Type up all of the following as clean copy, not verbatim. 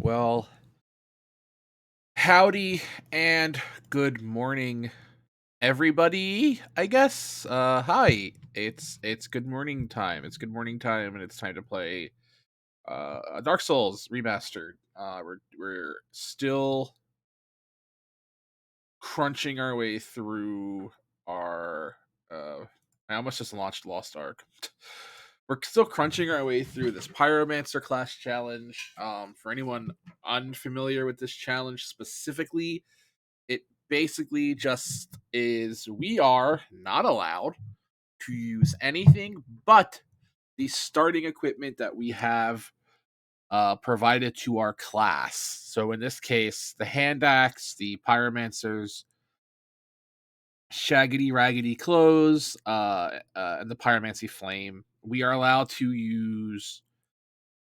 Well, howdy and good morning, everybody. I guess. Hi. It's good morning time. It's good morning time, and it's time to play Dark Souls remastered. We're still crunching our way through our. I almost just launched Lost Ark. We're still crunching our way through this Pyromancer Class challenge. For anyone unfamiliar with this challenge specifically, it basically just is we are not allowed to use anything but the starting equipment that we have provided to our class. So in this case, the hand axe, the pyromancer's shaggedy raggedy clothes, and the pyromancy flame. We are allowed to use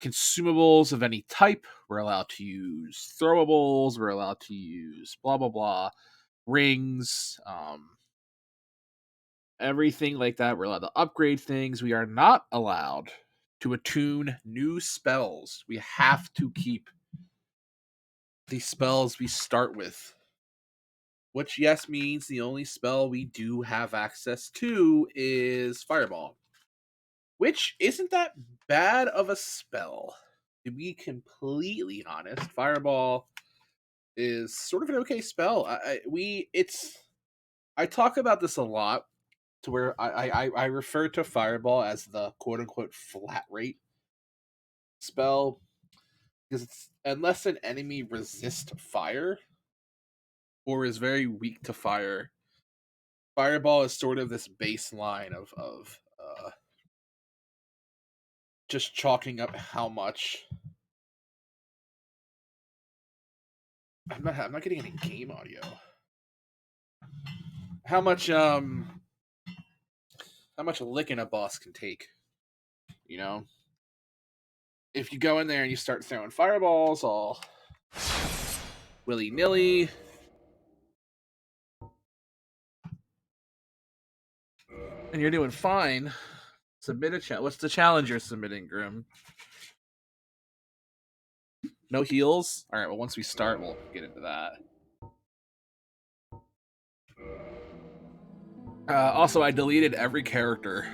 consumables of any type. We're allowed to use throwables. We're allowed to use blah blah blah rings, everything like that. We're allowed to upgrade things. We are not allowed to attune new spells. We have to keep the spells we start with, which yes means the only spell we do have access to is Fireball, which isn't that bad of a spell. To be completely honest, Fireball is sort of an okay spell. I talk about this a lot, to where I refer to Fireball as the quote unquote flat rate spell, because it's unless an enemy resists fire or is very weak to fire, Fireball is sort of this baseline of just chalking up how much. I'm not getting any game audio. How much licking a boss can take, you know? If you go in there and you start throwing fireballs all willy nilly, and you're doing fine, submit a challenge. What's the challenge you're submitting, Grim? No heals? Alright, well, once we start, we'll get into that. Also, I deleted every character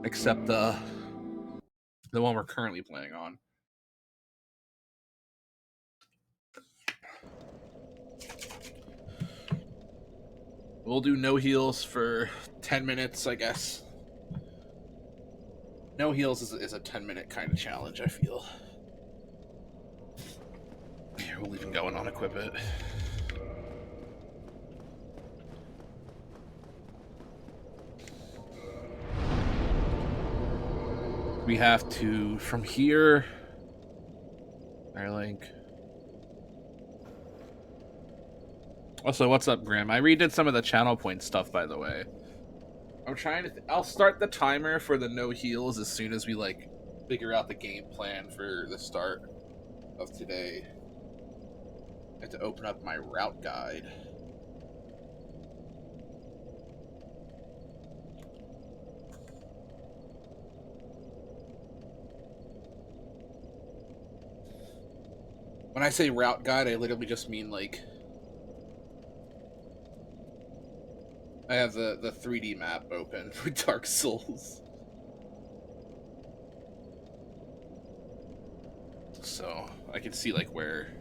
except the one we're currently playing on. We'll do no heals for 10 minutes, I guess. No heals is a 10-minute kind of challenge, I feel. Here, we'll even go and unequip it. We have to, from here, Firelink. Also, what's up, Grim? I redid some of the channel point stuff, by the way. I'm trying to. I'll start the timer for the no heals as soon as we figure out the game plan for the start of today. I have to open up my route guide. When I say route guide, I literally just mean I have the 3D map open for Dark Souls. So I can see where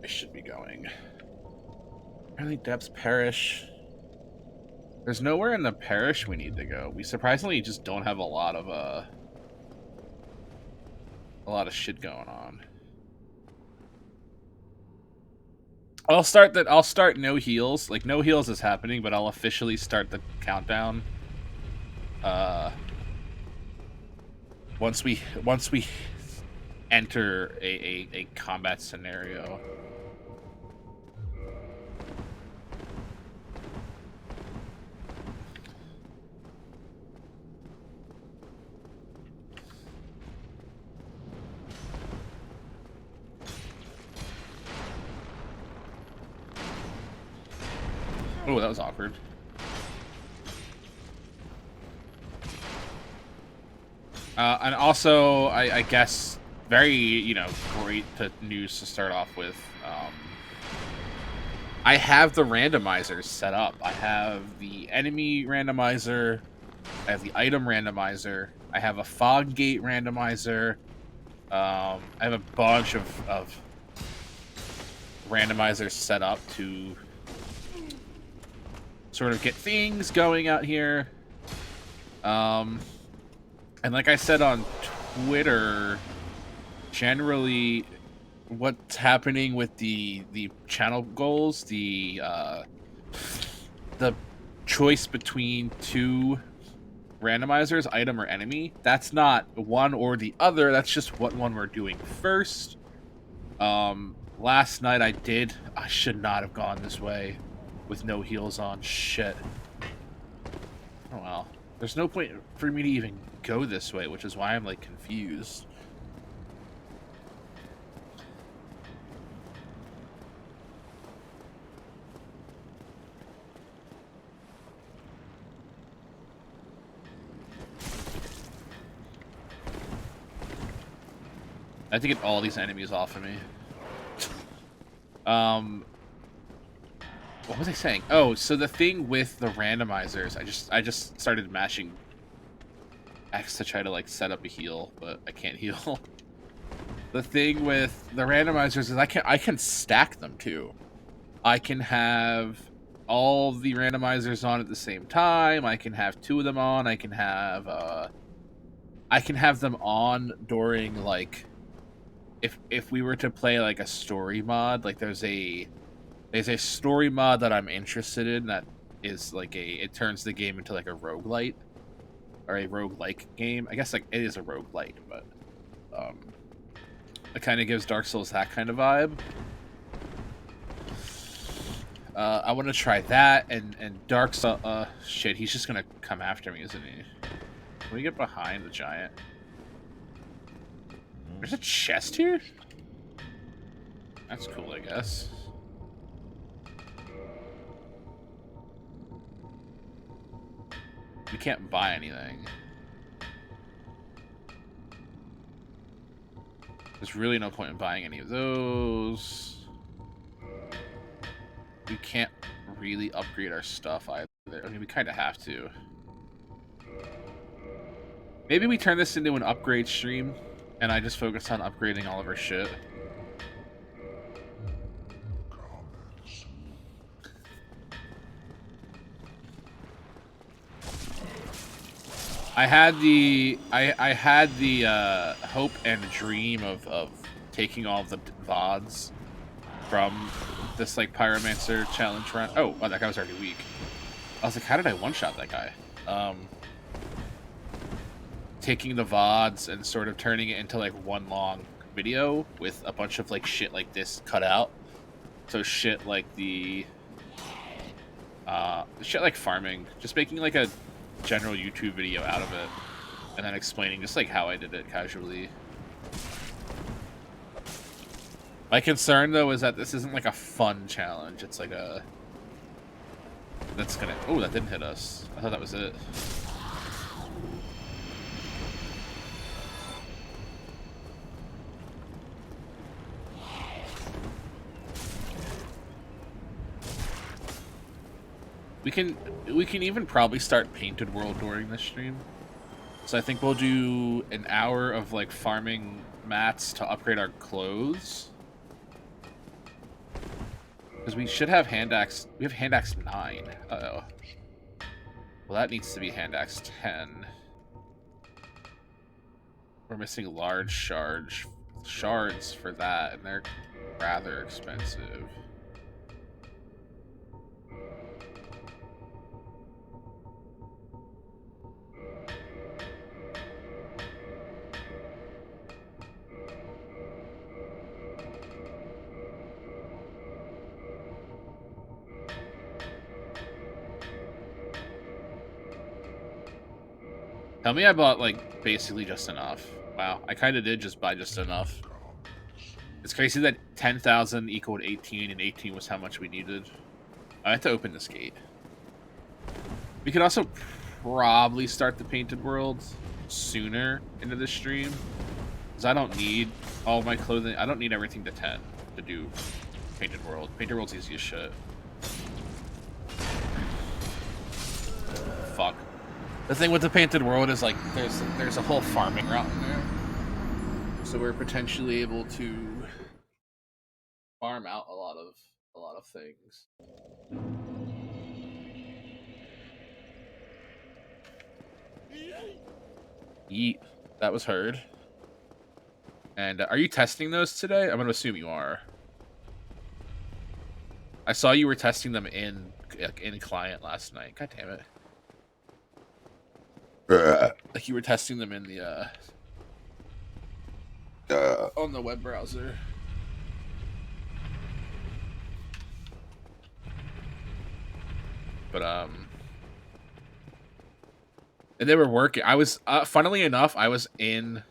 I should be going. Apparently Depths Parish. There's nowhere in the parish we need to go. We surprisingly just don't have a lot of shit going on. I'll start no heals. No heals is happening, but I'll officially start the countdown. Once we enter a combat scenario. Oh, that was awkward. And also, I guess very, you know, great news to start off with. I have the randomizers set up. I have the enemy randomizer. I have the item randomizer. I have a fog gate randomizer. I have a bunch of randomizers set up to sort of get things going out here. And like I said on Twitter, generally what's happening with the channel goals, the choice between two randomizers, item or enemy, that's not one or the other, that's just what one we're doing first. Last night I should not have gone this way with no heals on. Shit. Oh well. There's no point for me to even go this way, which is why I'm like confused. I have to get all these enemies off of me. What was I saying? Oh, so the thing with the randomizers, I just started mashing X to try to like set up a heal, but I can't heal. The thing with the randomizers is I can stack them too. I can have all the randomizers on at the same time. I can have two of them on. I can have them on during like if we were to play like a story mod, like there's a story mod that I'm interested in that is like it turns the game into like a roguelite or a roguelike game. I guess like it is a roguelite, but it kind of gives Dark Souls that kind of vibe. I want to try that and Dark Souls. Shit, he's just gonna come after me, isn't he? Can we get behind the giant? There's a chest here? That's cool, I guess. We can't buy anything. There's really no point in buying any of those. We can't really upgrade our stuff either. I mean, we kind of have to. Maybe we turn this into an upgrade stream, and I just focus on upgrading all of our shit. I had the hope and dream of taking all of the VODs from this like Pyromancer challenge run. Oh, that guy was already weak. I was like, how did I one-shot that guy? Taking the VODs and sort of turning it into like one long video with a bunch of like shit like this cut out. So shit like the shit like farming, just making like a general YouTube video out of it and then explaining just like how I did it casually. My concern though is that this isn't like a fun challenge. It's like a that's gonna oh, that didn't hit us. I thought that was it. We can even probably start Painted World during this stream. So I think we'll do an hour of like farming mats to upgrade our clothes. Because we should have hand axe. We have hand axe 9. Uh-oh. Well, that needs to be hand axe 10. We're missing large shards for that, and they're rather expensive. Tell me I bought, like, basically just enough. Wow, I kind of did just buy just enough. It's crazy that 10,000 equaled 18, and 18 was how much we needed. I have to open this gate. We could also probably start the Painted World sooner into the stream. Because I don't need all my clothing. I don't need everything to 10 to do Painted World. Painted World's easy as shit. Fuck. The thing with the Painted World is like there's a whole farming route in there. So we're potentially able to farm out a lot of things. Yeet. That was heard. And are you testing those today? I'm gonna assume you are. I saw you were testing them in client last night. God damn it. Like you were testing them in the on the web browser. But and they were working. I was funnily enough, I was in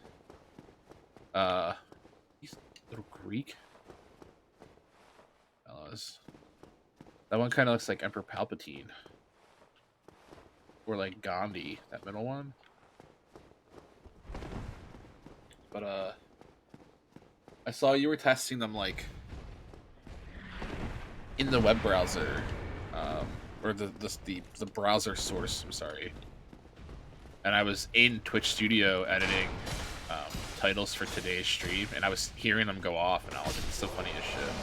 these little Greek fellas. That one kind of looks like Emperor Palpatine. Or like Gandhi, that middle one. But I saw you were testing them like in the web browser, or the browser source. I'm sorry. And I was in Twitch Studio editing titles for today's stream, and I was hearing them go off, and I was like, "It's so funny as shit."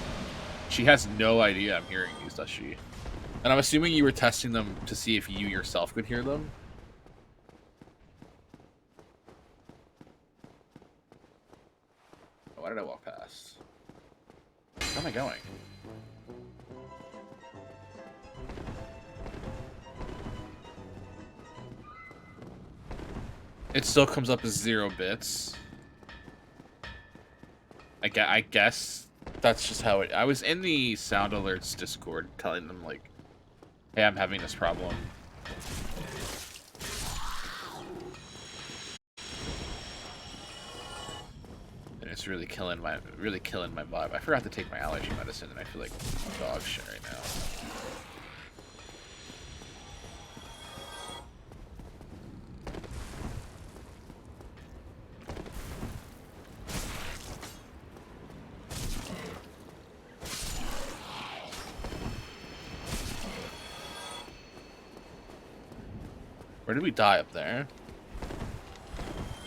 She has no idea I'm hearing these, does she? And I'm assuming you were testing them to see if you yourself could hear them. Why did I walk past? Where am I going? It still comes up as 0 bits. I guess that's just how it... I was in the Sound Alerts Discord telling them, like, hey, I'm having this problem. And it's really killing my vibe. I forgot to take my allergy medicine, and I feel like dog shit right now. Where did we die up there?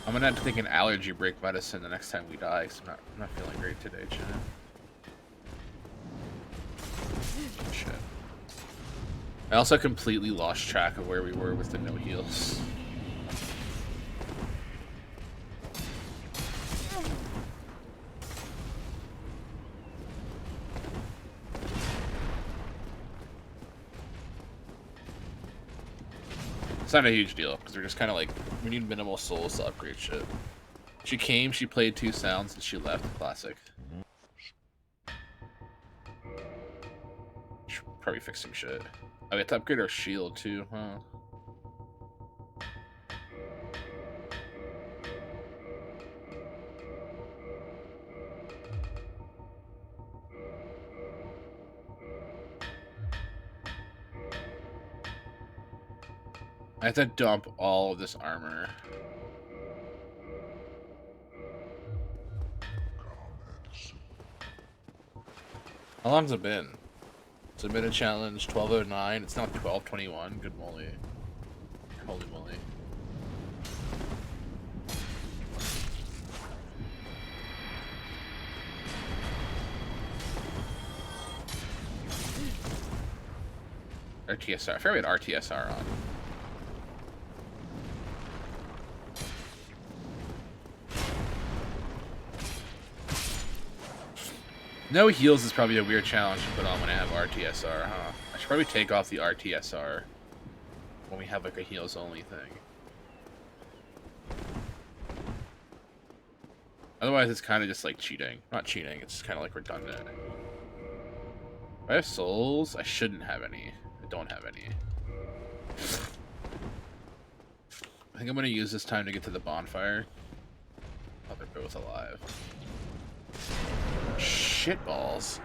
I'm gonna have to take an allergy break medicine the next time we die, because I'm not feeling great today, chat. Shit. I also completely lost track of where we were with the no heals. It's not a huge deal, because we're just kind of like, we need minimal souls to upgrade shit. She came, she played 2 sounds, and she left. Classic. She's probably fixing shit. Oh, we have to upgrade our shield too, huh? I have to dump all of this armor. How long's it been? Submit a challenge, 12:09. It's now 12:21. Good moly. Holy moly. RTSR. I forgot we had RTSR on. No heals is probably a weird challenge to put on when I have RTSR, huh? I should probably take off the RTSR when we have like a heals only thing. Otherwise, it's kind of just like cheating. Not cheating, it's kind of like redundant. Do I have souls? I shouldn't have any. I don't have any. I think I'm going to use this time to get to the bonfire. Oh, they're both alive. Shitballs.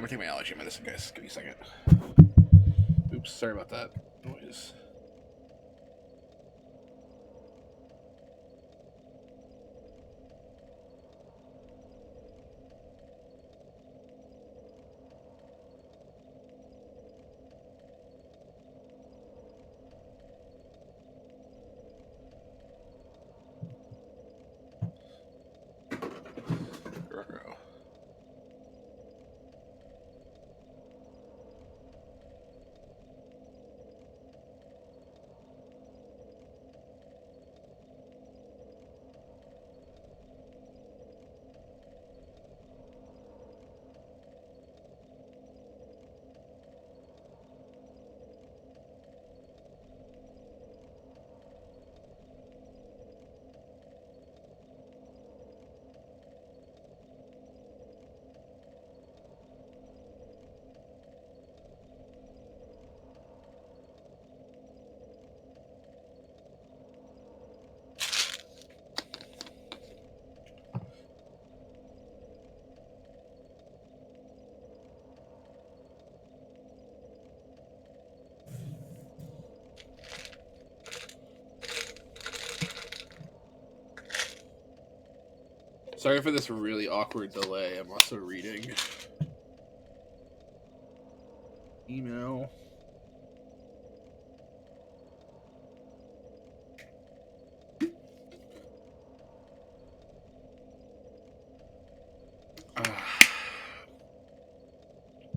take my allergy medicine, guys. Give me a second. Oops, sorry about that noise. Sorry for this really awkward delay. I'm also reading email.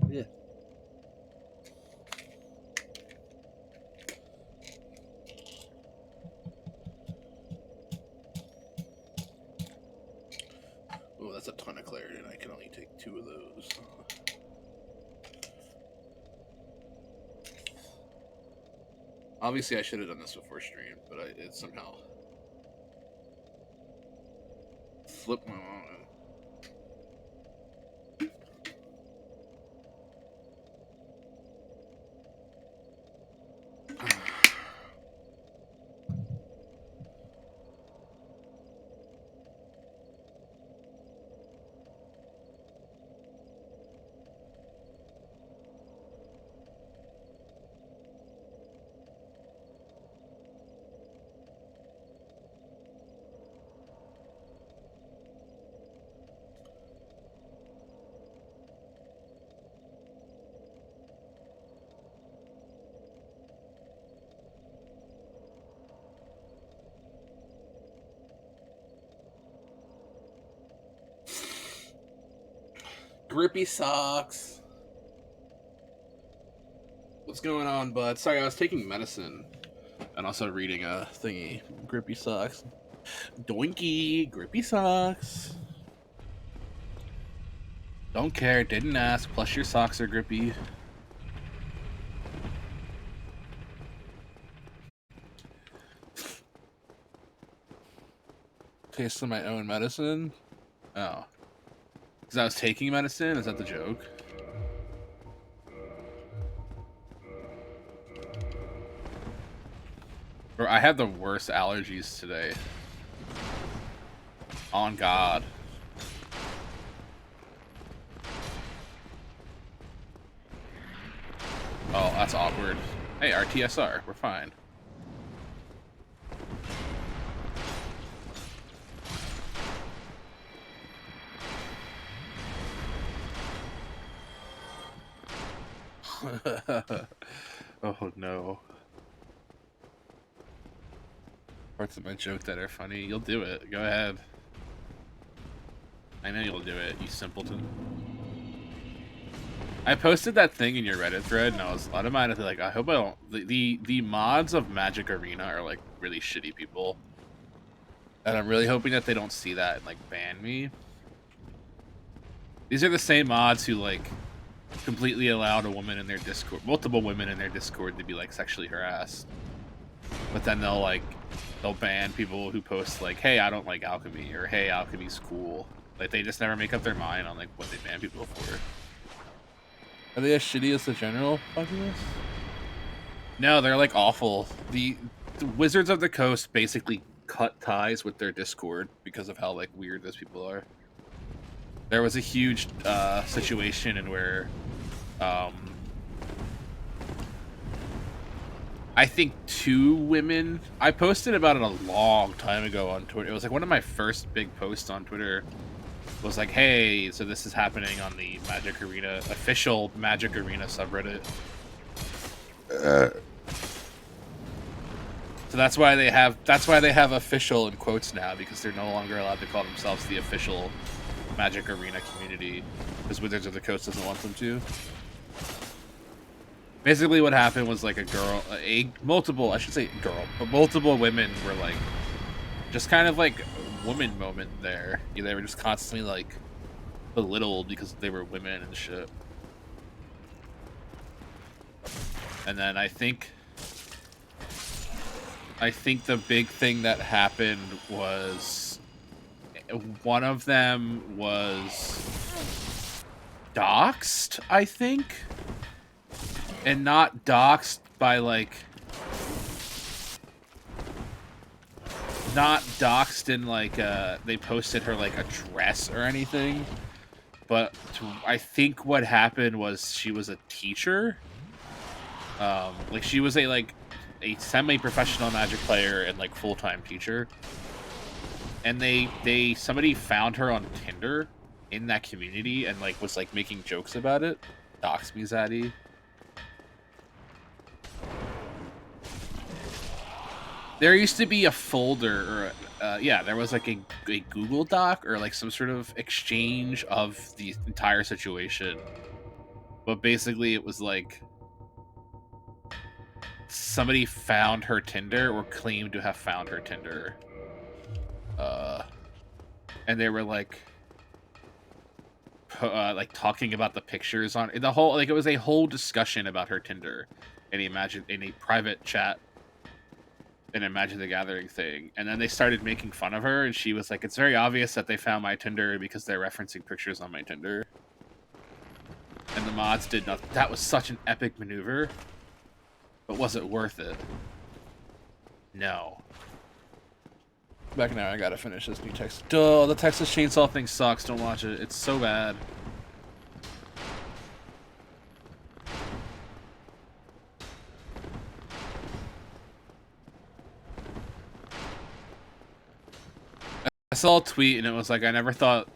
Yeah. Oh, that's a ton of clarity, and I can only take 2 of those. Obviously, I should have done this before stream, but it somehow flipped my mind. Grippy socks. What's going on, bud? Sorry, I was taking medicine and also reading a thingy. Grippy socks. Doinky. Grippy socks. Don't care. Didn't ask. Plus, your socks are grippy. Tasting my own medicine? Oh. Because I was taking medicine? Is that the joke? Or I had the worst allergies today. On God. Oh, that's awkward. Hey, RTSR. We're fine. Oh no. Parts of my joke that are funny. You'll do it. Go ahead. I know you'll do it, you simpleton. I posted that thing in your Reddit thread, and I was automatically like, I hope I don't. The mods of Magic Arena are like really shitty people, and I'm really hoping that they don't see that and like ban me. These are the same mods who like completely allowed a woman in their Discord, multiple women in their Discord, to be like sexually harassed, but then they'll ban people who post like, hey, I don't like alchemy, or hey, alchemy's cool. Like, they just never make up their mind on like what they ban people for. Are they as shitty as the general populace? No, they're like awful. The Wizards of the Coast basically cut ties with their Discord because of how like weird those people are. There was a huge situation in where I think 2 women. I posted about it a long time ago on Twitter. It was like one of my first big posts on Twitter. Was like, hey, so this is happening on the Magic Arena official Magic Arena subreddit. So that's why they have official in quotes now, because they're no longer allowed to call themselves the official Magic Arena community because Wizards of the Coast doesn't want them to. Basically, what happened was like multiple women were like, just kind of like woman moment there. They were just constantly like belittled because they were women and shit. And then I think the big thing that happened was one of them was doxxed, I think. And not doxxed by like... Not doxxed in like they posted her like address or anything. But I think what happened was she was a teacher. Like she was a semi-professional Magic player and like full-time teacher. And somebody found her on Tinder in that community and like was like making jokes about it. Dox me, Zaddy. There used to be a folder, or there was like a Google Doc or like some sort of exchange of the entire situation. But basically, it was like somebody found her Tinder or claimed to have found her Tinder, and they were like talking about the pictures on the whole. Like it was a whole discussion about her Tinder, in a private chat. An Imagine the Gathering thing, and then they started making fun of her, and she was like, it's very obvious that they found my Tinder because they're referencing pictures on my Tinder. And the mods did nothing. That was such an epic maneuver, but was it worth it? No. Back now, I gotta finish this new text. Duh, the Texas Chainsaw thing sucks, don't watch it. It's so bad. I saw a tweet and it was like, I never thought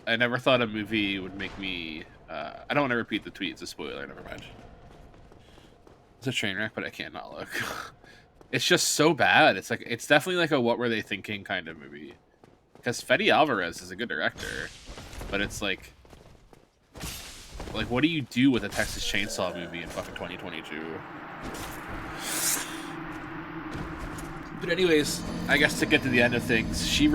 a movie would make me. I don't want to repeat the tweet. It's a spoiler. Never mind. It's a train wreck, but I can't not look. It's just so bad. It's like it's definitely like a what were they thinking kind of movie. Because Fede Alvarez is a good director, but it's like what do you do with a Texas Chainsaw movie in fucking 2022? But anyways, I guess to get to the end of things, she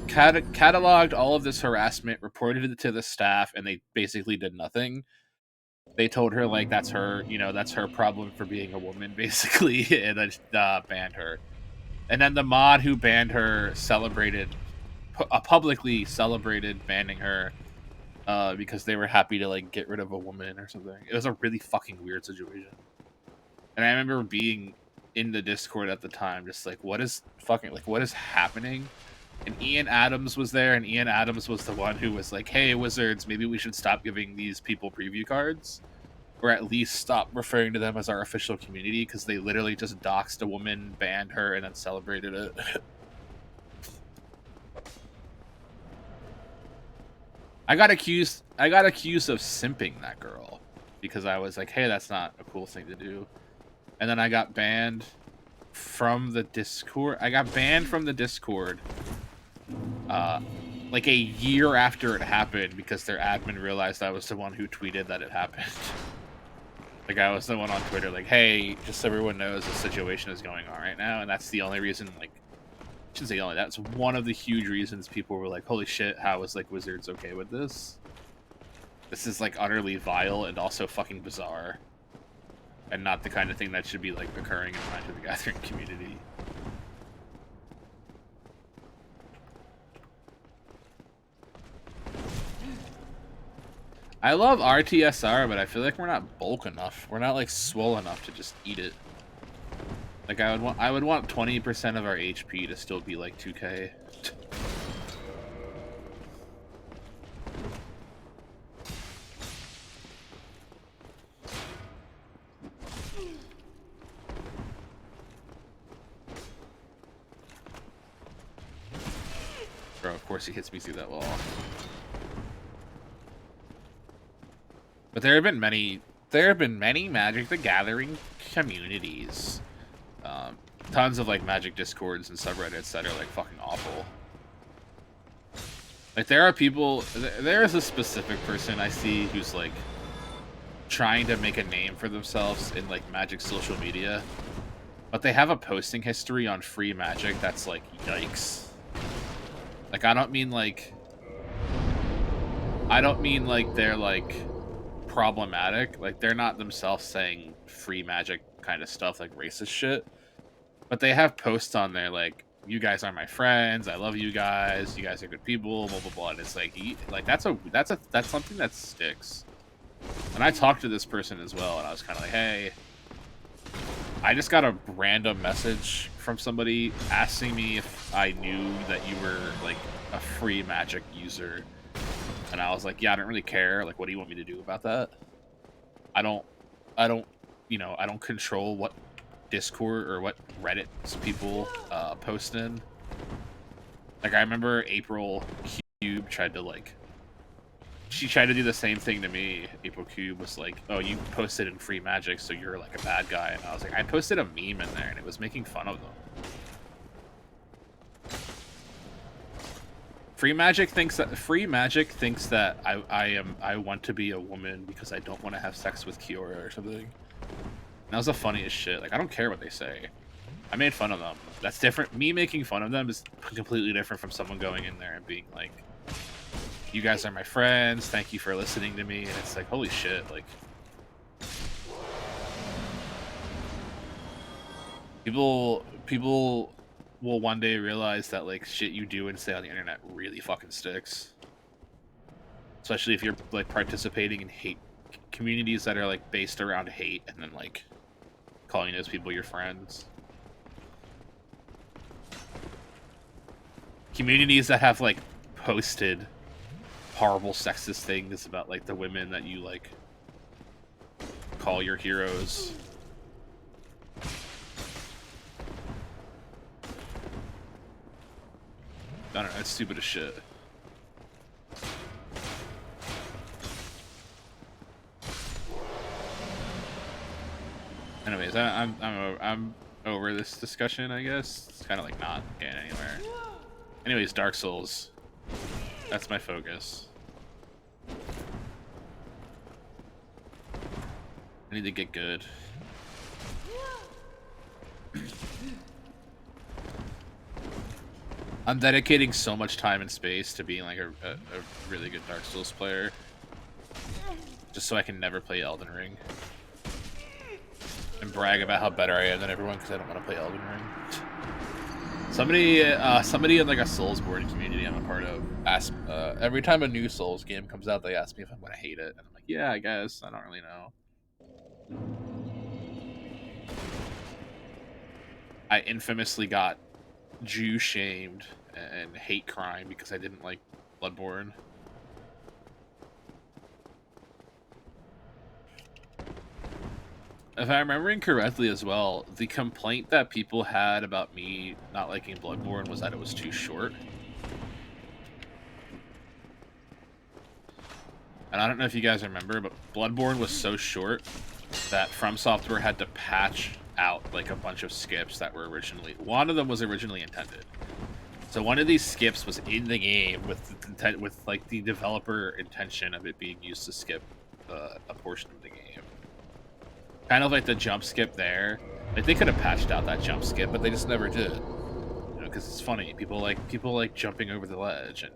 cataloged all of this harassment, reported it to the staff, and they basically did nothing. They told her like that's her problem for being a woman, basically, and then banned her. And then the mod who banned her publicly celebrated banning her because they were happy to like get rid of a woman or something. It was a really fucking weird situation. And I remember being in the Discord at the time, just like, what is happening? And Ian Adams was there, and Ian Adams was the one who was like, hey, Wizards, maybe we should stop giving these people preview cards, or at least stop referring to them as our official community, because they literally just doxed a woman, banned her, and then celebrated it. I got accused of simping that girl because I was like, hey, that's not a cool thing to do. And then I got banned from the Discord. Like a year after it happened because their admin realized I was the one who tweeted that it happened. Like I was the one on Twitter like, hey, just so everyone knows the situation is going on right now. And that's the only reason, like, I shouldn't say only, that's one of the huge reasons people were like, holy shit, how is like Wizards okay with this? This is like utterly vile and also fucking bizarre. And not the kind of thing that should be like occurring in the Magic the Gathering community. I love RTSR, but I feel like we're not bulk enough. We're not like swole enough to just eat it. Like I would want 20% of our HP to still be like 2k. of course he hits me through that wall. But there have been many Magic the Gathering communities. Tons of like Magic Discords and subreddits that are like fucking awful. Like there are people, there is a specific person I see who's like trying to make a name for themselves in like Magic social media, but they have a posting history on free Magic that's like, yikes. Like I don't mean like they're like problematic, like they're not themselves saying free Magic kind of stuff like racist shit, but they have posts on there like, you guys are my friends, I love you guys are good people, blah blah blah, and it's like that's something that sticks. And I talked to this person as well, and I was kind of like, hey, I just got a random message from somebody asking me if I knew that you were like a free Magic user, and I was like, yeah, I don't really care, like what do you want me to do about that? I don't you know, I don't control what Discord or what Reddit's people post in. Like I remember April Cube tried to like, she tried to do the same thing to me. April Cube was like, oh, you posted in free Magic, so you're like a bad guy. And I was like, I posted a meme in there and it was making fun of them. Free Magic thinks that I want to be a woman because I don't want to have sex with Kiora or something. And that was the funniest shit. Like I don't care what they say. I made fun of them. That's different. Me making fun of them is completely different from someone going in there and being like, you guys are my friends, thank you for listening to me. And it's like, holy shit, like people will one day realize that like shit you do and say on the internet really fucking sticks. Especially if you're like participating in hate communities that are like based around hate and then like calling those people your friends. Communities that have like posted horrible sexist things about like the women that you like call your heroes. I don't know, it's stupid as shit. Anyways, I'm over this discussion, I guess. It's kind of like not getting anywhere. Anyways, Dark Souls. That's my focus. I need to get good. I'm dedicating so much time and space to being like a really good Dark Souls player. Just so I can never play Elden Ring. And brag about how better I am than everyone because I don't want to play Elden Ring. Somebody in like a Soulsborne community I'm a part of asked every time a new Souls game comes out, they ask me if I'm gonna hate it, and I'm like, yeah, I guess. I don't really know. I infamously got Jew shamed and hate crime because I didn't like Bloodborne. If I'm remembering correctly as well, the complaint that people had about me not liking Bloodborne was that it was too short. And I don't know if you guys remember, but Bloodborne was so short that From Software had to patch out like a bunch of skips that were originally... One of them was originally intended. So one of these skips was in the game with like the developer intention of it being used to skip a portion of the game. Kind of like the jump skip there. Like they could have patched out that jump skip, but they just never did. You know, because it's funny. People like jumping over the ledge, and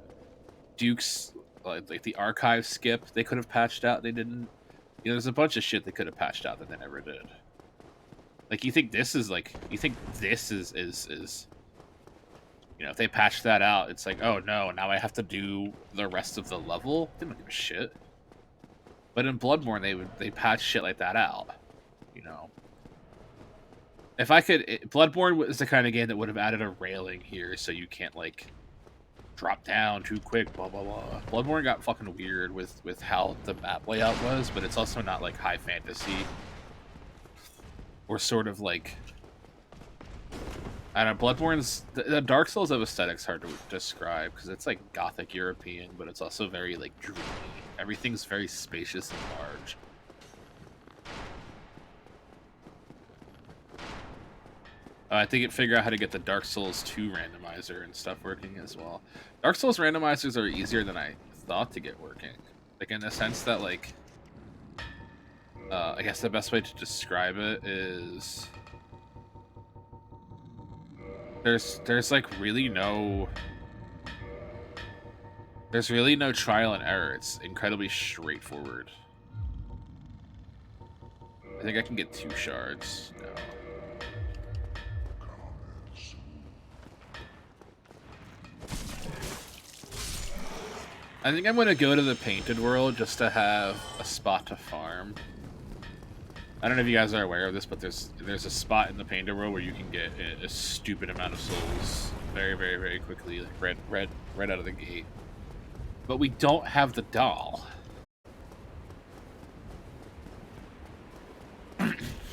Duke's like the archive skip. They could have patched out. They didn't. You know, there's a bunch of shit they could have patched out that they never did. Like you think this is you know, if they patched that out, it's like, oh no, now I have to do the rest of the level. They don't give a shit. But in Bloodborne, they patch shit like that out. You know, if I could, Bloodborne was the kind of game that would have added a railing here, so you can't like drop down too quick. Blah blah blah. Bloodborne got fucking weird with how the map layout was, but it's also not like high fantasy or sort of like I don't know, Bloodborne's the Dark Souls of aesthetics hard to describe because it's like gothic European, but it's also very like dreamy. Everything's very spacious and large. I think it figure out how to get the Dark Souls 2 randomizer and stuff working as well. Dark Souls randomizers are easier than I thought to get working. Like in the sense that like I guess the best way to describe it is there's like really no trial and error. It's incredibly straightforward. I think I can get 2 shards. No. I think I'm gonna go to the painted world just to have a spot to farm. I don't know if you guys are aware of this, but there's a spot in the painted world where you can get a stupid amount of souls very, very, very quickly, like right out of the gate. But we don't have the doll.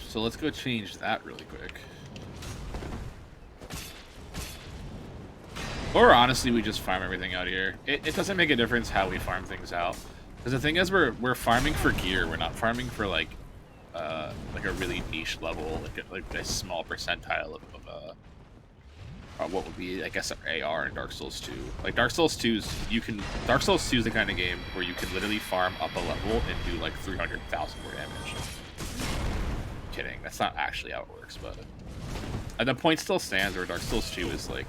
So let's go change that really quick. Or honestly, we just farm everything out here. It doesn't make a difference how we farm things out. Because the thing is, we're farming for gear. We're not farming for like a really niche level, like a small percentile of what would be, I guess, AR in Dark Souls 2. Like Dark Souls 2's, Dark Souls 2 is the kind of game where you can literally farm up a level and do like 300,000 more damage. Kidding, that's not actually how it works, but the point still stands where Dark Souls 2 is like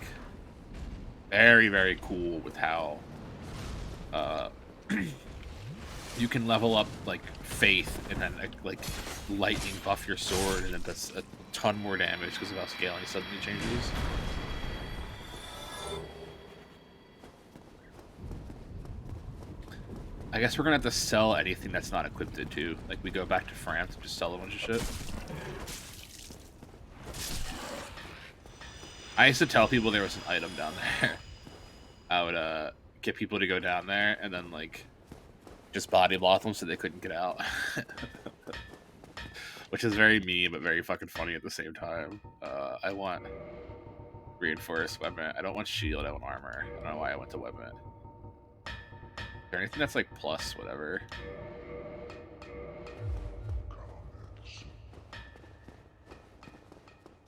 very, very cool with how you can level up like Faith and then like lightning buff your sword and it does a ton more damage because of how scaling suddenly changes. I guess we're gonna have to sell anything that's not equipped to. Like we go back to France and just sell a bunch of shit. I used to tell people there was an item down there. I would get people to go down there and then like just body block them so they couldn't get out. Which is very mean but very fucking funny at the same time. I want reinforced weapon. I don't want shield, I want armor. I don't know why I went to weapon. Is there anything that's like plus whatever?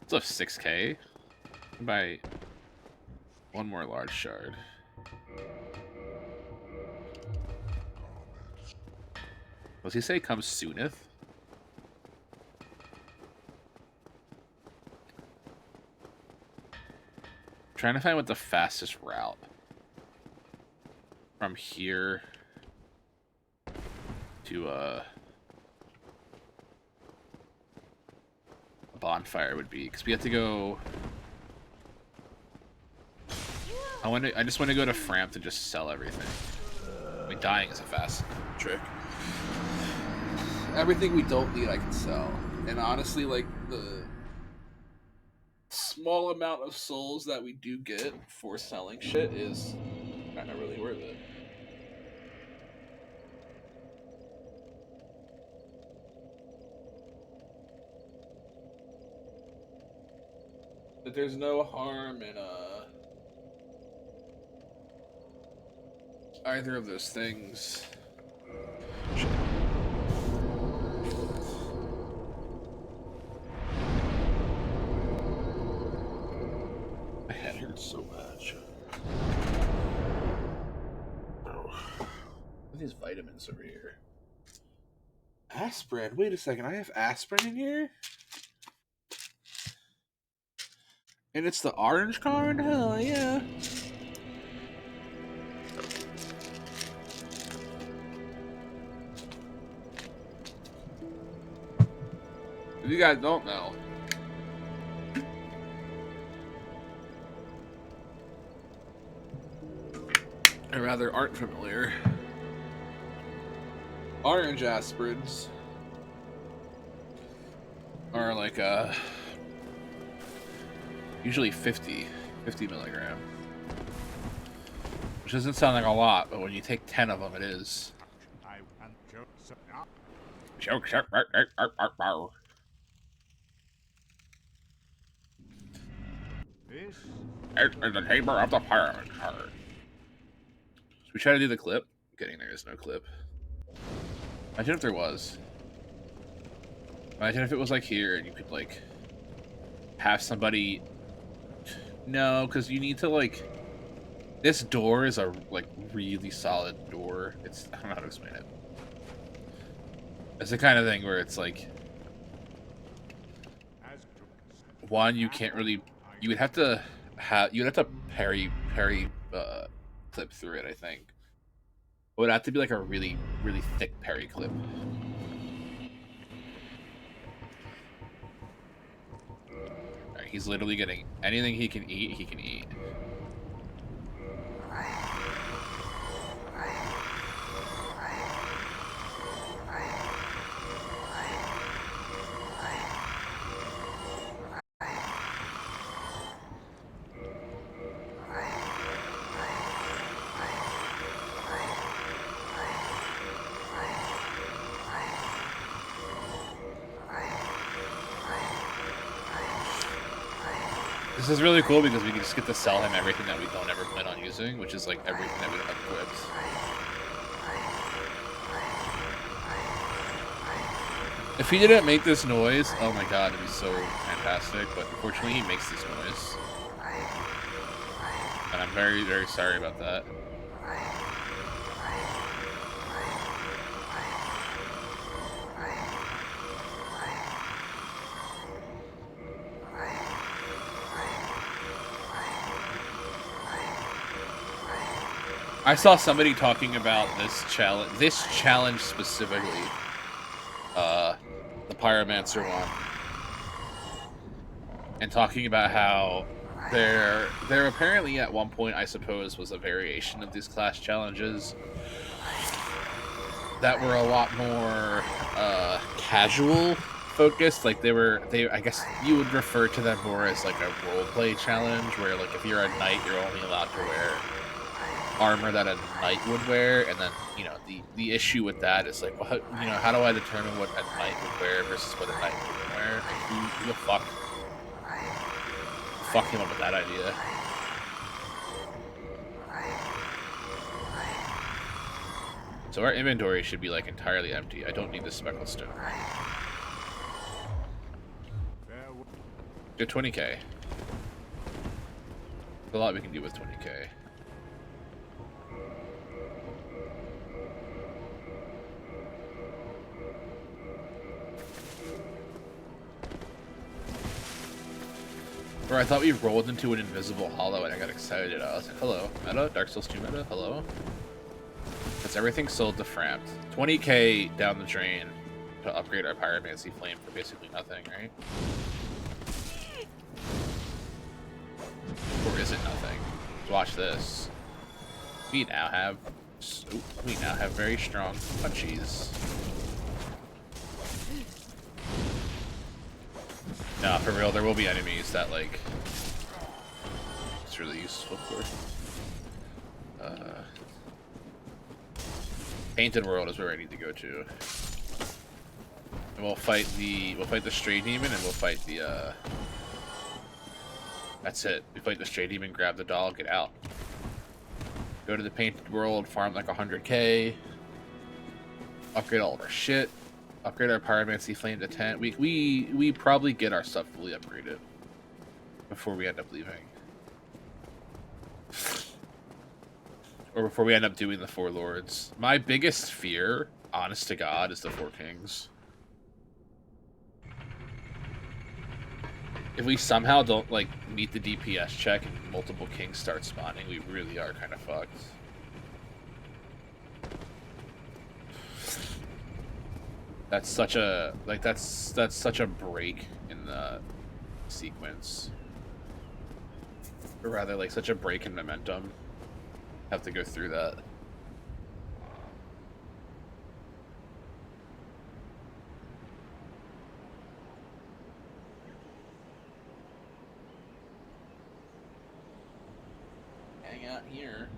It's a 6k. Buy one more large shard. Does he say come sooneth? I'm trying to find what the fastest route from here to a bonfire would be, because we have to go. I just want to go to Frampt and just sell everything. I mean, dying is a fast trick. Everything we don't need, I can sell. And honestly, like, the small amount of souls that we do get for selling shit is kind of really worth it. But there's no harm in either of those things. Shit. My head hurts so much. Oh. What are these vitamins over here? Aspirin? Wait a second, I have aspirin in here? And it's the orange card? Hell yeah. If you guys don't know, or rather aren't familiar, orange aspirins are like usually 50 milligram, which doesn't sound like a lot, but when you take 10 of them, it is. It's the chamber of the Pyromancer. Should we try to do the clip? I'm kidding, there is no clip. Imagine if there was. Imagine if it was like here and you could like have somebody. No, because you need to like. This door is a like really solid door. It's I don't know how to explain it. It's the kind of thing where it's like one, you can't really. You would have to parry clip through it. I think it would have to be like a really thick parry clip. Right, he's literally getting anything he can eat. He can eat. This is really cool because we can just get to sell him everything that we don't ever plan on using, which is like everything that we don't have equipped. If he didn't make this noise, oh my god, it'd be so fantastic, but unfortunately he makes this noise. And I'm very, very sorry about that. I saw somebody talking about this challenge specifically, the Pyromancer one, and talking about how there apparently at one point, I suppose, was a variation of these class challenges that were a lot more casual focused. Like I guess you would refer to them more as like a roleplay challenge, where like if you're a knight, you're only allowed to wear armor that a knight would wear, and then the issue with that is like, well, how do I determine what a knight would wear versus what a knight wouldn't wear? Like, who the fuck him up with that idea? So our inventory should be like entirely empty. I don't need this speckled stone. Get 20k. There's a lot we can do with 20k. Or I thought we rolled into an invisible hollow and I got excited. I was like, hello, meta? Dark Souls 2 meta? Hello? That's everything sold to Framped. 20k down the drain to upgrade our Pyromancy Flame for basically nothing, right? Or is it nothing? Watch this. We now have very strong punchies. Nah, for real, there will be enemies that, like, it's really useful for. Painted World is where I need to go to. And we'll fight the Stray Demon, and we'll fight the, that's it. We fight the Stray Demon, grab the doll, get out. Go to the Painted World, farm like 100k. Upgrade all of our shit. Upgrade our Pyromancy Flame to 10. We probably get our stuff fully upgraded before we end up leaving. Or before we end up doing the Four Lords. My biggest fear, honest to God, is the Four Kings. If we somehow don't, like, meet the DPS check and multiple kings start spawning, we really are kind of fucked. That's such a, like, that's such a break in the sequence. Or rather, like, such a break in momentum. Have to go through that. Hang out here.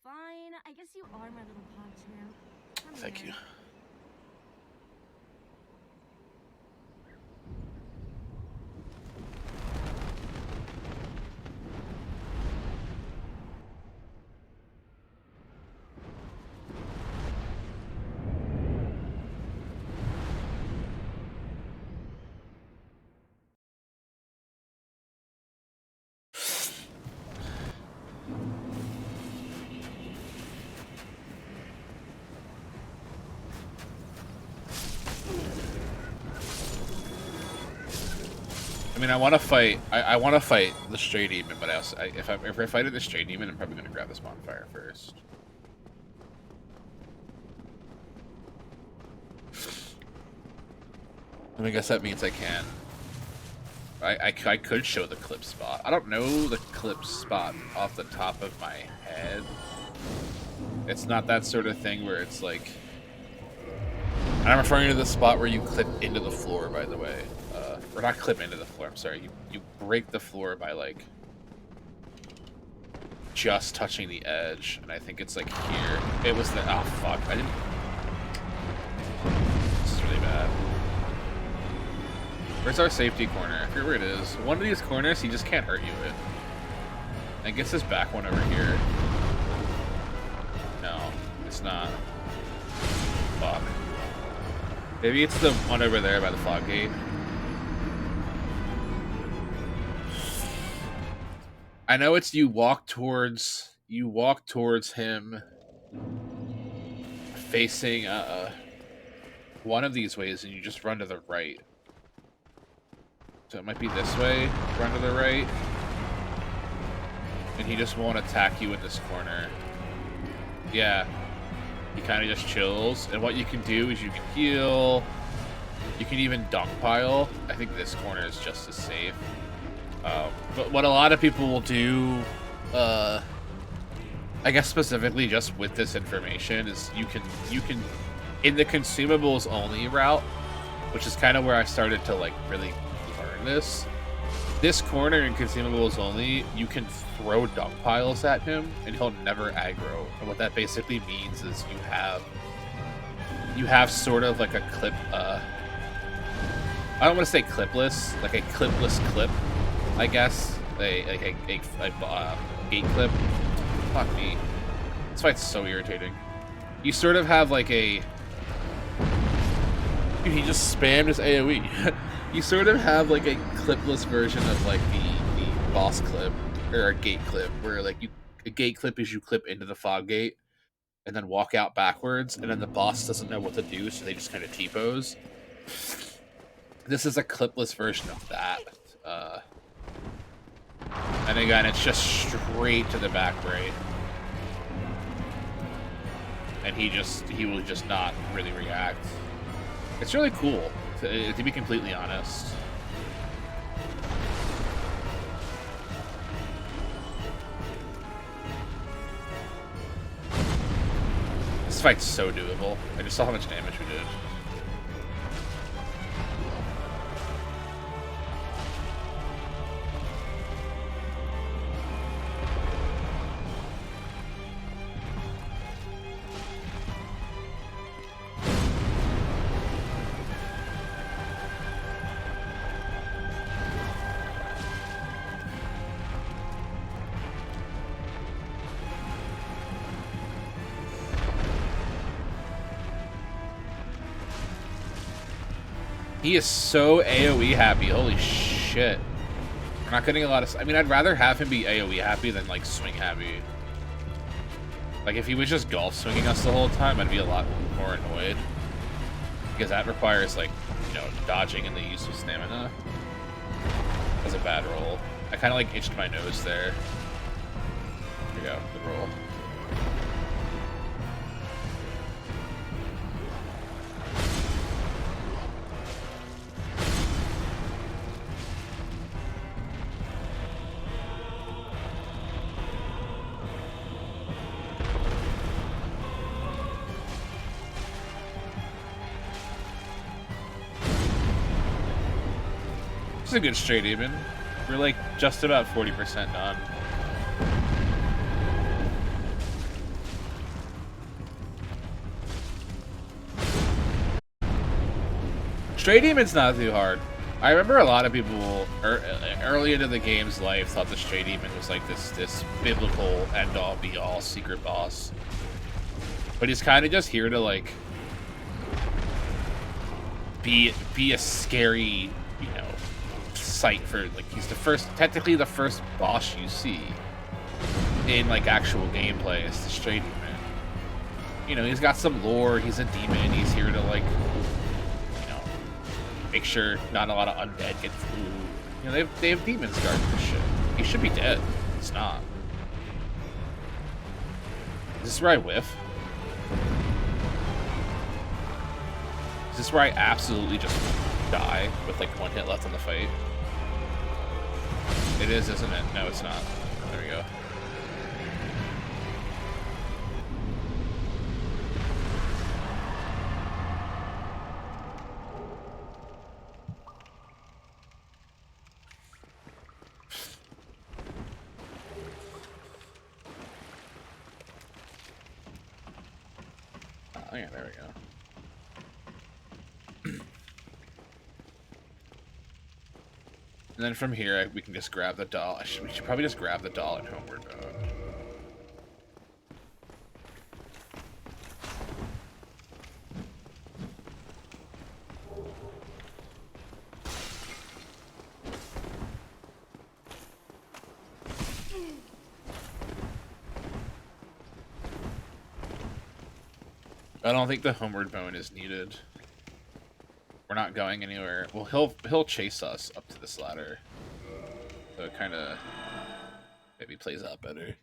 Fine, I guess you are my little pog champ. Thank you. mean, I want to fight. I want to fight the Stray Demon, but if I fight the Stray Demon, I'm probably gonna grab this bonfire first. And I guess that means I can. I could show the clip spot. I don't know the clip spot off the top of my head. It's not that sort of thing where it's like... And I'm referring to the spot where you clip into the floor, by the way. Or not clip into the floor, I'm sorry. You break the floor by, like, just touching the edge. And I think it's, like, here. It was the... Oh, fuck. I didn't... This is really bad. Where's our safety corner? I forget where it is. One of these corners, he just can't hurt you with. I guess this back one over here. No, it's not. Fuck. Maybe it's the one over there by the fog gate. I know it's you walk towards him facing one of these ways and you just run to the right. So it might be this way, run to the right. And he just won't attack you in this corner. Yeah. He kind of just chills. And what you can do is you can heal. You can even dunk pile. I think this corner is just as safe. But what a lot of people will do, I guess specifically just with this information, is you can in the consumables only route, which is kind of where I started to like really learn this corner in consumables only, you can throw dunk piles at him and he'll never aggro. And what that basically means is you have sort of like a clip, I don't want to say clipless, like a clipless clip, I guess. A gate clip. Fuck me. This fight's so irritating. You sort of have like a... Dude, he just spammed his AoE. You sort of have like a clipless version of like the boss clip, or a gate clip, where like a gate clip is you clip into the fog gate and then walk out backwards, and then the boss doesn't know what to do, so they just kind of T-pose. This is a clipless version of that. And again, it's just straight to the back right. And he will just not really react. It's really cool, to be completely honest. This fight's so doable. I just saw how much damage we did. He is so AoE happy. Holy shit. We're not getting a lot of... I mean, I'd rather have him be AoE happy than, like, swing happy. Like, if he was just golf swinging us the whole time, I'd be a lot more annoyed. Because that requires, like, you know, dodging and the use of stamina. That's a bad roll. I kind of, like, itched my nose there. Here we go. Good roll. A good straight demon. We're like just about 40% done. Straight demon's not too hard. I remember a lot of people early into the game's life thought the straight demon was like this biblical end all be all secret boss, but he's kind of just here to like be a scary, you know, sight for, like, he's technically the first boss you see in like actual gameplay is the straight demon. You know, he's got some lore, he's a demon, he's here to like, you know, make sure not a lot of undead get through, You know, they have demons guarding this shit. He should be dead. It's not. Is this where I whiff? Is this where I absolutely just die with like 1 hit left on the fight? It is, isn't it? No, it's not. There we go. Oh, yeah, there we go. And then from here, we can just grab the doll. We should probably just grab the doll and homeward bound. I don't think the homeward bone is needed. We're not going anywhere. Well, he'll chase us up to this ladder. So it kind of maybe plays out better.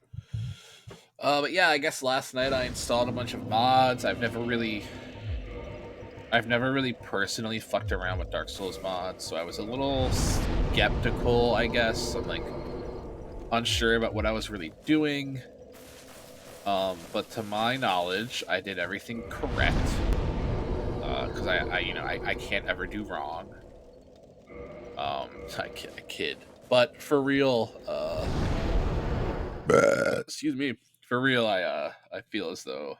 But yeah, I guess last night I installed a bunch of mods. I've never really personally fucked around with Dark Souls mods, so I was a little skeptical, I guess. I'm like unsure about what I was really doing. But to my knowledge, I did everything correct. Because I can't ever do wrong. I kid. But for real, excuse me. For real, I feel as though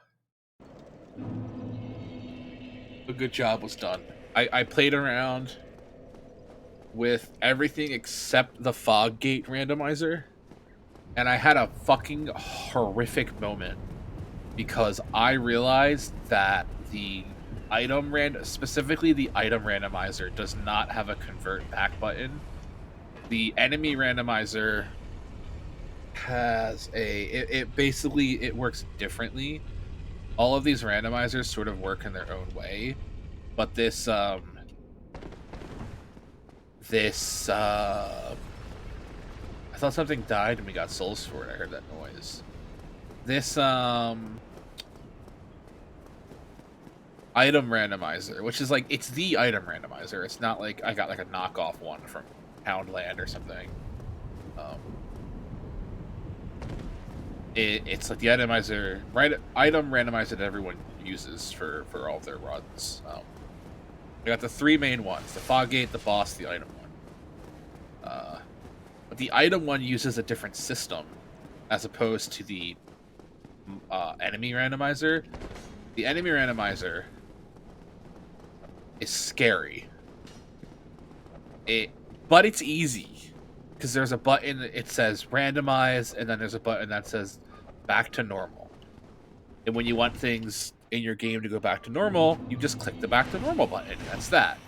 a good job was done. I played around with everything except the fog gate randomizer, and I had a fucking horrific moment because I realized that the specifically the item randomizer does not have a convert back button. The enemy randomizer has it basically works differently. All of these randomizers sort of work in their own way, but this I thought something died and we got souls for it. I heard that noise. This item randomizer, which is like, it's the item randomizer. It's not like I got like a knockoff one from Poundland or something. It's like the itemizer, right? Item randomizer that everyone uses for all of their runs. We got the 3 main ones: the fog gate, the boss, the item one. But the item one uses a different system as opposed to the enemy randomizer. The enemy randomizer is scary. But it's easy because there's a button that it says randomize, and then there's a button that says back to normal. And when you want things in your game to go back to normal, you just click the back to normal button. That's that.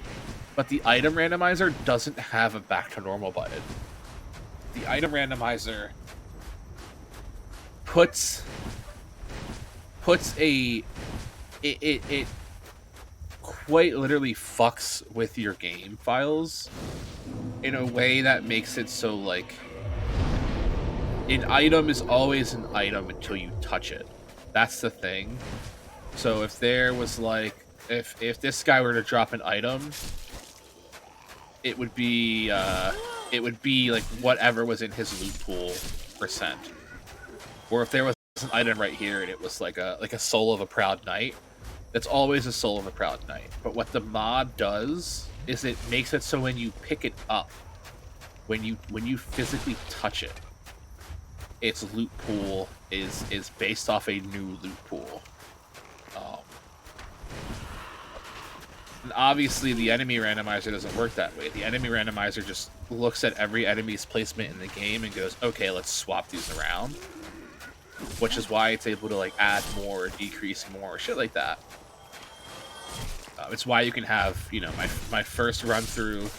But the item randomizer doesn't have a back to normal button. The item randomizer puts a it quite literally fucks with your game files in a way that makes it so, like, an item is always an item until you touch it. That's the thing. So if there was like, if this guy were to drop an item, it would be like whatever was in his loot pool %. Or if there was an item right here and it was like a soul of a proud knight, that's always a soul of a proud knight. But what the mod does is it makes it so when you pick it up, when you physically touch it, its loot pool is based off a new loot pool. And obviously the enemy randomizer doesn't work that way. The enemy randomizer just looks at every enemy's placement in the game and goes, okay, let's swap these around. Which is why it's able to like add more or decrease more, shit like that. It's why you can have, you know, my first run through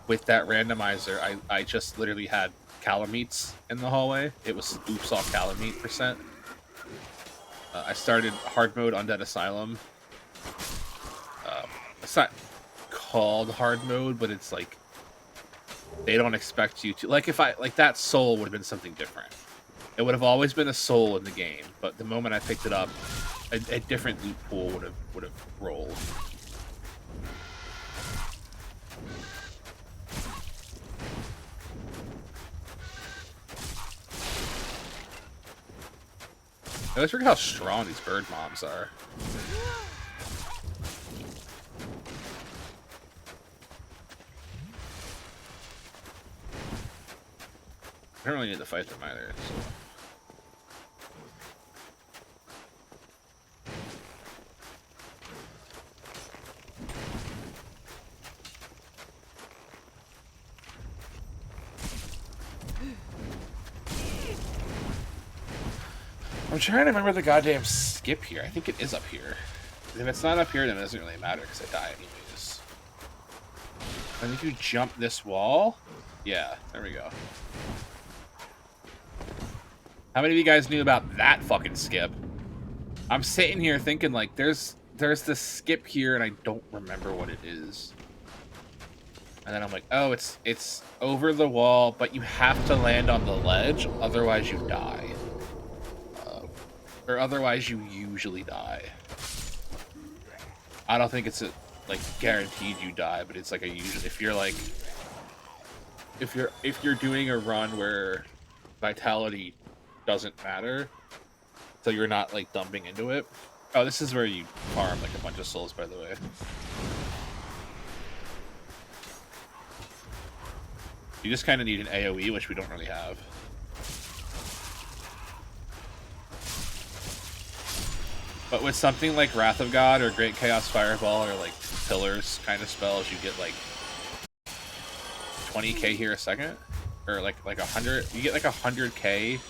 with that randomizer, I just literally had Calamites in the hallway. It was oops all Calamite %. I started hard mode Undead Asylum. It's not called hard mode, but it's like they don't expect you to, like, if I, like, that soul would have been something different. It would have always been a soul in the game, but the moment I picked it up, a different loot pool would have rolled. I always forget how strong these bird mobs are. I don't really need to fight them either, so. I'm trying to remember the goddamn skip here. I think it is up here. If it's not up here, then it doesn't really matter because I die anyways. I think you jump this wall. Yeah, there we go. How many of you guys knew about that fucking skip? I'm sitting here thinking, like, there's this skip here, and I don't remember what it is. And then I'm like, oh, it's over the wall, but you have to land on the ledge, otherwise you die. Or otherwise you usually die. I don't think it's like guaranteed you die, but it's like a usual. If you're like, if you're doing a run where vitality doesn't matter, so you're not like dumping into it. Oh, this is where you farm like a bunch of souls, by the way. You just kind of need an AoE, which we don't really have. But with something like Wrath of God or Great Chaos Fireball or like Pillars kind of spells, you get like 20k here a second, or like 100. You get like 100k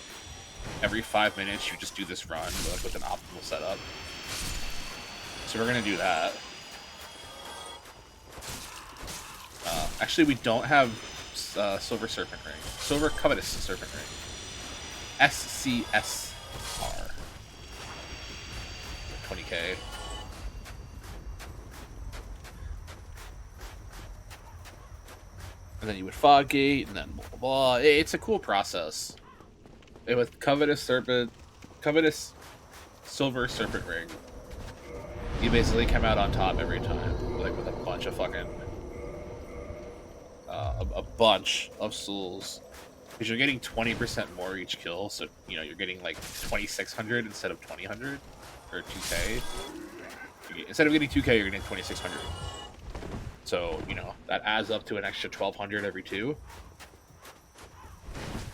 every 5 minutes. You just do this run like with an optimal setup. So we're gonna do that. Actually, we don't have Silver Serpent Ring. Silver Covetous Serpent Ring. SCSR. 20k. And then you would fog gate, and then blah blah blah. It's a cool process. And with Covetous Silver Serpent Ring, you basically come out on top every time, like with a bunch of fucking a bunch of souls, because you're getting 20% more each kill. So you know you're getting like 2600 instead of 2000 or 2k. Instead of getting 2k, you're getting 2600. So you know that adds up to an extra 1200 every two.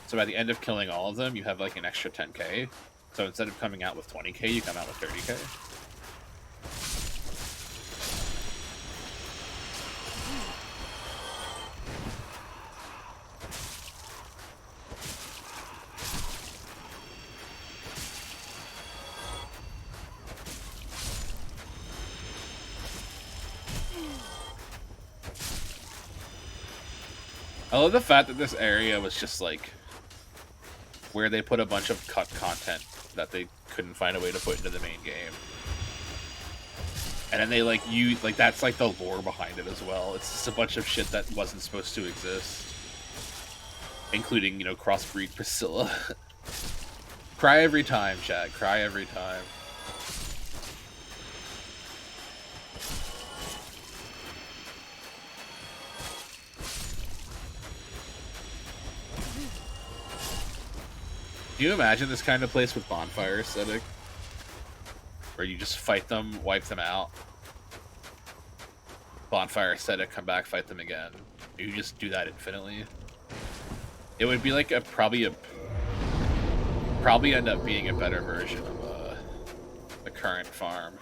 So by the end of killing all of them, you have like an extra 10k. So instead of coming out with 20k, you come out with 30k. I love the fact that this area was just like where they put a bunch of cut content that they couldn't find a way to put into the main game. And then they like use, like, that's like the lore behind it as well. It's just a bunch of shit that wasn't supposed to exist. Including, you know, crossbreed Priscilla. Cry every time, Chad. Cry every time. Can you imagine this kind of place with bonfire aesthetic? Where you just fight them, wipe them out. Bonfire aesthetic, come back, fight them again. You just do that infinitely. It would be like probably end up being a better version of the current farm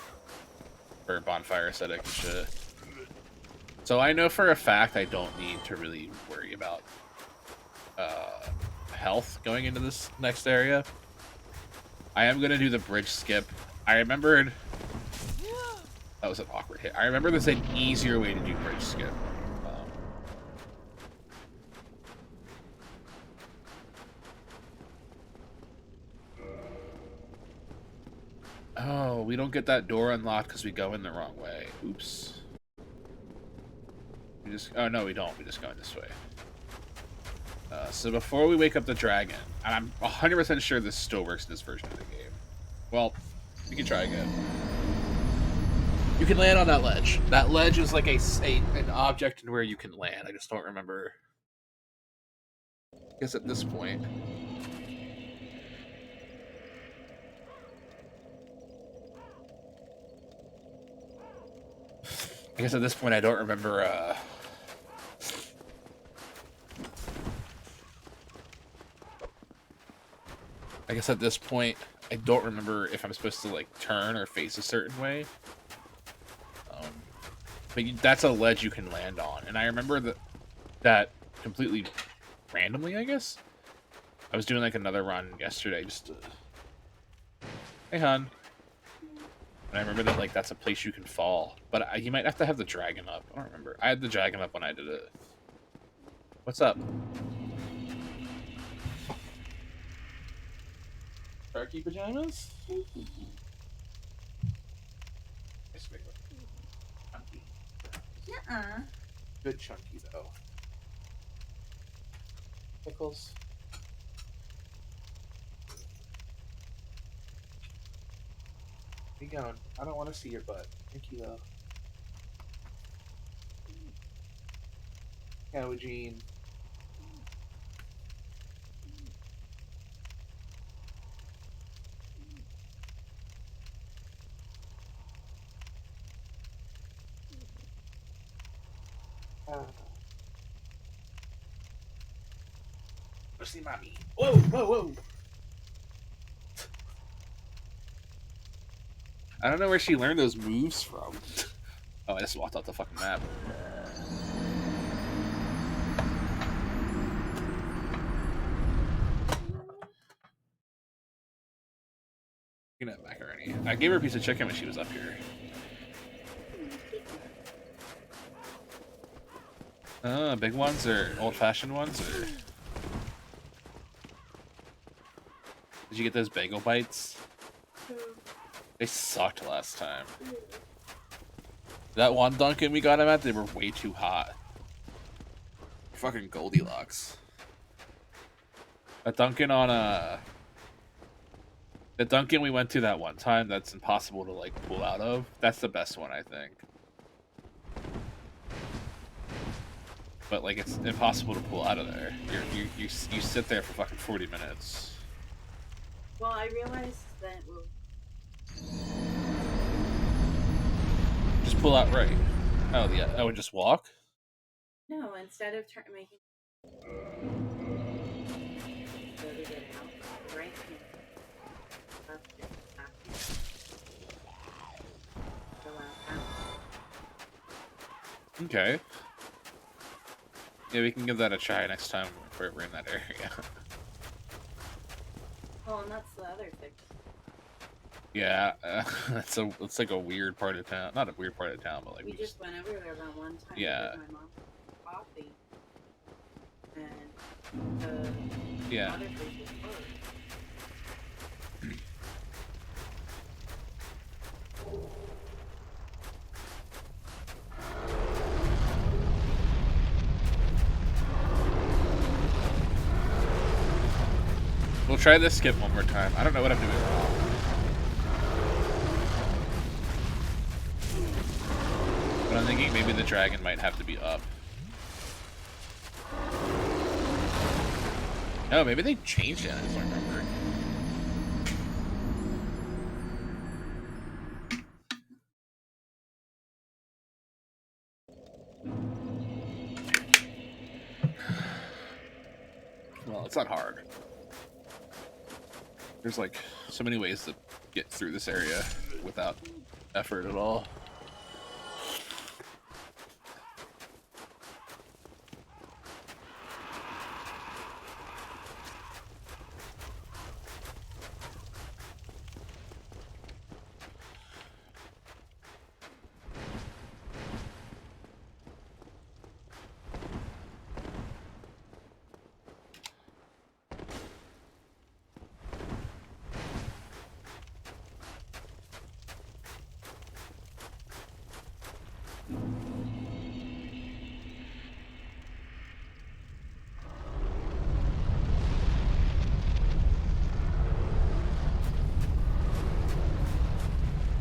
for bonfire aesthetic and shit. So I know for a fact I don't need to really worry about health going into this next area. I am gonna do the bridge skip. I remembered that was an awkward hit. I remember there's an easier way to do bridge skip. Oh, we don't get that door unlocked because we go in the wrong way. Oops. We just, oh no, we don't. We just go in this way. So before we wake up the dragon, and I'm 100% sure this still works in this version of the game. Well, we can try again. You can land on that ledge. That ledge is like an object where you can land. I just don't remember. I guess at this point. I don't remember. I guess at this point, I don't remember if I'm supposed to like turn or face a certain way. But that's a ledge you can land on, and I remember that completely randomly. I guess I was doing like another run yesterday, just hey hon, and I remember that like that's a place you can fall, but you might have to have the dragon up. I don't remember. I had the dragon up when I did it. What's up? Darky pajamas? Chunky. Good chunky though. Pickles. Be going. I don't want to see your butt. Thank you though. Yeah, Eugene. Go see mommy. Whoa, whoa, whoa. I don't know where she learned those moves from. Oh, I just walked off the fucking map. You can have macaroni. I gave her a piece of chicken when she was up here. Big ones or old-fashioned ones, or did you get those bagel bites? They sucked last time. That one Dunkin' we got them at, they were way too hot. Fucking Goldilocks. That Dunkin' on the Dunkin' we went to that one time that's impossible to like pull out of. That's the best one, I think. But like it's impossible to pull out of there. You sit there for fucking 40 minutes. Well, I realized that just pull out right. Oh yeah, I would just walk. No, instead of making. So to get out, right hand. Okay. Yeah, we can give that a try next time we're in that area. Well, and that's the other thing. Yeah, it's like a weird part of town. Not a weird part of town, but like we just went over there that one time. Yeah. With my mom coffee, and the yeah. other place was closed. We'll try this skip one more time. I don't know what I'm doing wrong. But I'm thinking maybe the dragon might have to be up. No, maybe they changed it. I just don't remember. Well, it's not hard. There's like so many ways to get through this area without effort at all.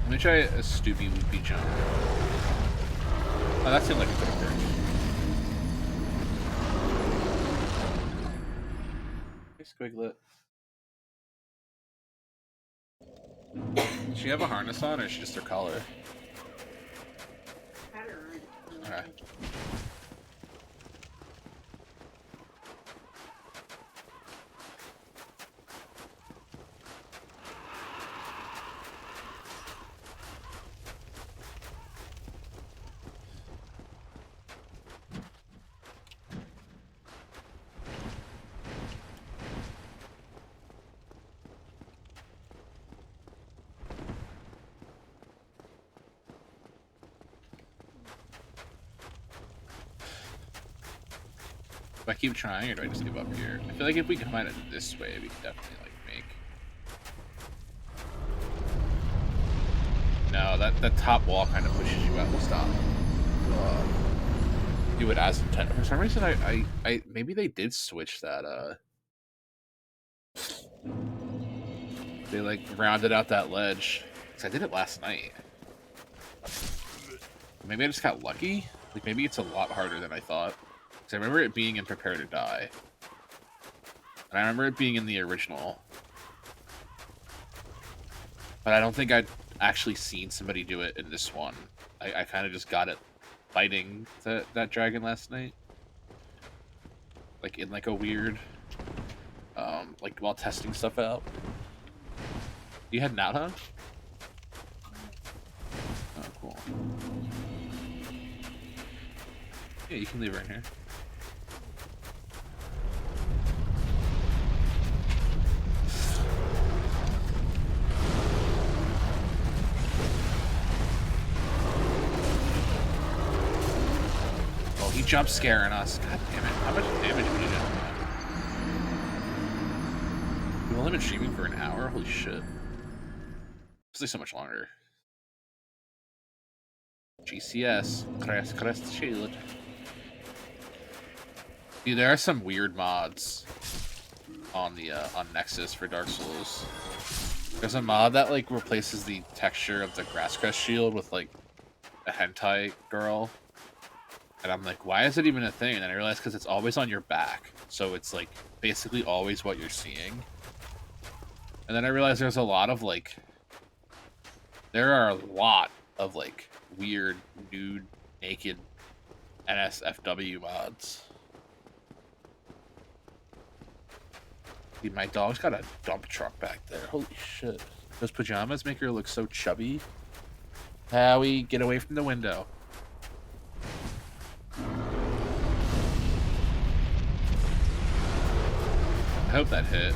Let me try a stoopy loopy jump. Oh, that seemed like a good work. Hey, Squiglet. Does she have a harness on, or is she just her collar? Had her on. Okay. Do I keep trying, or do I just give up here? I feel like if we combine it this way, we can definitely like make. No, that top wall kind of pushes you out. We'll stop. Do it as intended. For some reason, I maybe they did switch that. They like rounded out that ledge. Cause I did it last night. Maybe I just got lucky. Like maybe it's a lot harder than I thought. Cause I remember it being in Prepare to Die, and I remember it being in the original. But I don't think I'd actually seen somebody do it in this one. I kind of just got it fighting that dragon last night. Like in like a weird, like while testing stuff out. You heading out, huh? Oh, cool. Yeah, you can leave her in here. Oh, he jump scaring us. God damn it. How much damage did he do? We've only been streaming for an hour? Holy shit. It's like so much longer. GCS. Crest Shield. Dude, there are some weird mods on the on Nexus for Dark Souls. There's a mod that like replaces the texture of the Grass Crest shield with like a hentai girl. And I'm like, why is it even a thing? And then I realized because it's always on your back. So it's like basically always what you're seeing. And then I realized there's a lot of like there are a lot of like weird nude naked NSFW mods. Dude, my dog's got a dump truck back there. Holy shit. Those pajamas make her look so chubby. Howie, get away from the window. I hope that hit.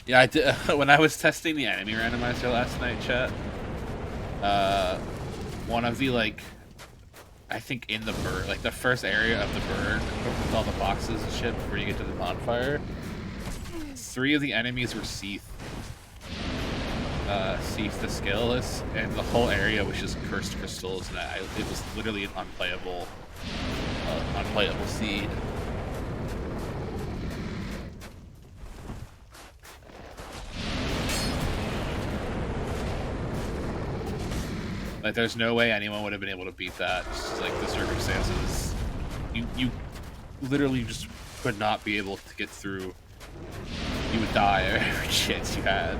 Yeah, I did. When I was testing the enemy randomizer last night, chat, one of the like, I think in the bird, like the first area of the bird with all the boxes and shit before you get to the bonfire, 3 of the enemies were Seath. Seath the Scaleless, and the whole area was just cursed crystals, and it was literally an unplayable seed. Like, there's no way anyone would have been able to beat that. Just like the circumstances, you literally just would not be able to get through. You would die every chance you had.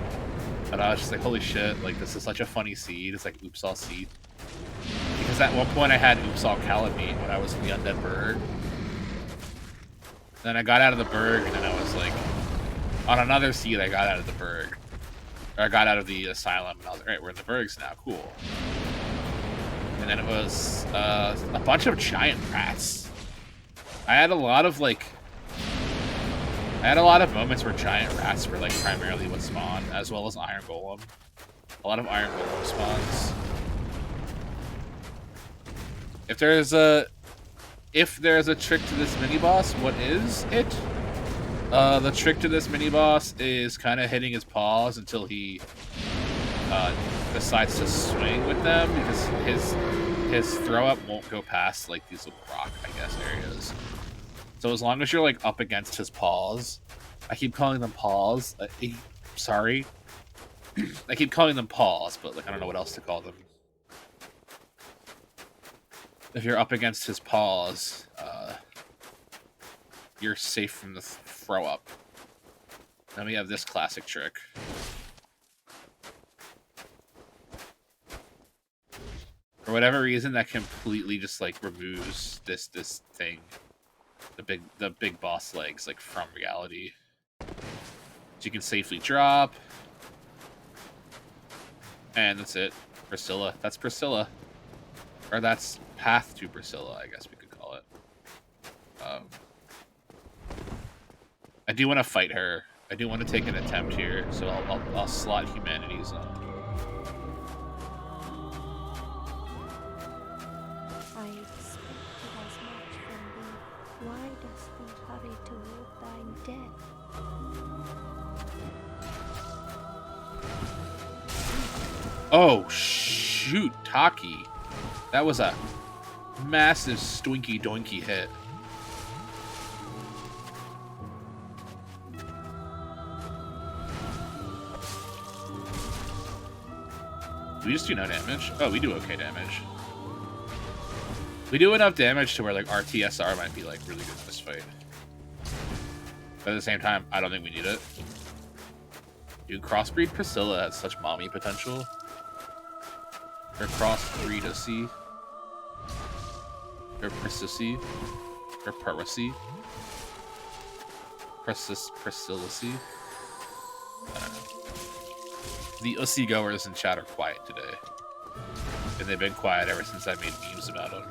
And I was just like, holy shit! Like, this is such a funny seed. It's like Oops All Seed. Because at one point I had Oops All Calamite when I was in the Undead Burg. Then I got out of the Burg, and then I was like, on another seed I got out of the Burg. Or I got out of the Asylum, and I was like, alright, we're in the Burgs now, cool. And then it was a bunch of giant rats. I had a lot of moments where giant rats were like primarily what spawned, as well as Iron Golem. A lot of Iron Golem spawns. If there's if there's a trick to this mini boss, what is it? The trick to this mini boss is kind of hitting his paws until he decides to swing with them, because his throw up won't go past like these little rock, I guess, areas. So as long as you're like up against his paws, I keep calling them paws. Sorry, I keep calling them paws, but like I don't know what else to call them. If you're up against his paws, you're safe from the throw up. Then we have this classic trick. For whatever reason, that completely just like removes this thing, the big boss legs, like from reality. So you can safely drop, and that's it. Priscilla. That's Priscilla, or that's Path to Priscilla, I guess we could call it. I do want to fight her. I do want to take an attempt here, so I'll slot humanities on. I expected as much from thee. Why dost thee hurry toward thine death? Oh shoot, Taki. That was a massive stinky doinky hit. Do we just do no damage? Oh, we do okay damage. We do enough damage to where like our TSR might be like really good in this fight. But at the same time, I don't think we need it. Dude, crossbreed Priscilla has such mommy potential. Or crossbreed Ussy. Or Priscilla. Or Parisi. Priscillacy. I don't know. The Ussy goers in chat are quiet today. And they've been quiet ever since I made memes about them.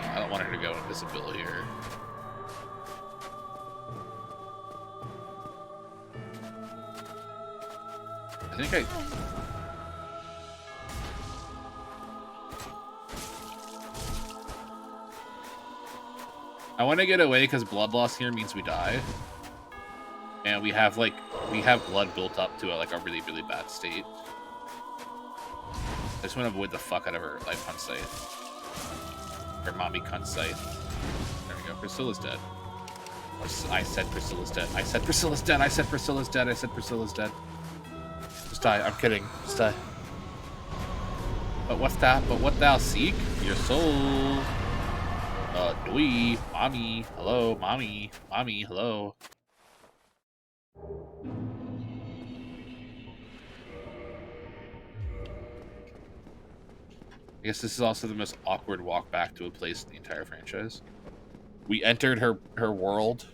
I don't want her to go invisible here. I think I want to get away because blood loss here means we die. And we have blood built up to a really, really bad state. I just want to avoid the fuck out of her life cunt scythe. Her mommy cunt scythe. There we go. Priscilla's dead. I said Priscilla's dead. I said Priscilla's dead. I said Priscilla's dead. I said Priscilla's dead. Just die. I'm kidding. Just die. But what's that? But what thou seek? Your soul. Dwee. Mommy. Hello. Mommy. Mommy. Hello. I guess this is also the most awkward walk back to a place in the entire franchise. We entered her world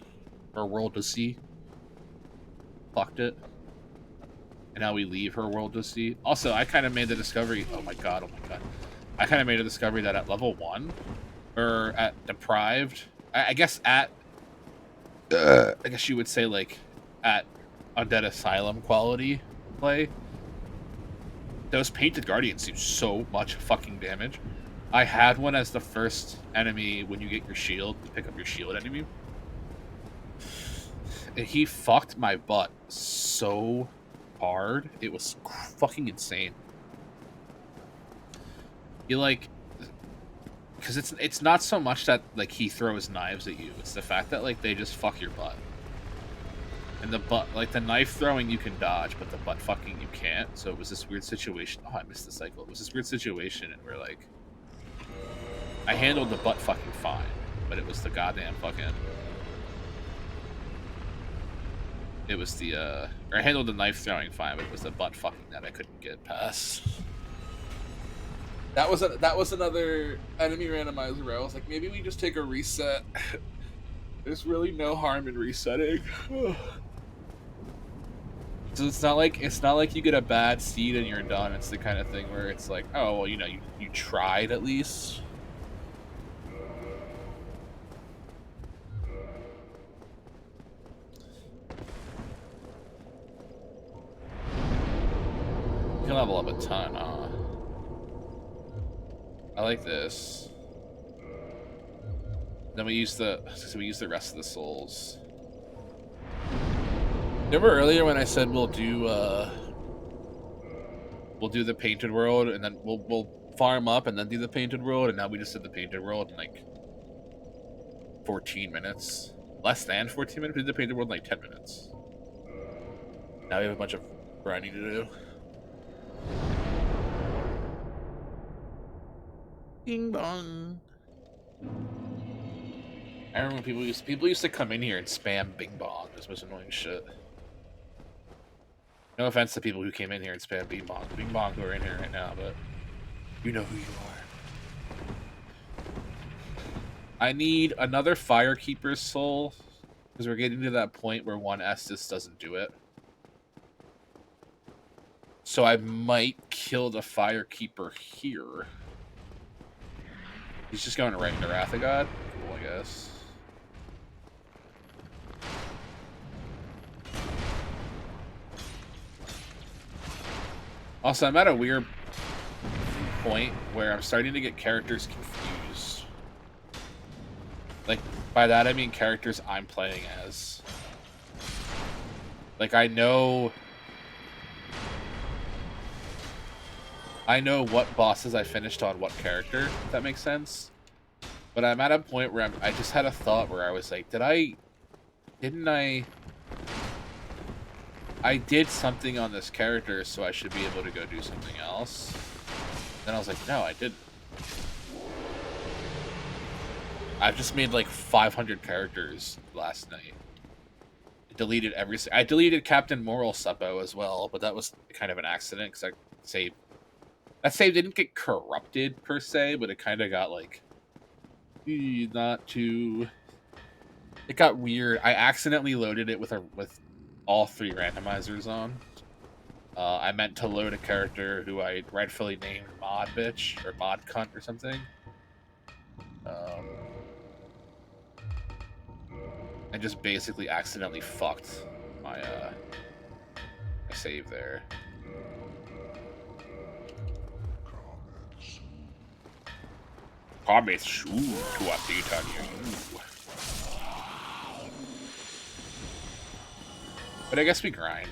to see. Fucked it. And now we leave her world to see. Also, I kind of made the discovery. Oh my god, oh my god. I kind of made a discovery that at level 1, or at Deprived, I guess at, I guess you would say like at Undead Asylum quality play, those Painted Guardians do so much fucking damage. I had one as the first enemy when you get your shield, to pick up your shield enemy. And he fucked my butt so hard. It was fucking insane. You like, because it's not so much that like he throws knives at you. It's the fact that like they just fuck your butt. And the butt, like the knife throwing you can dodge, but the butt fucking you can't. So it was this weird situation. Oh, I missed the cycle. It was this weird situation where like I handled the butt fucking fine, but it was the goddamn fucking. It was the or I handled the knife throwing fine, but it was the butt fucking that I couldn't get past. That was another enemy randomizer where I was like, maybe we just take a reset. There's really no harm in resetting. So it's not like you get a bad seed and you're done. It's the kind of thing where it's like, oh well, you know, you tried at least. You can level up a ton, huh? I like this. Then we use the rest of the souls. Remember earlier when I said we'll do the painted world and then we'll farm up and then do the painted world, and now we just did the painted world in like 14 minutes. Less than 14 minutes. We did the painted world in like 10 minutes. Now we have a bunch of grinding to do. Bing bong. I remember when people used to come in here and spam bing bong. It was the most annoying shit. No offense to people who came in here and spam bing bong. Bing bong who are in here right now, but you know who you are. I need another Firekeeper's soul because we're getting to that point where one Estus doesn't do it. So I might kill the Firekeeper here. He's just going right into Wrath of God. Cool, I guess. Also, I'm at a weird point where I'm starting to get characters confused. Like, by that I mean characters I'm playing as. Like, I know what bosses I finished on what character, if that makes sense. But I'm at a point where I just had a thought where I was like, didn't I did something on this character, so I should be able to go do something else. Then I was like, no, I didn't. I've just made like 500 characters last night. I deleted Captain Moral Suppo as well, but that was kind of an accident because that save didn't get corrupted per se, but it kind of got like not too. It got weird. I accidentally loaded it with all 3 randomizers on. I meant to load a character who I rightfully named Mod Bitch or Mod Cunt or something. I just basically accidentally fucked my save there. Comments to update on you. But I guess we grind.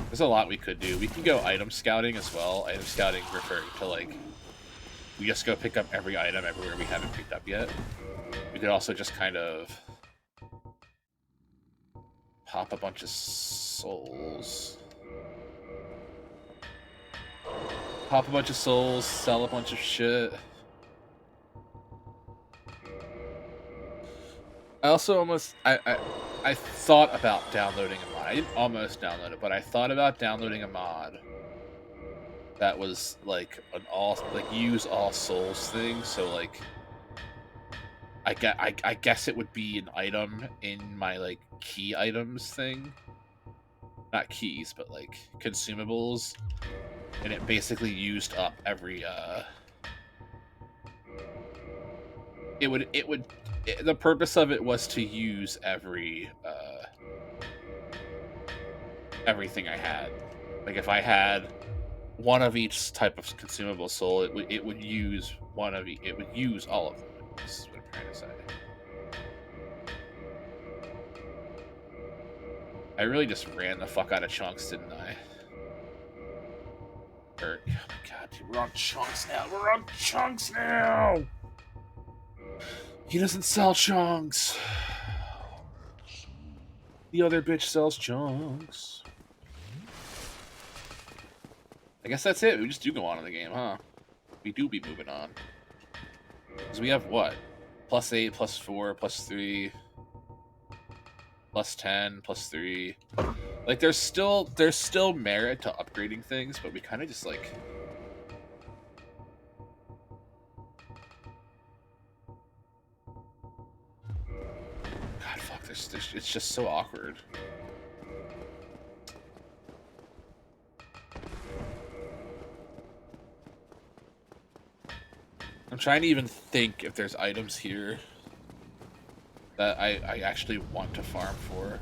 There's a lot we could do. We can go item scouting as well. Item scouting referring to like we just go pick up every item everywhere we haven't picked up yet. We could also just kind of pop a bunch of souls. Pop a bunch of souls, sell a bunch of shit. I also I thought about downloading a mod. I didn't almost download it, but I thought about downloading a mod that was like an use all souls thing. So like I guess it would be an item in my like key items thing. Not keys, but like consumables. And it basically used up every the purpose of it was to use everything I had. Like if I had one of each type of consumable soul, it would use one of it would use all of them. This is what I'm trying to say. I really just ran the fuck out of chunks, didn't I? Oh my god, dude, we're on chunks now. We're on chunks now. He doesn't sell chunks. The other bitch sells chunks. I guess that's it. We just do go on in the game, huh? We do be moving on. Because we have what? +8, +4, +3, +10, +3. Like there's still merit to upgrading things, but we kind of just like God fuck this it's just so awkward. I'm trying to even think if there's items here that I actually want to farm for.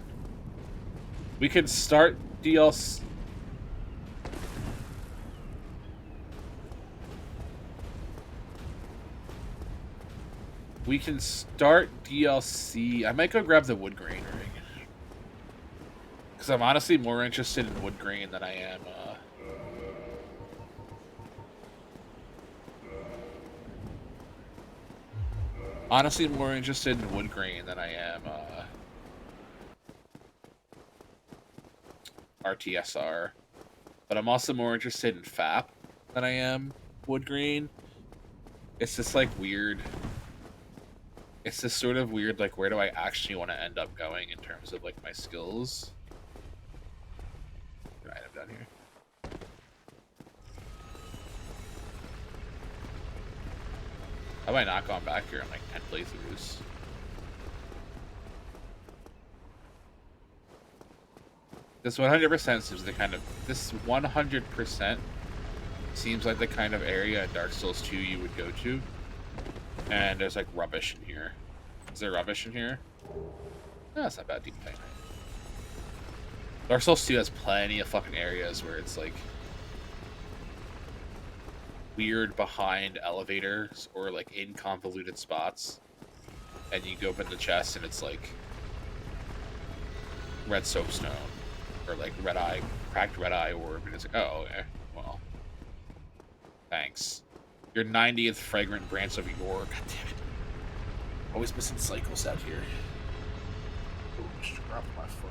We could start DLC. We can start DLC. I might go grab the wood grain ring. Because I'm honestly more interested in wood grain than I am, honestly more interested in wood grain than I am, RTSR. But I'm also more interested in FAP than I am wood grain. It's just, like, weird. It's just sort of weird, like, where do I actually want to end up going in terms of, like, my skills? An item down here. Have I not gone back here in, like, 10 playthroughs? This 100% seems the kind of... This 100% seems like the kind of area in Dark Souls 2 you would go to. And there's, like, rubbish in here. Is there rubbish in here? No, that's not bad. Deep pain. Dark Souls 2 has plenty of fucking areas where it's, like, weird behind elevators or, like, in convoluted spots. And you go open the chest and it's, like, red soapstone. Or, like, red eye, cracked red eye orb. And it's like, oh, okay. Well, thanks. Your 90th fragrant branch of your... God damn it. Always missing cycles out here. Oh, just dropped my phone.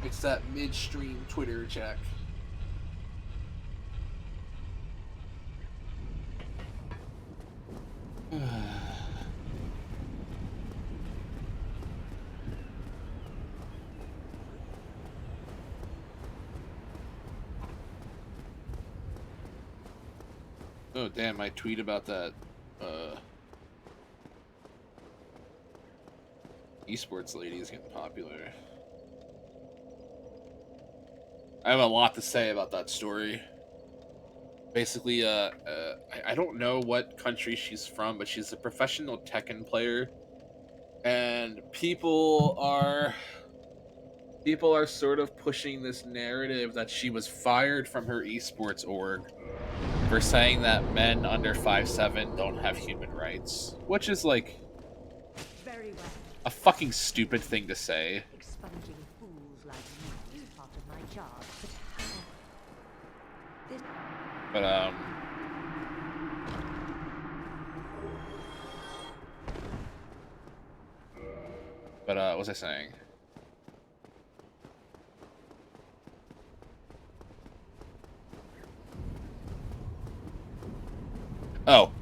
It's that midstream Twitter check. Oh damn, my tweet about that esports lady is getting popular. I have a lot to say about that story. Basically, I don't know what country she's from, but she's a professional Tekken player. And people are sort of pushing this narrative that she was fired from her esports org for saying that men under 5'7" don't have human rights. Which is, like, Very well. a fucking stupid thing to say. Expunging fools like you is part of my job. But how? But, what was I saying? Oh,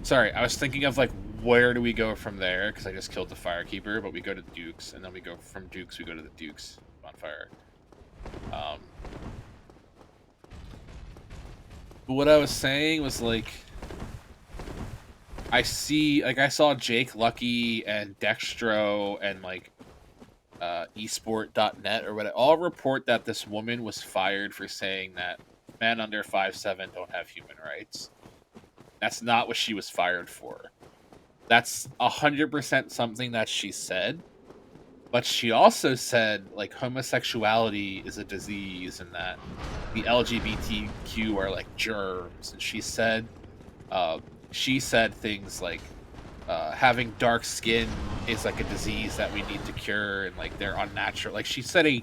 sorry. I was thinking of, like, where do we go from there? Because I just killed the Firekeeper, but we go to the Dukes, and then we go from Dukes, we go to the Dukes bonfire. But what I was saying was, like, I saw Jake Lucky and Dextro and, like, esport.net or whatever all report that this woman was fired for saying that men under 5'7" don't have human rights. That's not what she was fired for. That's 100% something that she said. But she also said, like, homosexuality is a disease and that the LGBTQ are, like, germs. And she said things like, having dark skin is, like, a disease that we need to cure and, like, they're unnatural. Like, she said an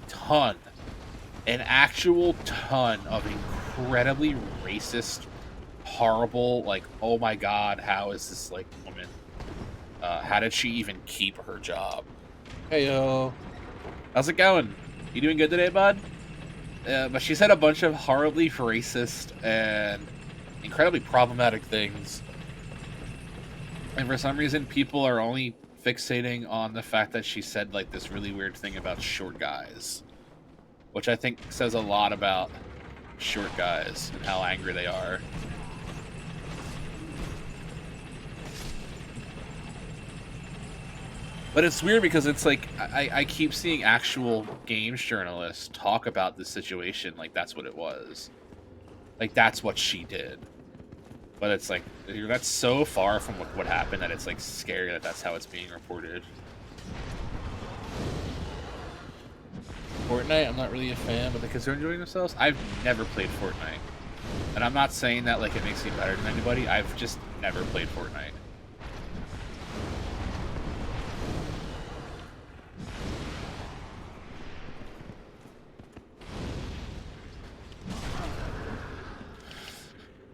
actual ton of incredibly racist, horrible, like, oh my god, how is this, like, woman, how did she even keep her job? Hey, yo. How's it going? You doing good today, bud? But she said a bunch of horribly racist and incredibly problematic things. And for some reason, people are only fixating on the fact that she said, like, this really weird thing about short guys. Which I think says a lot about short guys and how angry they are. But it's weird because it's like, I keep seeing actual games journalists talk about this situation like that's what it was. Like, that's what she did. But it's like that's so far from what happened that it's like scary that that's how it's being reported. Fortnite, I'm not really a fan, but the kids are enjoying themselves. I've never played Fortnite, and I'm not saying that like it makes me better than anybody. I've just never played Fortnite.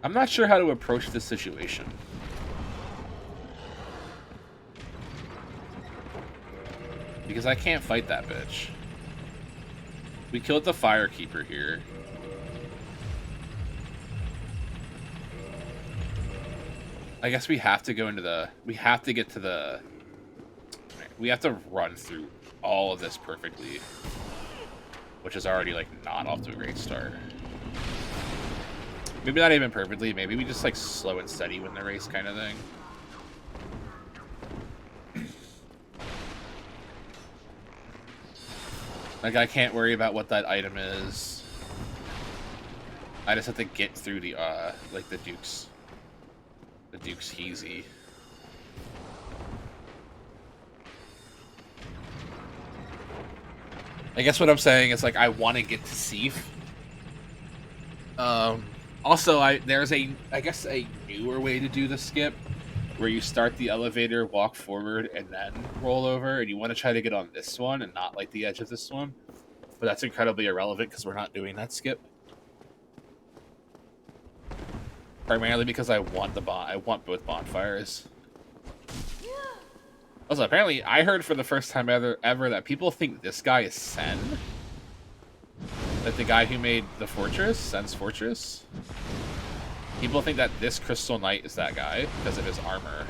I'm not sure how to approach this situation. Because I can't fight that bitch. We killed the Firekeeper here. I guess we have to go into the... We have to get to the... We have to run through all of this perfectly. Which is already, like, not off to a great start. Maybe not even perfectly. Maybe we just, like, slow and steady win the race kind of thing. Like, I can't worry about what that item is. I just have to get through the, like, the Duke's Heezy. I guess what I'm saying is, like, I want to get to Seif. Also, there's I guess a newer way to do the skip, where you start the elevator, walk forward, and then roll over, and you want to try to get on this one and not like the edge of this one. But that's incredibly irrelevant because we're not doing that skip. Primarily because I want both bonfires. Also, apparently, I heard for the first time ever that people think this guy is Sen. Like the guy who made the fortress, Sen's fortress. People think that this Crystal Knight is that guy because of his armor,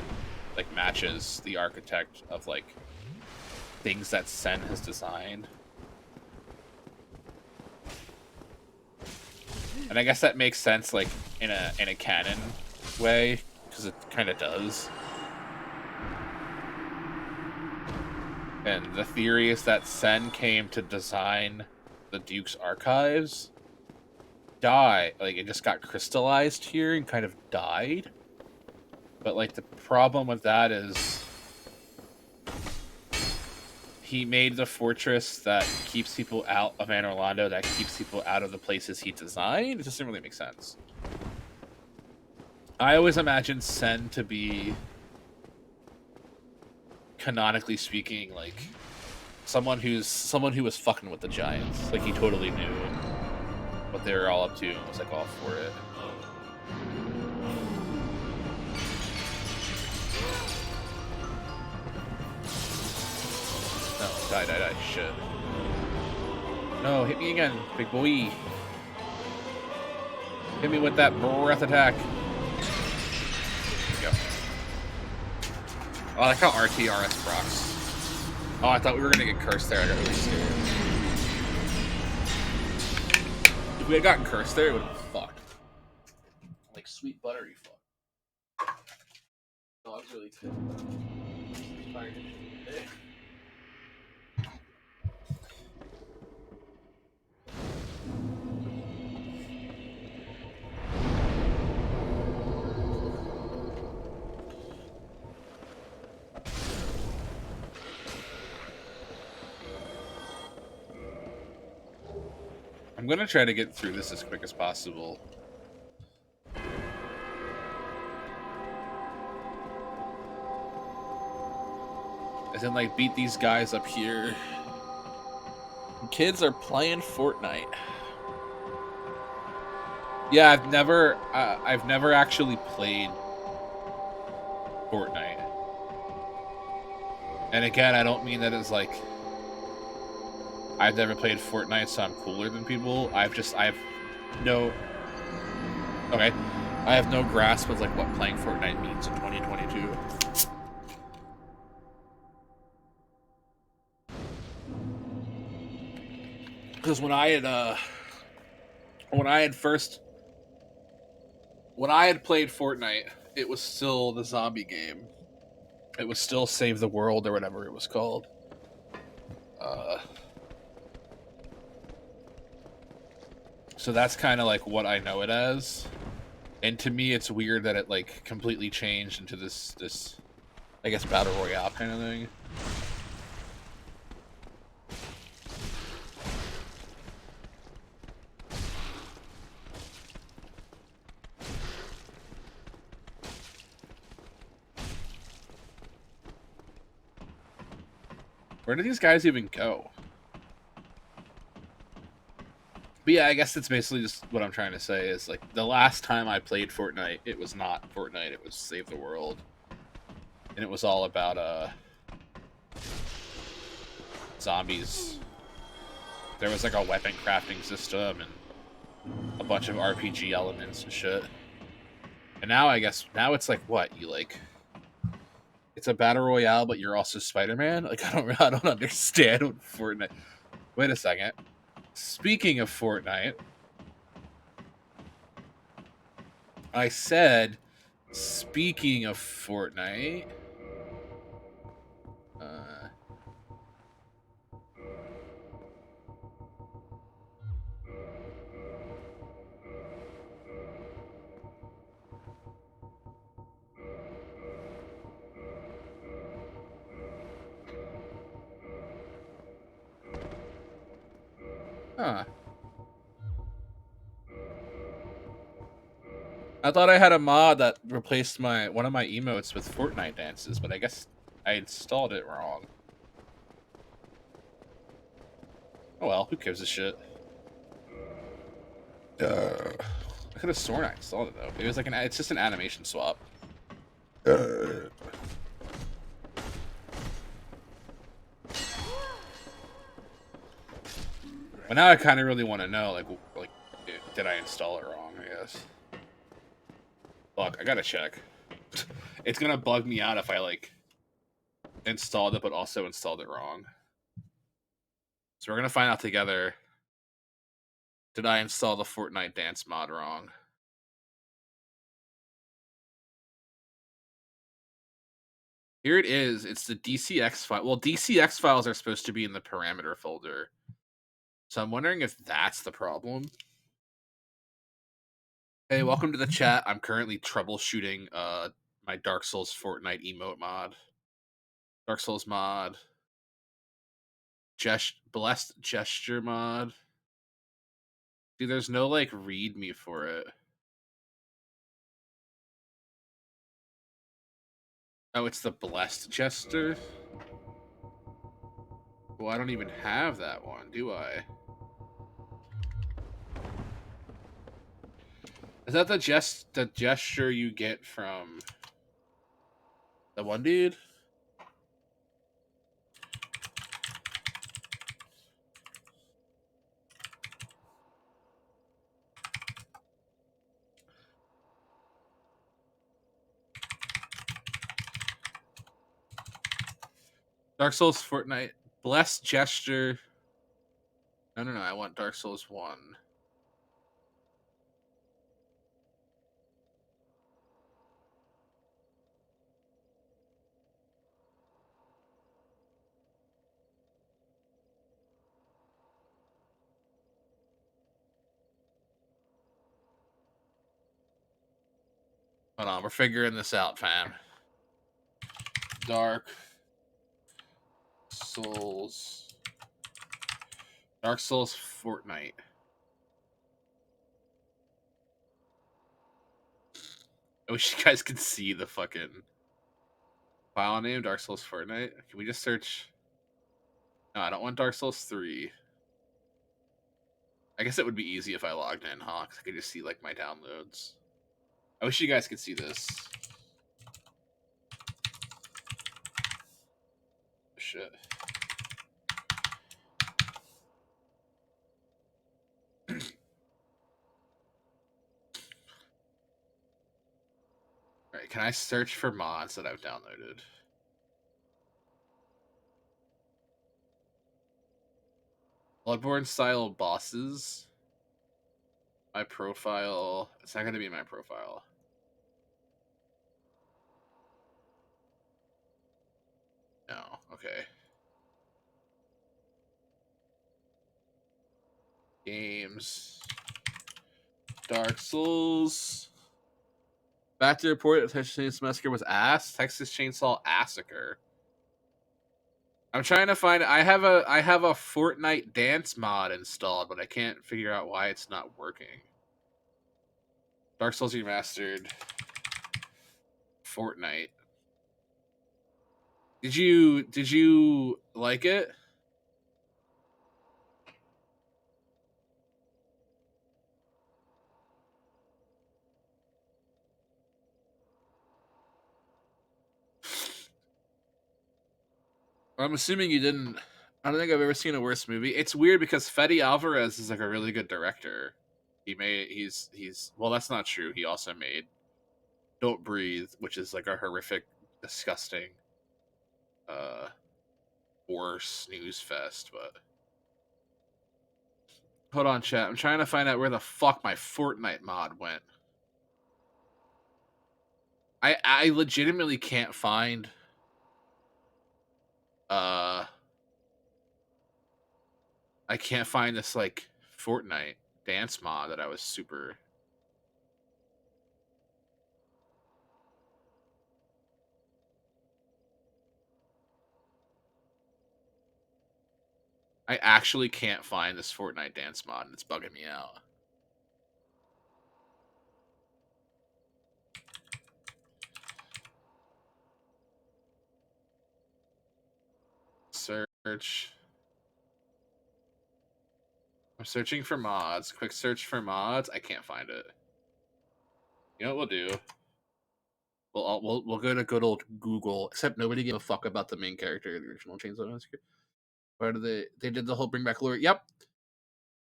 like matches the architect of like things that Sen has designed. And I guess that makes sense, like in a canon way, because it kind of does. And the theory is that Sen came to design the Duke's archives, like it just got crystallized here and kind of died. But like the problem with that is he made the fortress that keeps people out of Anor Londo, that keeps people out of the places he designed. It doesn't really make sense. I always imagined Sen to be, canonically speaking, like someone who was fucking with the Giants. Like he totally knew what they were all up to and was like all for it. No, die, shit. No, hit me again, big boy. Hit me with that breath attack. There you go. Oh, I like how RTRS procs. Oh, I thought we were gonna get cursed there. I got really scared. If we had gotten cursed there, it would have been fucked. Like sweet buttery fuck. Oh, I was really pissed. I'm gonna try to get through this as quick as possible. As in, like, beat these guys up here. Kids are playing Fortnite. Yeah, I've never actually played Fortnite. And again, I don't mean that as like I've never played Fortnite, so I'm cooler than people. I have no grasp of like what playing Fortnite means in 2022. Because when I had played Fortnite, it was still the zombie game. It was still Save the World or whatever it was called. So that's kind of like what I know it as. And to me, it's weird that it like completely changed into this I guess battle royale kind of thing. Where do these guys even go? But yeah, I guess that's basically just what I'm trying to say is like the last time I played Fortnite, it was not Fortnite, it was Save the World. And it was all about zombies. There was like a weapon crafting system and a bunch of RPG elements and shit. And now I guess now it's like what? You like it's a battle royale but you're also Spider-Man? Like I don't understand what Fortnite. Wait a second. Speaking of Fortnite, I said, speaking of Fortnite, uh, huh. I thought I had a mod that replaced one of my emotes with Fortnite dances, but I guess I installed it wrong. Oh well, who gives a shit? I could have sworn I installed it though. It was like it's just an animation swap. But now I kind of really want to know, like, did I install it wrong? I guess. Fuck, I gotta check. It's gonna bug me out if I like installed it but also installed it wrong. So we're gonna find out together. Did I install the Fortnite dance mod wrong? Here it is. It's the DCX file. Well, DCX files are supposed to be in the parameter folder. So I'm wondering if that's the problem. Hey, welcome to the chat. I'm currently troubleshooting my Dark Souls Fortnite emote mod. Dark Souls mod. Blessed gesture mod. See, there's no like readme for it. Oh, it's the blessed gesture? Well, I don't even have that one, do I? Is that the gesture you get from the one dude? Dark Souls Fortnite. Blessed gesture. No, I want Dark Souls 1. Hold on, we're figuring this out, fam. Dark Souls. Dark Souls Fortnite. I wish you guys could see the fucking file name, Dark Souls Fortnite. Can we just search? No, I don't want Dark Souls 3. I guess it would be easy if I logged in, huh? 'Cause I could just see like my downloads. I wish you guys could see this. Shit. Alright, can I search for mods that I've downloaded? Bloodborne style bosses. My profile. It's not going to be my profile. No. Okay. Games. Dark Souls. Back to report that Texas Chainsaw Massacre was ass. Texas Chainsaw Massacre. I'm trying to find. I have a Fortnite dance mod installed, but I can't figure out why it's not working. Dark Souls Remastered. Fortnite. Did you like it? I'm assuming you didn't. I don't think I've ever seen a worse movie. It's weird because Fede Alvarez is like a really good director. He's well, that's not true. He also made Don't Breathe, which is like a horrific, disgusting, uh, horror snooze fest. But hold on, chat. I'm trying to find out where the fuck my Fortnite mod went. I legitimately can't find. I can't find this like Fortnite dance mod that I was super. I actually can't find this Fortnite dance mod, and it's bugging me out. Search. I'm searching for mods. Quick search for mods. I can't find it. You know what we'll do? We'll go to good old Google. Except nobody gave a fuck about the main character of the original Chainsaw Massacre. Why did they did the whole bring back Lori? Yep,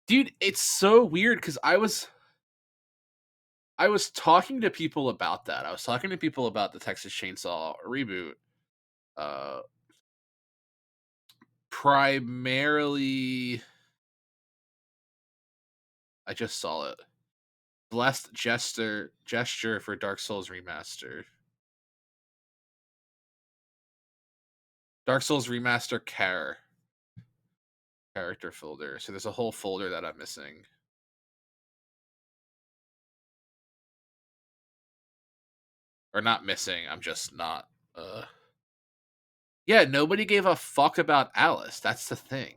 dude, it's so weird because I was talking to people about that. I was talking to people about the Texas Chainsaw reboot. Primarily, I just saw it. Blessed gesture for Dark Souls Remaster. Dark Souls Remaster character folder. So there's a whole folder that I'm missing. Or not missing. I'm just not. Yeah, nobody gave a fuck about Alice. That's the thing.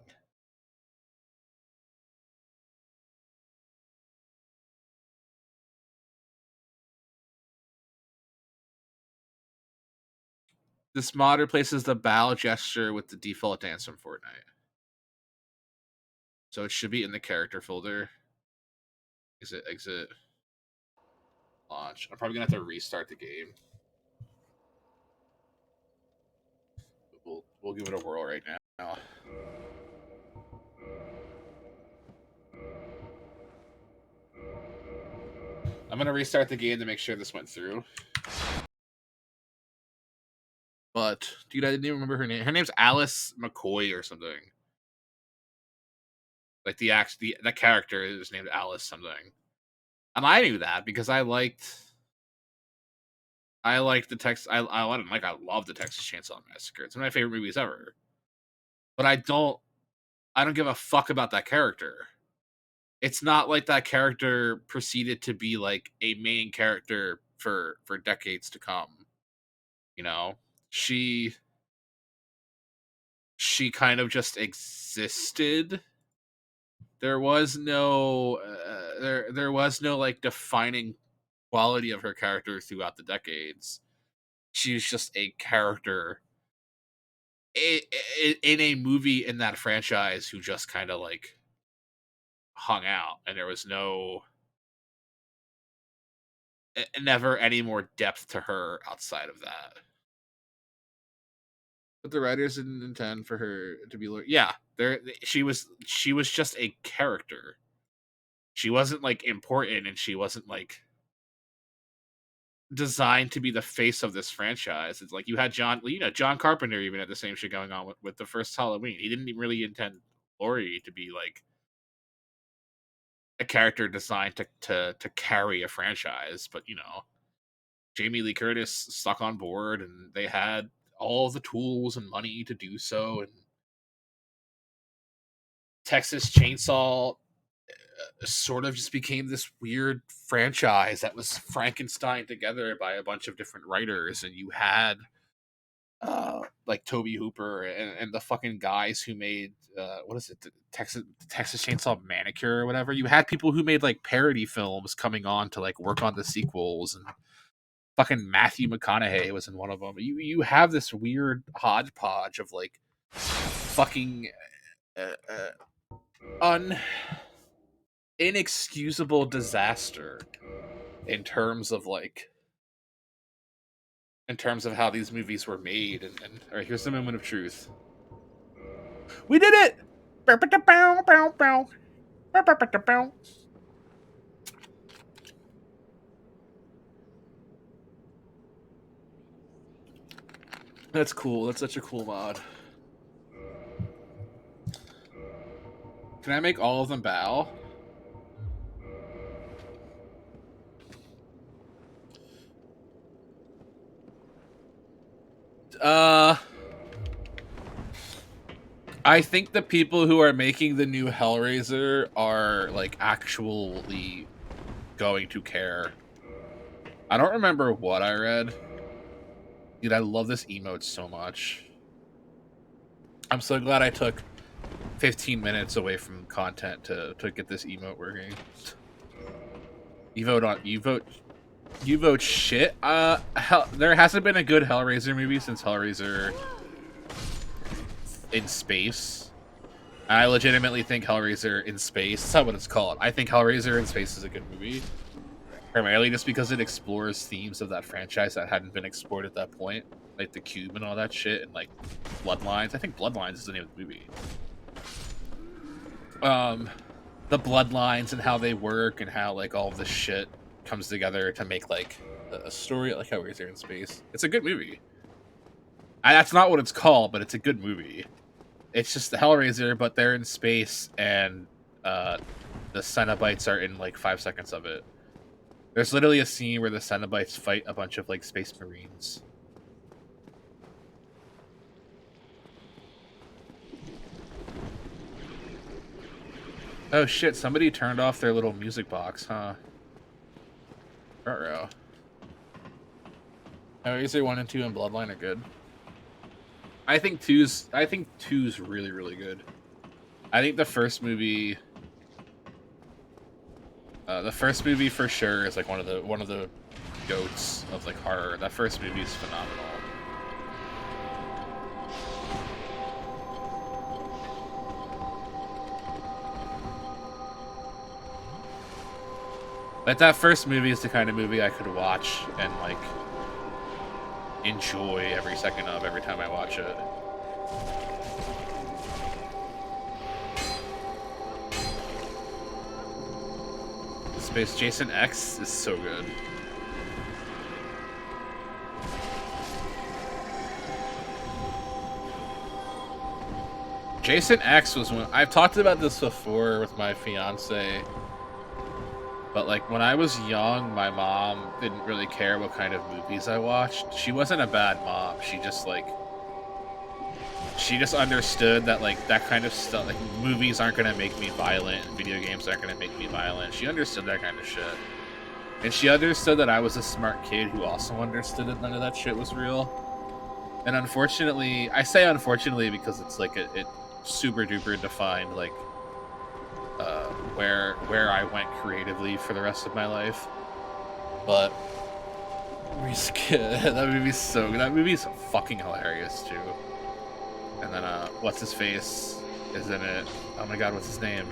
This mod replaces the bow gesture with the default dance from Fortnite. So it should be in the character folder. Exit, launch. I'm probably gonna have to restart the game. We'll give it a whirl right now. I'm gonna restart the game to make sure this went through. But dude, I didn't even remember her name. Her name's Alice McCoy or something. Like the character is named Alice something. And I knew that because I liked the text. I love the Texas Chainsaw Massacre. It's one of my favorite movies ever. But I don't give a fuck about that character. It's not like that character proceeded to be like a main character for decades to come. You know, she kind of just existed. There was no there was no like defining quality of her character throughout the decades. She was just a character in a movie in that franchise who just kind of like hung out, and there was never any more depth to her outside of that. But the writers didn't intend for her to be yeah, she was just a character. She wasn't like important, and she wasn't like designed to be the face of this franchise. It's like you had John Carpenter even had the same shit going on with the first Halloween. He didn't really intend Laurie to be like a character designed to carry a franchise, but Jamie Lee Curtis stuck on board, and they had all the tools and money to do so. And Texas Chainsaw sort of just became this weird franchise that was Frankenstein together by a bunch of different writers, and you had like Toby Hooper and the fucking guys who made what is it, the Texas Chainsaw Manicure or whatever. You had people who made like parody films coming on to like work on the sequels, and fucking Matthew McConaughey was in one of them. You have this weird hodgepodge of like fucking inexcusable disaster in terms of how these movies were made. And all right, here's the moment of truth. We did it. That's cool. That's such a cool mod. Can I make all of them bow? I think the people who are making the new Hellraiser are like actually going to care. I don't remember what I read. Dude, I love this emote so much. I'm so glad I took 15 minutes away from content to get this emote working. You vote shit. There hasn't been a good Hellraiser movie since Hellraiser in Space. I legitimately think Hellraiser in Space, that's not what it's called. I think Hellraiser in Space is a good movie. Primarily just because it explores themes of that franchise that hadn't been explored at that point. Like the Cube and all that shit, and like Bloodlines. I think Bloodlines is the name of the movie. The Bloodlines and how they work and how like all of this shit comes together to make like a story like Hellraiser in Space. It's a good movie. That's not what it's called, but it's a good movie. It's just the Hellraiser, but they're in space, and the Cenobites are in like 5 seconds of it. There's literally a scene where the Cenobites fight a bunch of like space marines. Oh shit, somebody turned off their little music box, huh? Uh-oh. Hellraiser 1 and 2 and Bloodline are good. I think two's really, really good. I think the first movie for sure is like one of the goats of like horror. That first movie is phenomenal. Like that first movie is the kind of movie I could watch and like enjoy every second of every time I watch it. Space Jason X is so good. Jason X was when I've talked about this before with my fiance. But like when I was young, my mom didn't really care what kind of movies I watched. She wasn't a bad mom. She just understood that like that kind of stuff, like movies aren't gonna make me violent, video games aren't gonna make me violent. She understood that kind of shit. And she understood that I was a smart kid who also understood that none of that shit was real. And unfortunately, I say unfortunately because it's like it super duper defined like where I went creatively for the rest of my life. But that movie's fucking hilarious too. And then what's his face is in it. Oh my god, what's his name?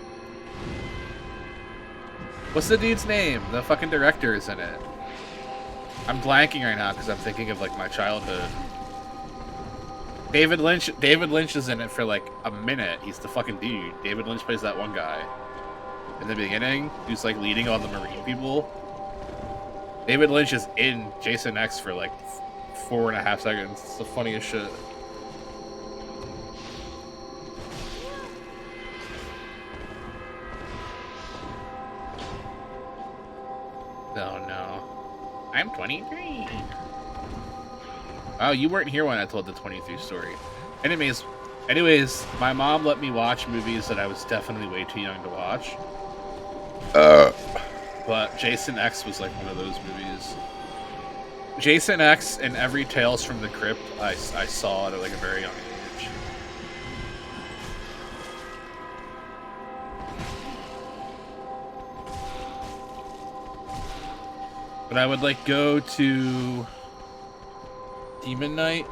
What's the dude's name? The fucking director is in it. I'm blanking right now because I'm thinking of like my childhood. David Lynch is in it for like a minute. He's the fucking dude. David Lynch plays that one guy in the beginning who's like leading all the marine people. David Lynch is in Jason X for like 4.5 seconds. It's the funniest shit. Oh no. I'm 23. Oh, you weren't here when I told the 23 story. Anyways, my mom let me watch movies that I was definitely way too young to watch. But Jason X was like one of those movies. Jason X and every Tales from the Crypt I saw at like a very young age. But I would like go to Demon Knight.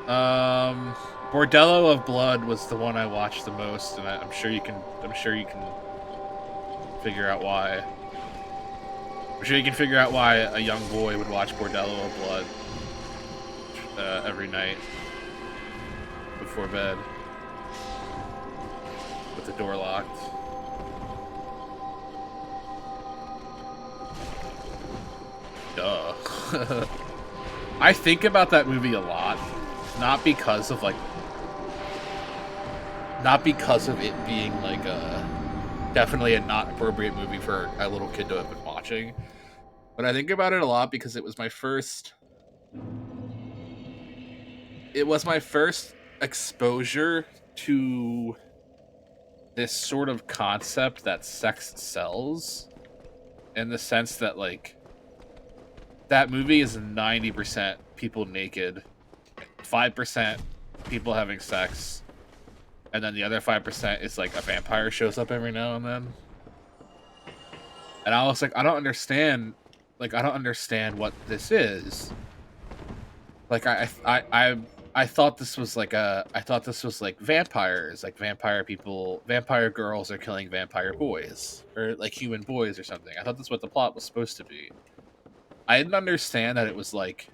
Bordello of Blood was the one I watched the most, and I'm sure you can figure out why. I'm sure you can figure out why a young boy would watch Bordello of Blood every night before bed with the door locked. Duh. I think about that movie a lot, not because of it being like definitely a not appropriate movie for a little kid to have been watching, but I think about it a lot because it was my first exposure to this sort of concept that sex sells, in the sense that like that movie is 90% people naked, 5% people having sex, and then the other 5% is like a vampire shows up every now and then. And I was like, I don't understand what this is. Like I thought this was like vampires, like vampire girls are killing vampire boys, or like human boys or something. I thought that's what the plot was supposed to be. I didn't understand that it was like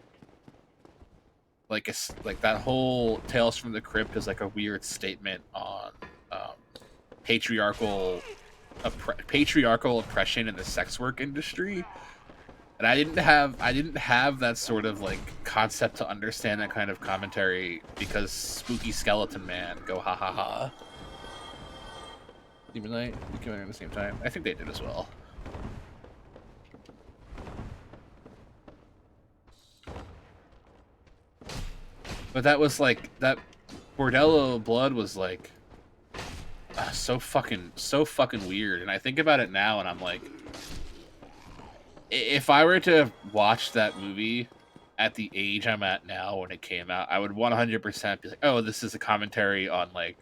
that whole Tales from the Crypt is like a weird statement on patriarchal oppression in the sex work industry. And I didn't have that sort of like concept to understand that kind of commentary, because Spooky Skeleton Man go ha ha ha. Demon Knight came out at the same time. I think they did as well. But that was like that Bordello Blood was like so fucking weird. And I think about it now and I'm like, if I were to watch that movie at the age I'm at now when it came out, I would 100% be like, oh, this is a commentary on like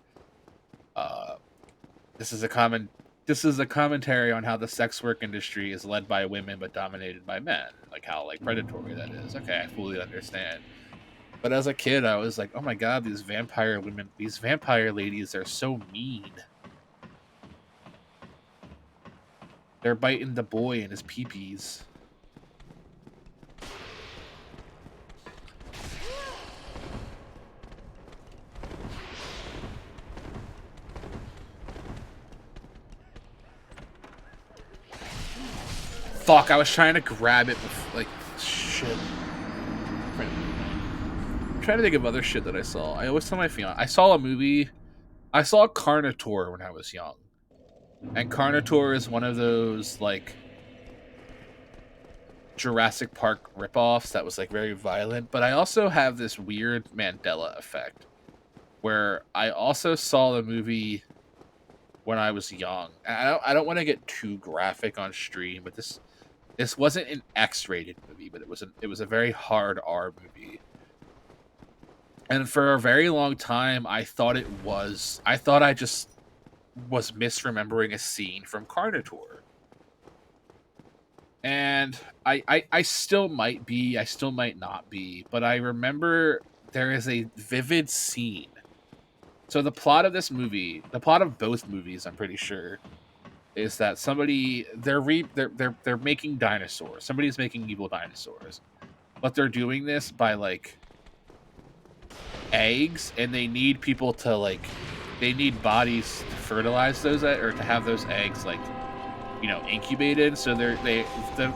this is a commentary on how the sex work industry is led by women but dominated by men, like how like predatory that is. Okay, I fully understand. But as a kid, I was like, oh my god, these vampire ladies are so mean. They're biting the boy in his pee-pees. Fuck, I was trying to grab it with, like, shit. I'm trying to think of other shit that I saw. I always tell my fiance, I saw Carnotaur when I was young. And Carnotaur is one of those, like, Jurassic Park ripoffs that was, like, very violent. But I also have this weird Mandela effect, where I also saw the movie when I was young. And I don't want to get too graphic on stream, but this wasn't an X-rated movie, but it was a very hard R movie. And for a very long time, I thought I just was misremembering a scene from Carnotaur. And I still might be, I still might not be, but I remember there is a vivid scene. So the plot of this movie, the plot of both movies, I'm pretty sure, is that they're making dinosaurs. Somebody's making evil dinosaurs. But they're doing this by like eggs, and they need people to like, they need bodies to fertilize those, or to have those eggs like, you know, incubated. So the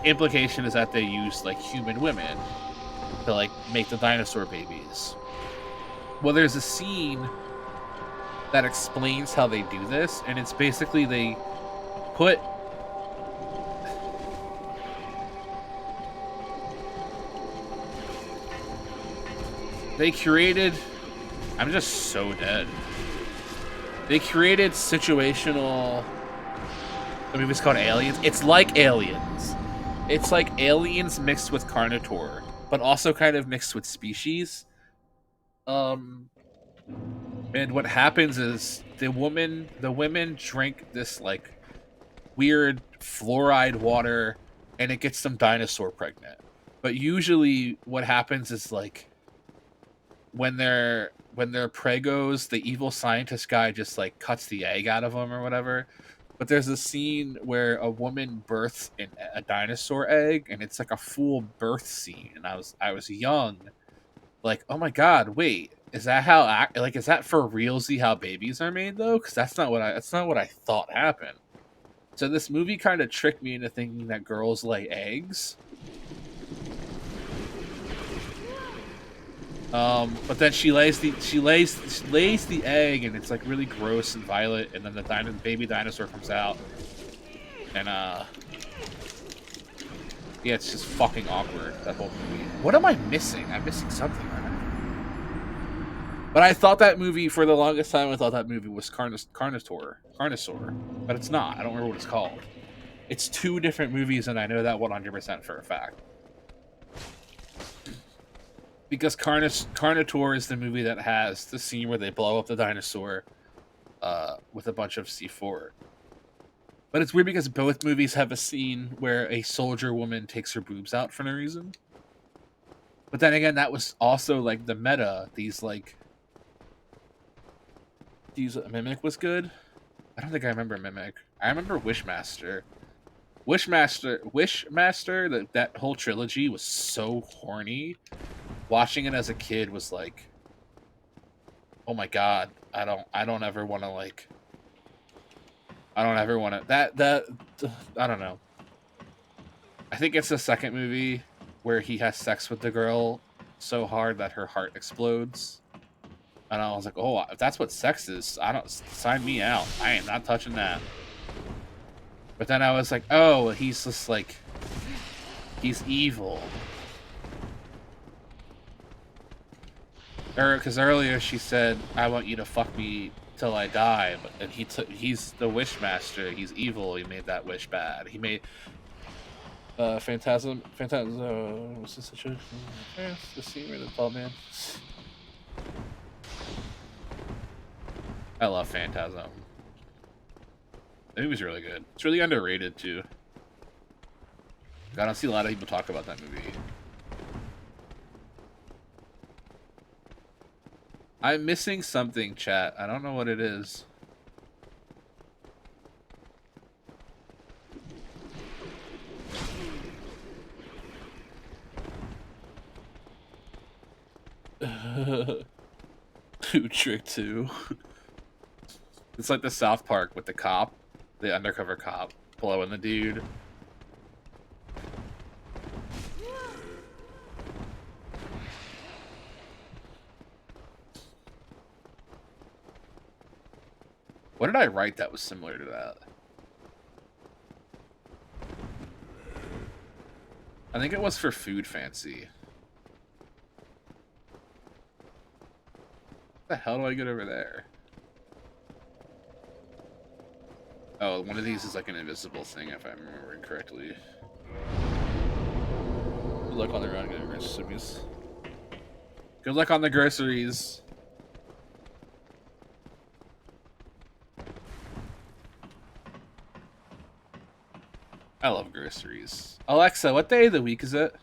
implication is that they use like human women to like make the dinosaur babies. Well, there's a scene that explains how they do this, and it's basically they created, I'm just so dead. They created situational The movie's called Aliens. It's like Aliens. It's like Aliens mixed with Carnotaur, but also kind of mixed with Species. Um, and what happens is the women drink this like weird fluoride water, and it gets some dinosaur pregnant. But usually, what happens is like when their prey goes, the evil scientist guy just like cuts the egg out of them or whatever. But there's a scene where a woman births a dinosaur egg, and it's like a full birth scene. And I was young, like, oh my god, wait, is that how like is that for realsy how babies are made though? Because that's not what I thought happened. So this movie kind of tricked me into thinking that girls lay eggs. But then she lays the egg, and it's like really gross and violent, and then the baby dinosaur comes out, and yeah, it's just fucking awkward, that whole movie. What am I missing? I'm missing something. But I thought that movie, for the longest time, I thought that movie was Carnosaur, but it's not. I don't remember what it's called. It's two different movies, and I know that 100% for a fact. Because Carnotaur is the movie that has the scene where they blow up the dinosaur with a bunch of C4. But it's weird because both movies have a scene where a soldier woman takes her boobs out for no reason. But then again, that was also like the meta. Mimic was good. I don't think I remember Mimic. I remember Wishmaster. Wishmaster, that whole trilogy was so horny. Watching it as a kid was like, oh my god, I don't ever want to I don't know. I think it's the second movie where he has sex with the girl so hard that her heart explodes. And I was like, oh, if that's what sex is, sign me out. I am not touching that. But then I was like, oh, he's just like, he's evil. Because earlier she said, I want you to fuck me till I die. And he's the Wishmaster. He's evil. He made that wish bad. He made Phantasm. What's the situation? The scene where the tall man. I love Phantasm. The movie's really good. It's really underrated too. I don't see a lot of people talk about that movie. I'm missing something, chat. I don't know what it is. Trick 2. It's like the South Park with the cop, the undercover cop, blowing the dude. What did I write that was similar to that? I think it was for Food Fancy. How the hell do I get over there? Oh, one of these is like an invisible thing, if I'm remembering correctly. Good luck on the round, getting groceries. Good luck on the groceries. I love groceries. Alexa, what day of the week is it?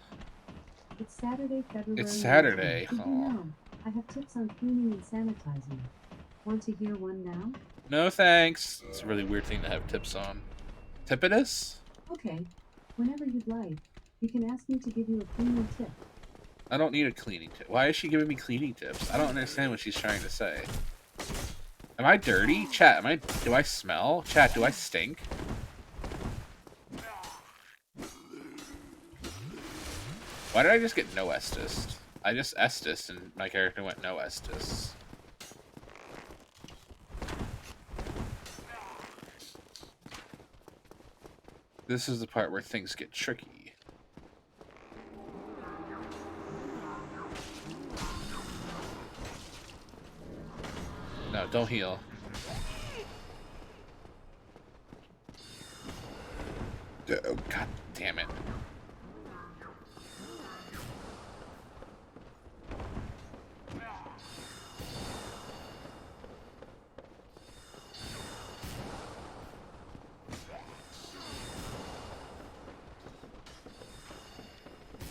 It's Saturday, February. It's Saturday. 19th. Did you know? I have tips on cleaning and sanitizing. Want to hear one now? No thanks. It's a really weird thing to have tips on. Tipidus? Okay. Whenever you'd like, you can ask me to give you a cleaning tip. I don't need a cleaning tip. Why is she giving me cleaning tips? I don't understand what she's trying to say. Am I dirty? Chat, do I smell? Chat, do I stink? Why did I just get no Estus? I just Estus and my character went no Estus. This is the part where things get tricky. No, don't heal. Oh, God damn it.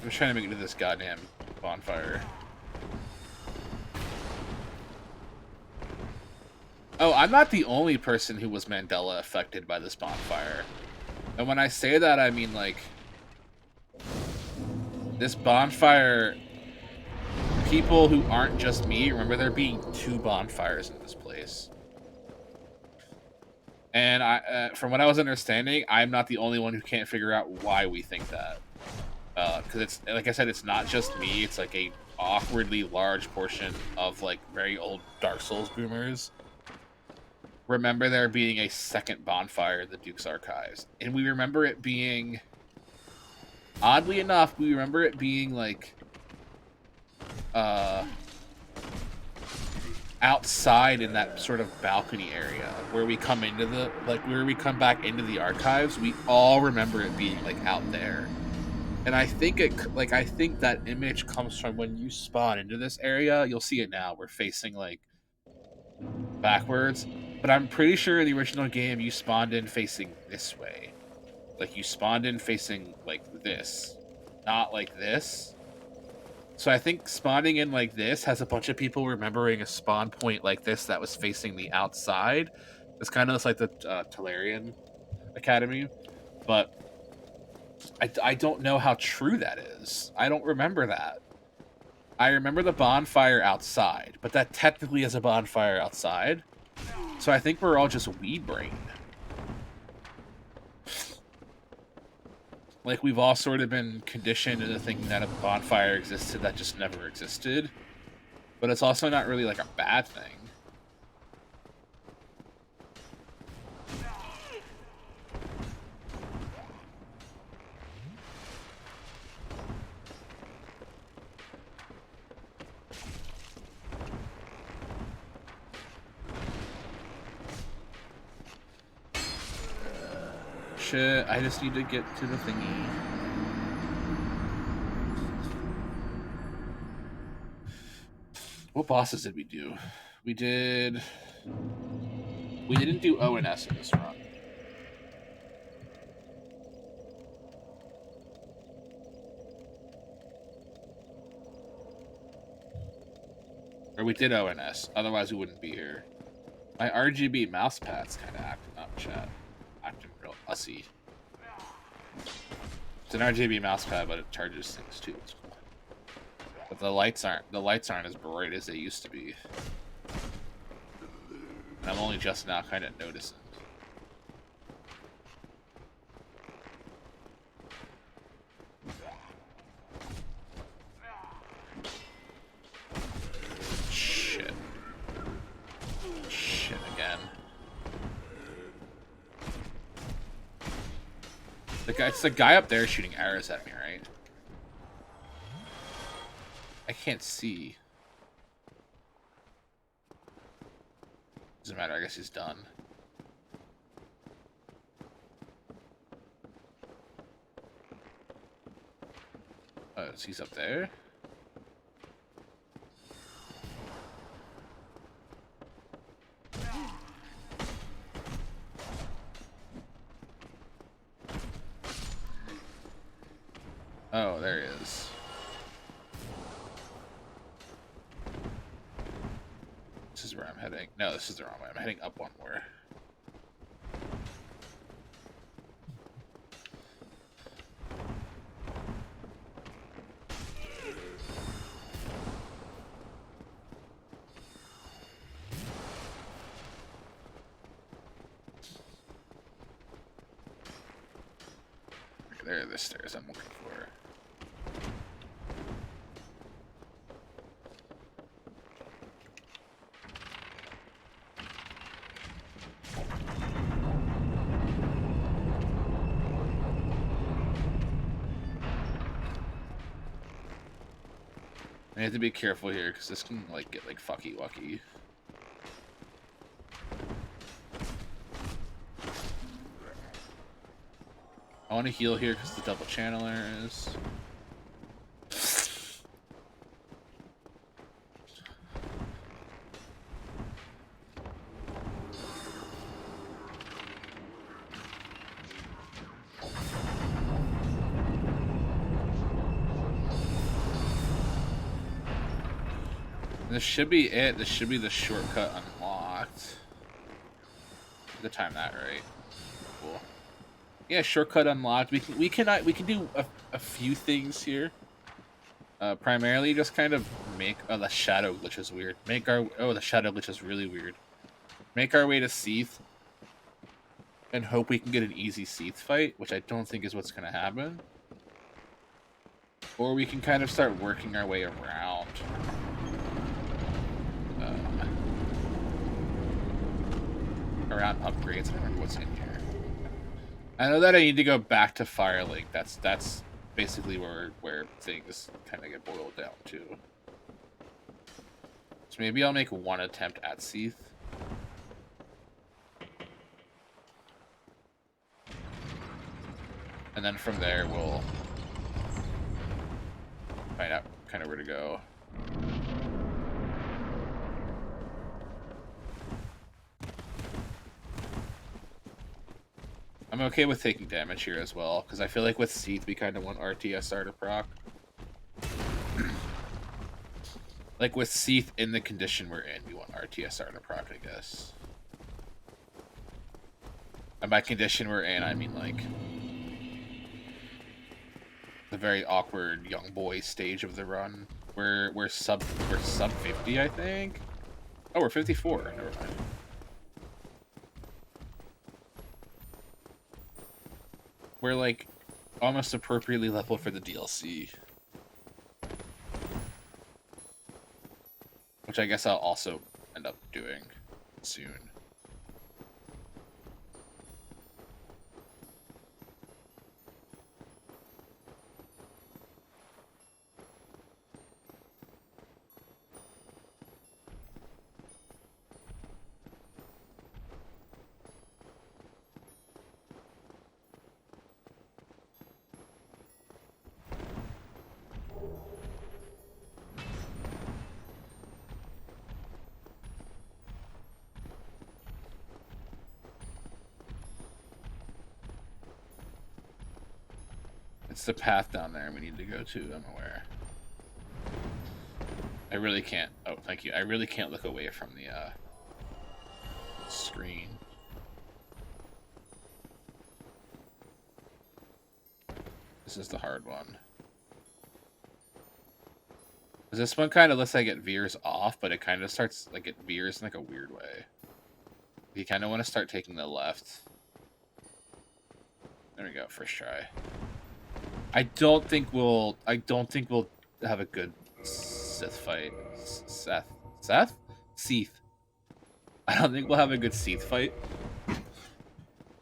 I'm just trying to make it to this goddamn bonfire. Oh, I'm not the only person who was Mandela affected by this bonfire. And when I say that, I mean, like, this bonfire, people who aren't just me, remember there being 2 bonfires in this place. And from what I was understanding, I'm not the only one who can't figure out why we think that. Because it's, like I said, it's not just me. It's like a awkwardly large portion of like very old Dark Souls boomers remember there being a second bonfire in the Duke's archives, and we remember it being, oddly enough, we remember it being like outside in that sort of balcony area where we come into the, like, where we come back into the archives. We all remember it being like out there. And I think I think that image comes from when you spawn into this area. You'll see it now. We're facing like backwards, but I'm pretty sure in the original game you spawned in facing this way. Like you spawned in facing like this, not like this. So I think spawning in like this has a bunch of people remembering a spawn point like this that was facing the outside. It's kind of like the Tolarian Academy, but I don't know how true that is. I don't remember that. I remember the bonfire outside, but that technically is a bonfire outside. So I think we're all just weed brain. Like we've all sort of been conditioned into thinking that a bonfire existed that just never existed. But it's also not really like a bad thing. Shit, I just need to get to the thingy. What bosses did we do? We didn't do O and S in this run. Or we did O and S, otherwise we wouldn't be here. My RGB mouse pad's kind of acting up, chat. Acting real ussy. It's an RGB mouse pad, but it charges things too. It's cool. But the lights aren't as bright as they used to be. And I'm only just now kind of noticing. Shit. Shit again. It's the guy up there shooting arrows at me, right? I can't see. Doesn't matter, I guess he's done. Oh, so he's up there? Oh, there he is. This is where I'm heading. No, this is the wrong way. I'm heading up one more. There are the stairs I'm looking for. I have to be careful here because this can like get like fucky wucky. I want to heal here because the double channeler is. This should be it. This should be the shortcut unlocked. The time that right. Cool. Yeah, shortcut unlocked. We can do a few things here. Primarily just kind of make the shadow glitch is weird. The shadow glitch is really weird. Make our way to Seath and hope we can get an easy Seath fight, which I don't think is what's gonna happen. Or we can kind of start working our way around. Around upgrades. I don't remember what's in here. I know that I need to go back to Firelink. That's basically where things kind of get boiled down to. So maybe I'll make one attempt at Seath. And then from there we'll find out kind of where to go. I'm okay with taking damage here as well, because I feel like with Seath we kind of want RTSR to proc. Like with Seath in the condition we're in, we want RTSR to proc, I guess. And by condition we're in, I mean like the very awkward young boy stage of the run. We're sub 50, I think. Oh, we're 54. Never mind. We're like almost appropriately leveled for the DLC. Which I guess I'll also end up doing soon. It's the path down there we need to go to, I'm aware. I really can't. Oh, thank you. I really can't look away from the screen. This is the hard one. This one kind of looks like it veers off, but it kind of starts, like, it veers in, like, a weird way. You kind of want to start taking the left. There we go, first try. I don't think we'll have a good Sith fight. Seth? Seath. I don't think we'll have a good Seath fight.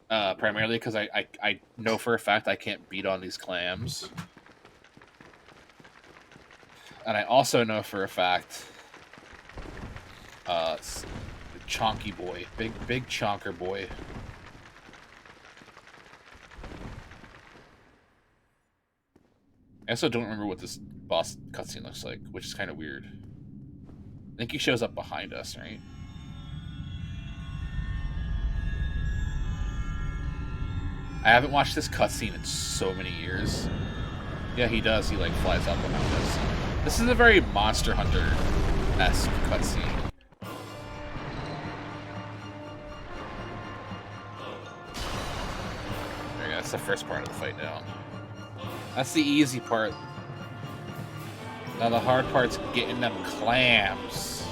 Primarily because I know for a fact I can't beat on these clams. And I also know for a fact chonky boy. Big chonker boy. I also don't remember what this boss cutscene looks like, which is kind of weird. I think he shows up behind us, right? I haven't watched this cutscene in so many years. Yeah, he does. He, like, flies up behind us. This is a very Monster Hunter-esque cutscene. There you go. That's the first part of the fight down. That's the easy part. Now the hard part's getting them clams.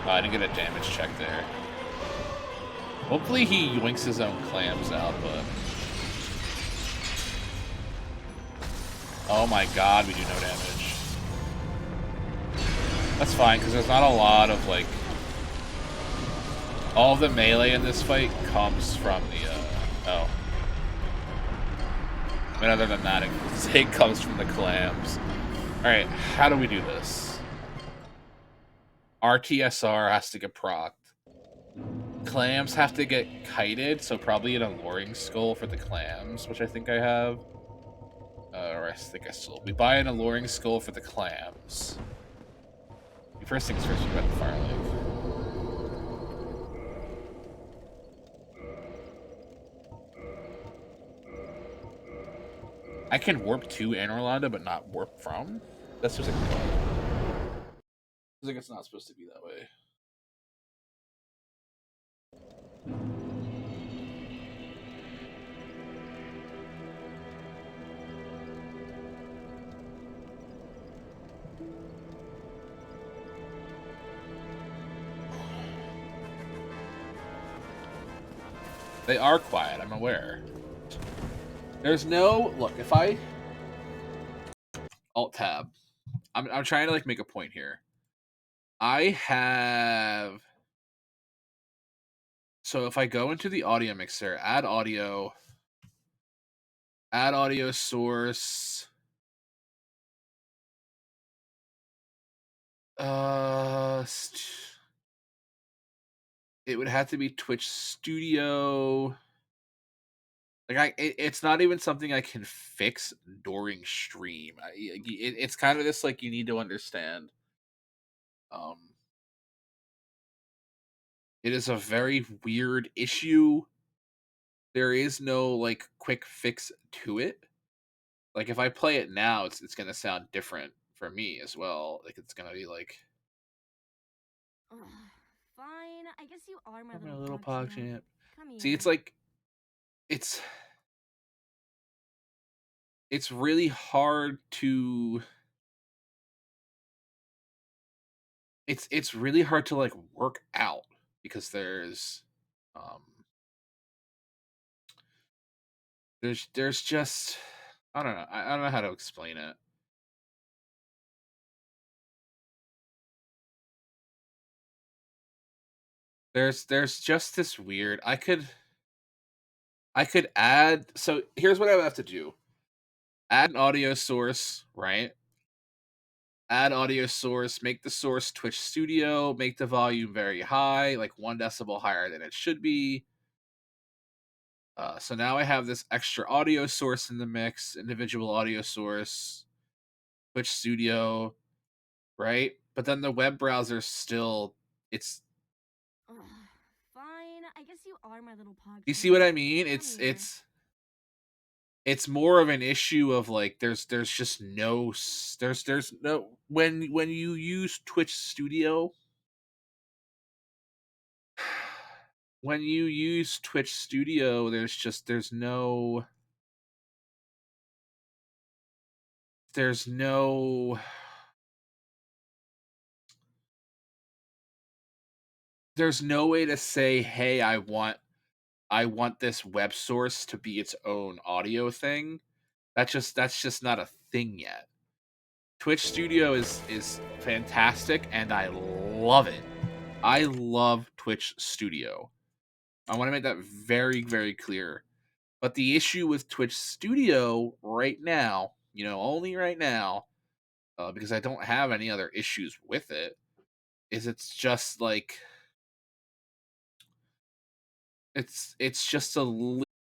Oh, I didn't get a damage check there. Hopefully he yoinks his own clams out, but... Oh my god, we do no damage. That's fine, because there's not a lot of, like... All of the melee in this fight comes from the, oh. But other than that, it comes from the clams. Alright, how do we do this? RTSR has to get procced. clams have to get kited, so probably an alluring skull for the clams, which I think I have. Or I think I still... We buy an alluring skull for the clams. First things first, we got the fire lake. I can warp to Anorlanda, but not warp from? That's just like... I think it's not supposed to be that way. They are quiet, I'm aware. There's no... Look, if I... Alt-tab. I'm trying to, like, make a point here. I have... So if I go into the audio mixer, add audio source... It would have to be Twitch Studio... Like it's not even something I can fix during stream. It's kind of this like you need to understand. It is a very weird issue. There is no like quick fix to it. Like if I play it now, it's gonna sound different for me as well. Like it's gonna be like. Fine, I guess you are my little pog champ. Come here. See, it's like, it's really hard to. It's really hard to like work out because there's just I don't know. I don't know how to explain it. There's just this weird. I could add. So here's what I would have to do. Add an audio source, right? Add audio source, make the source Twitch Studio, make the volume very high, like 1 decibel higher than it should be. So now I have this extra audio source in the mix, individual audio source, Twitch Studio, right? But then the web browser still, it's... Fine, I guess you are my little pog. You see what I mean? It's more of an issue of like there's just no there's no when you use Twitch Studio there's no way to say, hey, I want this web source to be its own audio thing. That's just not a thing yet. Twitch Studio is fantastic and I love it. I love Twitch Studio. I want to make that very, very clear. But the issue with Twitch Studio right now, only right now, because I don't have any other issues with it, is it's just like it's just a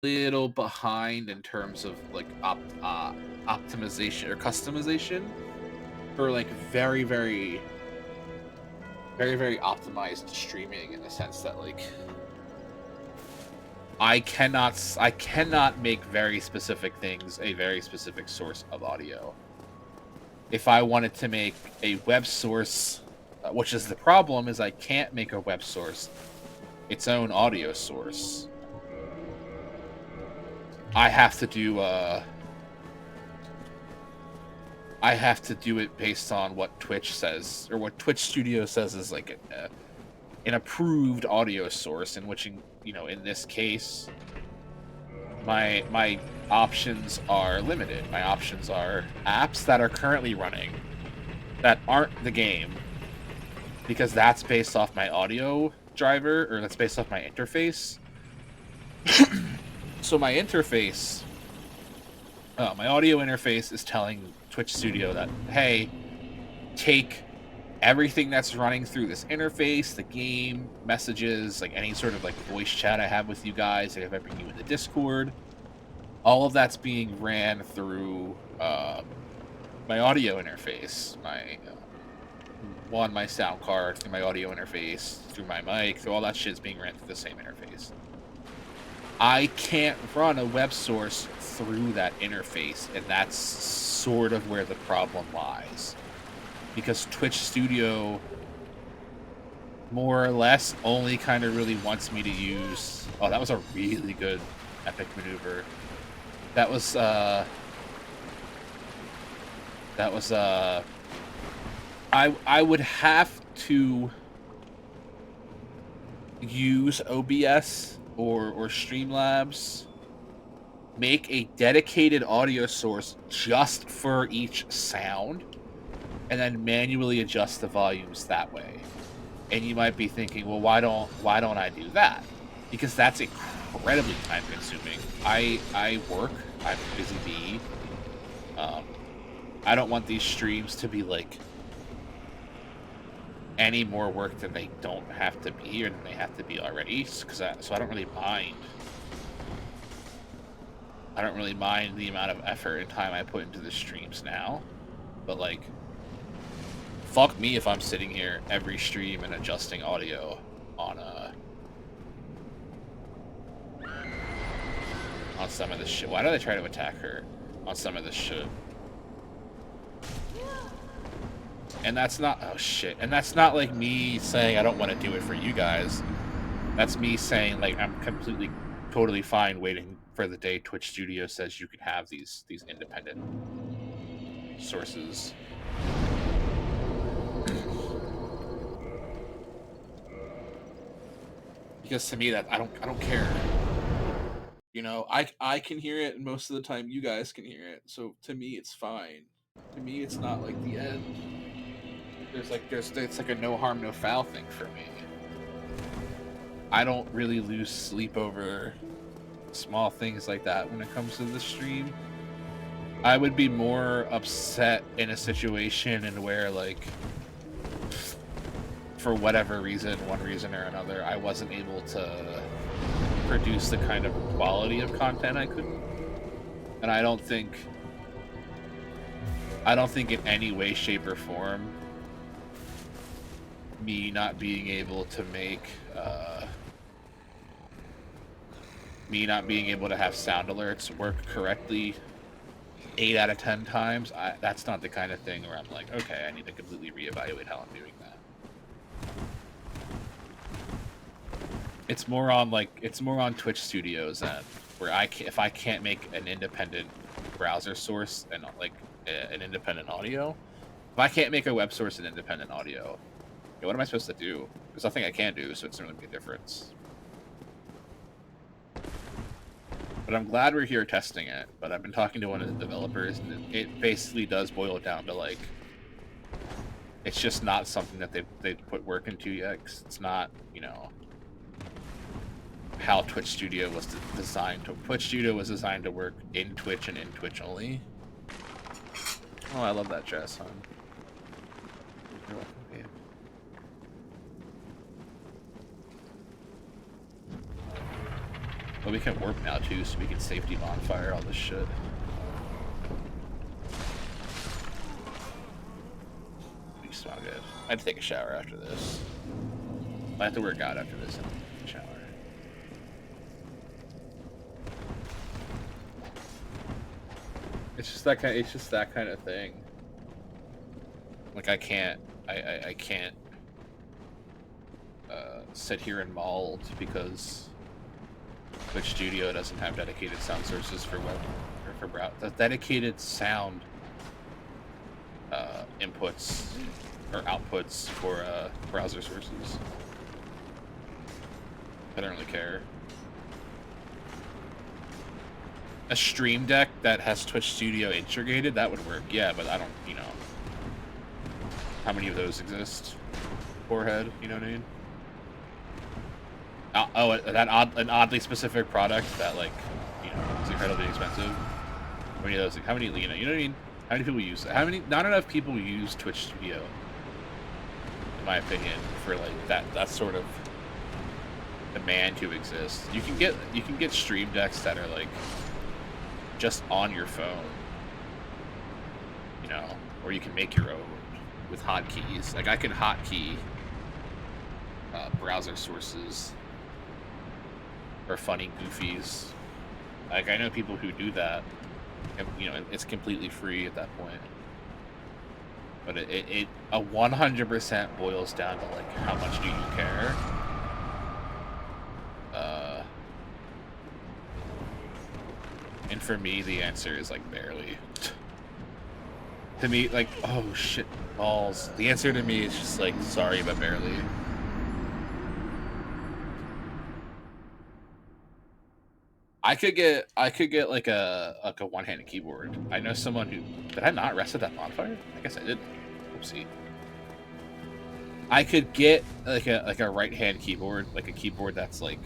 little behind in terms of like optimization or customization for like very, very, very, very optimized streaming in the sense that like I cannot make very specific things a very specific source of audio. If I wanted to make a web source, which is the problem, is I can't make a web source its own audio source. I have to do it based on what Twitch says, or what Twitch Studio says is like an approved audio source, in which, in this case, my options are limited. My options are apps that are currently running that aren't the game, because that's based off my audio driver, or that's based off my interface. So my interface, my audio interface is telling Twitch Studio that, hey, take everything that's running through this interface, the game, messages, like any sort of like voice chat I have with you guys, like if I bring you in the Discord, all of that's being ran through my audio interface, my sound card, through my audio interface, through my mic, through all that shit's being ran through the same interface. I can't run a web source through that interface, and that's sort of where the problem lies. Because Twitch Studio more or less only kind of really wants me to use... Oh, that was a really good epic maneuver. That was I would have to use OBS or Streamlabs, make a dedicated audio source just for each sound, and then manually adjust the volumes that way. And you might be thinking, well, why don't I do that? Because that's incredibly time consuming. I work, I'm a busy bee. I don't want these streams to be like any more work than they don't have to be or than they have to be already. So I don't really mind. I don't really mind the amount of effort and time I put into the streams now. But like, fuck me if I'm sitting here every stream and adjusting audio on some of this shit. Why do they try to attack her on some of this shit? And that's not, oh shit. And that's not like me saying I don't want to do it for you guys. That's me saying like I'm completely, totally fine waiting for the day Twitch Studio says you can have these independent sources. Because to me that I don't care. You know, I can hear it, and most of the time you guys can hear it. So to me it's fine. To me it's not like the end. It's like a no harm no foul thing for me. I don't really lose sleep over small things like that when it comes to the stream. I would be more upset in a situation and where like for whatever reason, one reason or another, I wasn't able to produce the kind of quality of content I could. And I don't think in any way, shape, or form me not being able to make me not being able to have sound alerts work correctly 8 out of 10 times, that's not the kind of thing where I'm like, okay, I need to completely reevaluate how I'm doing that. It's more on Twitch Studios end, where if I can't make an independent browser source and like an independent audio, if I can't make a web source and independent audio, what am I supposed to do? There's nothing I can do, so it's not really make a difference. But I'm glad we're here testing it. But I've been talking to one of the developers, and it basically does boil down to like, it's just not something that they've put work into yet. 'Cause it's not, you know, how Twitch Studio was designed to. Twitch Studio was designed to work in Twitch and in Twitch only. Oh, I love that dress, hon. You're welcome, babe. But we can warp now too, so we can safety bonfire all this shit. We smell good. I had to take a shower after this. I have to work out after this and take a shower. It's just that kind of thing. Like I can't sit here and maul because Twitch Studio doesn't have dedicated sound sources for web or for browser. The dedicated sound inputs or outputs for browser sources. I don't really care. A Stream Deck that has Twitch Studio integrated, that would work, yeah, but I don't, you know, how many of those exist? Forehead, you know what I mean? An oddly specific product that, like, you know, is incredibly expensive. How many of those? How many, you know what I mean? How many people use it? Not enough people use Twitch Studio in my opinion, for like that sort of demand to exist. You can get stream decks that are like just on your phone, you know, or you can make your own with hotkeys. Like I can hotkey browser sources for funny goofies. Like I know people who do that, and you know it's completely free at that point. But it 100% boils down to like how much do you care. And for me, the answer is like barely. To me, like, oh shit, balls. The answer to me is just like, sorry, but barely. I could get like a one-handed keyboard. I know someone who did I not reset that modifier? I guess I didn't. Oopsie. I could get like a right-hand keyboard, like a keyboard that's like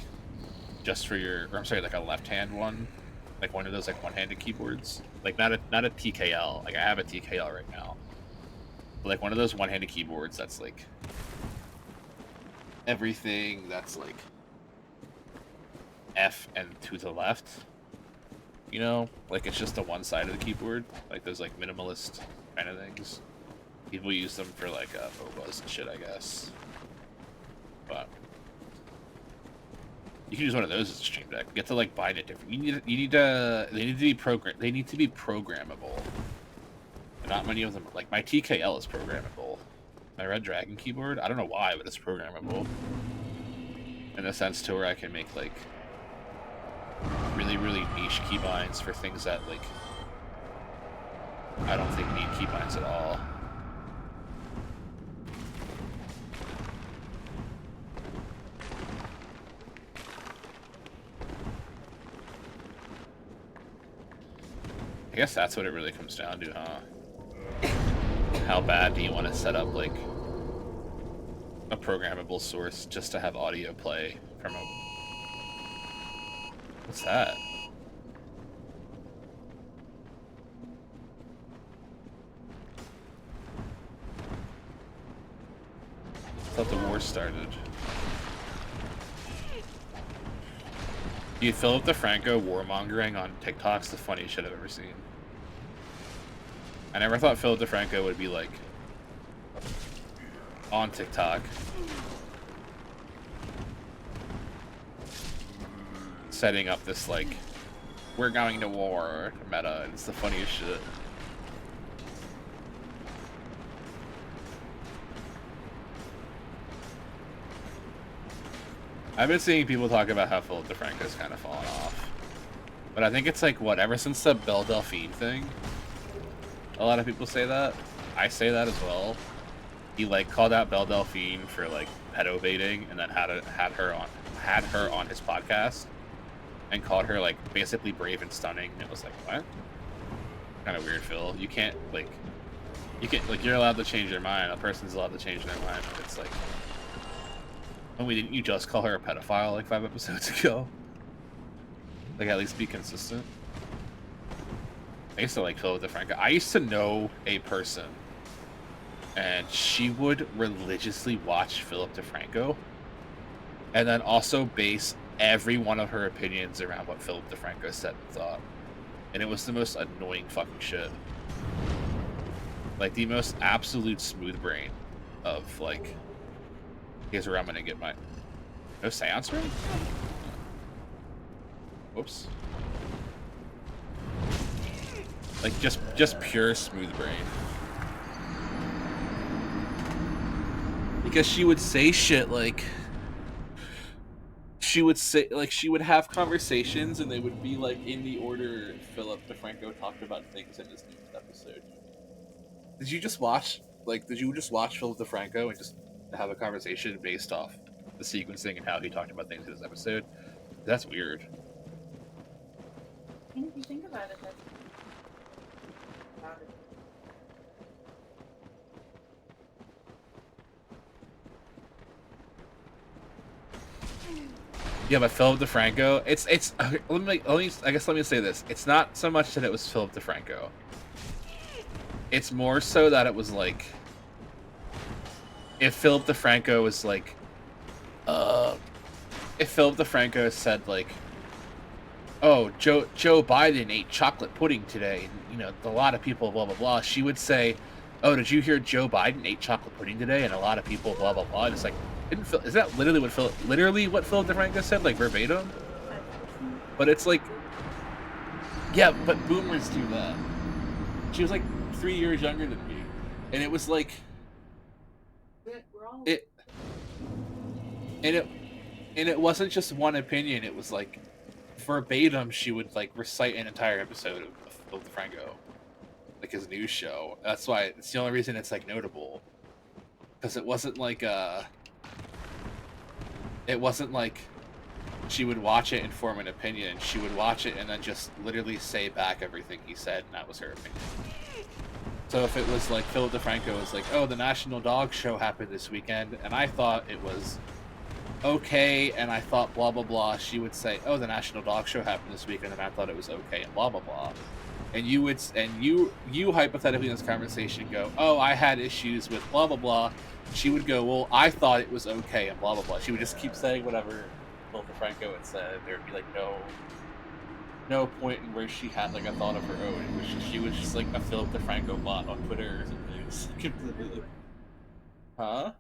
just for your, or I'm sorry, like a left-hand one, like one of those like one-handed keyboards, like not a TKL. Like I have a TKL right now, but like one of those one-handed keyboards that's like everything that's like F and to the left, you know, like it's just the one side of the keyboard, like those like minimalist kind of things. People use them for like MOBAs and shit, I guess. But you can use one of those as a stream deck. You get to like bind it different. They need to be programmable. And not many of them. Like my TKL is programmable. My Red Dragon keyboard, I don't know why, but it's programmable. In the sense to where I can make like really niche keybinds for things that like I don't think need keybinds at all. I guess that's what it really comes down to, huh? How bad do you want to set up like a programmable source just to have audio play from a... What's that? I thought the war started. Dude, Philip DeFranco warmongering on TikTok's the funniest shit I've ever seen. I never thought Philip DeFranco would be like on TikTok setting up this like we're going to war meta, and it's the funniest shit. I've been seeing people talk about how Philip DeFranco's kind of fallen off. But I think it's like, what, ever since the Belle Delphine thing? A lot of people say that. I say that as well. He like called out Belle Delphine for like pedo baiting, and then had her on his podcast and called her like basically brave and stunning. And it was like, what? Kind of weird, Phil. You can't like you're allowed to change your mind. A person's allowed to change their mind. But it's like, oh, didn't you just call her a pedophile like 5 episodes ago? Like, at least be consistent. I used to like Philip DeFranco. I used to know a person, and she would religiously watch Philip DeFranco, and then also base every one of her opinions around what Philip DeFranco said and thought. And it was the most annoying fucking shit. Like, the most absolute smooth brain of, like, here's where I'm gonna get my... No seance room? Whoops. Like, just pure smooth brain. Because she would say shit like... She would have conversations, and they would be, like, in the order Philip DeFranco talked about things in his newest episode. Did you just watch Philip DeFranco and just have a conversation based off the sequencing and how he talked about things in his episode? That's weird. And if you think about it, that's about it. Yeah, but Philip DeFranco, it's let me say this. It's not so much that it was Philip DeFranco. It's more so that it was like if Philip DeFranco was like, if Philip DeFranco said like, oh, Joe Biden ate chocolate pudding today, and you know, a lot of people blah blah blah, she would say, oh, did you hear Joe Biden ate chocolate pudding today? And a lot of people blah blah blah. And it's like, is that literally what Philip DeFranco said, like verbatim? But it's like, yeah, but boomers do that. She was like 3 years younger than me, and it was like, it wasn't just one opinion. It was like verbatim. She would like recite an entire episode of Phil DeFranco, like his news show. That's why it's the only reason it's like notable, because it wasn't like she would watch it and form an opinion. She would watch it and then just literally say back everything he said, and that was her opinion. So if it was like Philip DeFranco was like, oh, the National Dog Show happened this weekend, and I thought it was okay, and I thought blah blah blah, she would say, oh, the National Dog Show happened this weekend, and I thought it was okay, and blah blah blah. And you hypothetically in this conversation go, oh, I had issues with blah blah blah. She would go, well, I thought it was okay, and blah blah blah. She would just keep saying whatever Philip DeFranco had said. There would be like no point in where she had like a thought of her own. She was just like a Philip DeFranco bot on Twitter or something. Completely. Huh?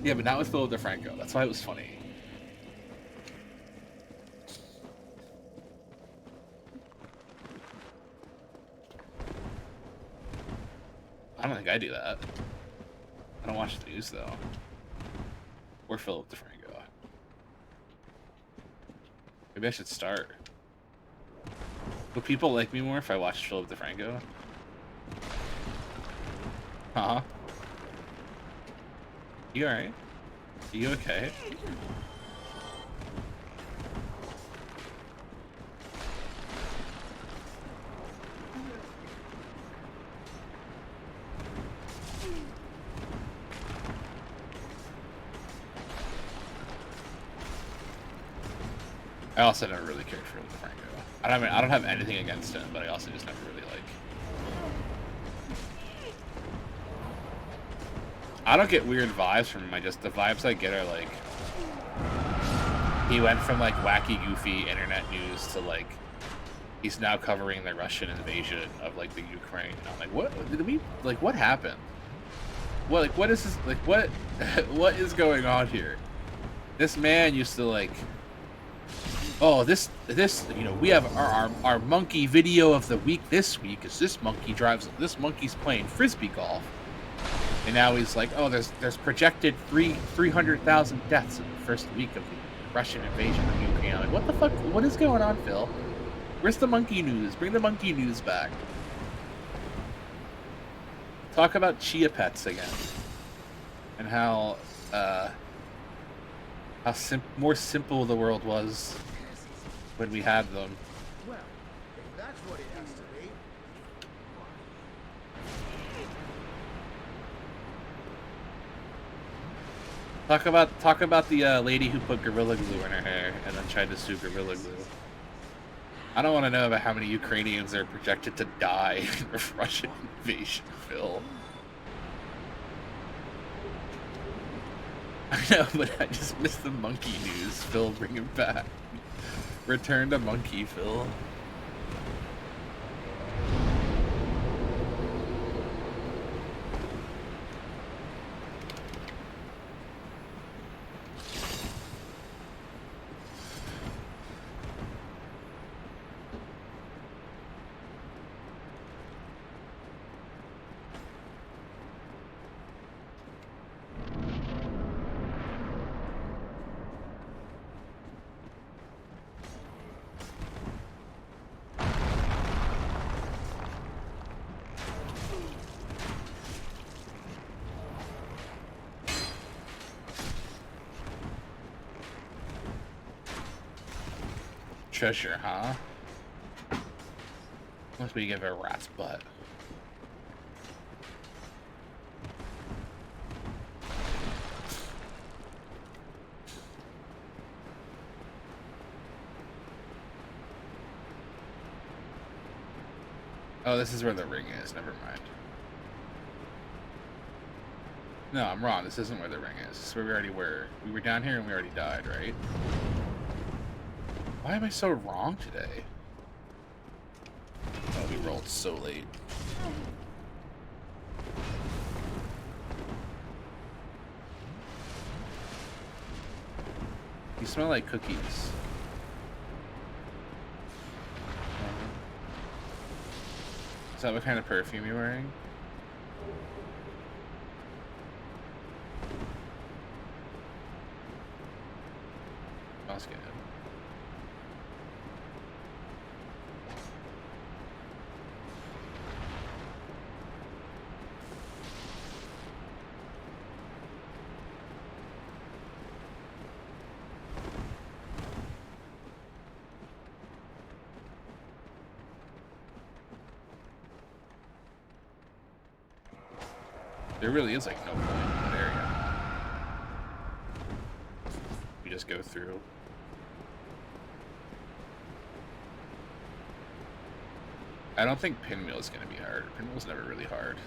Yeah, but not with Philip DeFranco. That's why it was funny. I don't think I do that. I don't watch the news though. Or Philip DeFranco. Maybe I should start. Would people like me more if I watched Philip DeFranco? Huh? You alright? Are you okay? I also never really cared for DeFranco. I don't have anything against him, but I also just never really like. I don't get weird vibes from him. The vibes I get are like, he went from like wacky, goofy internet news to like, he's now covering the Russian invasion of like the Ukraine. And I'm like, what happened? What is this? Like, what is going on here? This man used to like, oh, this, you know, we have our monkey video of the week this week is this monkey's playing frisbee golf. And now he's like, oh, there's projected 300,000 deaths in the first week of the Russian invasion of Ukraine. I'm like, what the fuck? What is going on, Phil? Where's the monkey news? Bring the monkey news back. Talk about chia pets again, and how more simple the world was when we had them. Well, if that's what it has to be. Talk about the lady who put Gorilla Glue in her hair and then tried to sue Gorilla Glue. I don't want to know about how many Ukrainians are projected to die in the Russian invasion, Phil. I know, but I just missed the monkey news. Phil, bring it back. Return to monkey, Phil. Treasure, huh? Must be give her a rat's butt. Oh, this is where the ring is. Never mind. No, I'm wrong. This isn't where the ring is. This is where we already were. We were down here and we already died, right? Why am I so wrong today? Oh, we rolled so late. You smell like cookies. Is that what kind of perfume you're wearing? Smells good. There really is like no point in that area. We just go through. I don't think Pinwheel is going to be hard. Pinwheel's never really hard.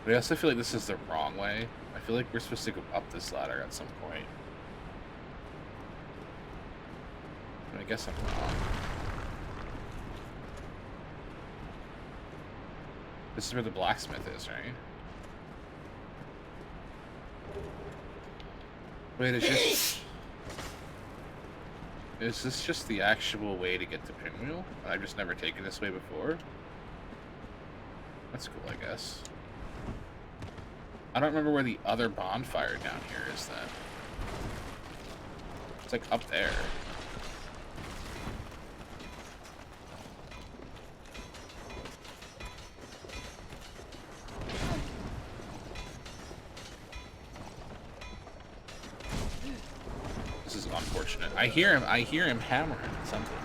But I also feel like this is the wrong way. I feel like we're supposed to go up this ladder at some point. I guess I'm wrong. This is where the blacksmith is, right? Wait, is this just the actual way to get to Pinwheel? I've just never taken this way before? That's cool, I guess. I don't remember where the other bonfire down here is then. It's like up there. This is unfortunate. I hear him hammering at something.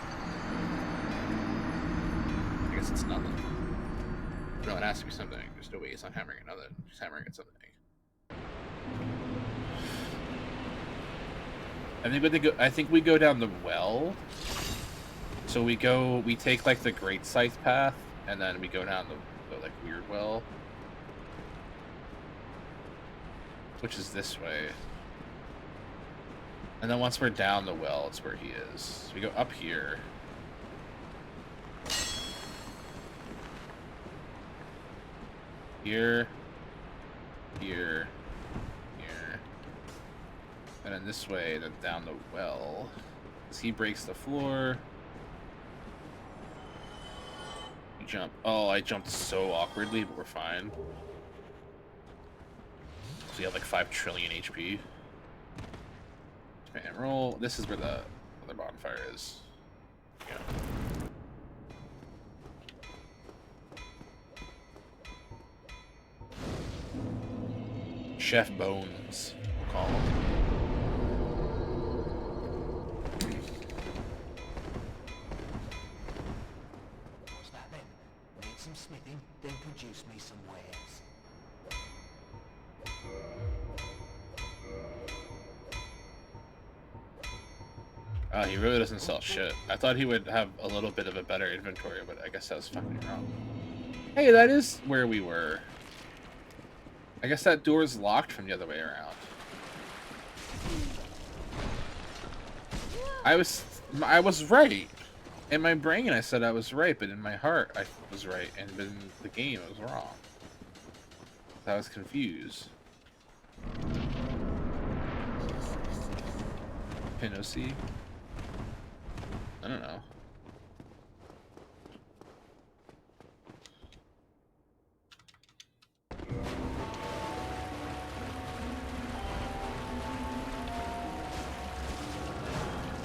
I guess it's nothing. No, it has to be something. There's no way he's not hammering at nothing. He's hammering at something. I think we go down the well. So we take like the Great Scythe path, and then we go down the like weird well. Which is this way. And then once we're down the well, it's where he is. So we go up here. Here. Here. Here. And then this way, then down the well. Because he breaks the floor. You jump. Oh, I jumped so awkwardly, but we're fine. So we have like 5 trillion HP. And roll. This is where the other bonfire is. Yeah. Chef Bones, we'll call him. What's that then? Need some smithing, then produce me some wares. He really doesn't sell shit. I thought he would have a little bit of a better inventory, but I guess I was fucking wrong. Hey, that is where we were. I guess that door's locked from the other way around. I was right. In my brain, I said I was right, but in my heart, I was right, and in the game, I was wrong. I was confused. Pinocy? I don't know.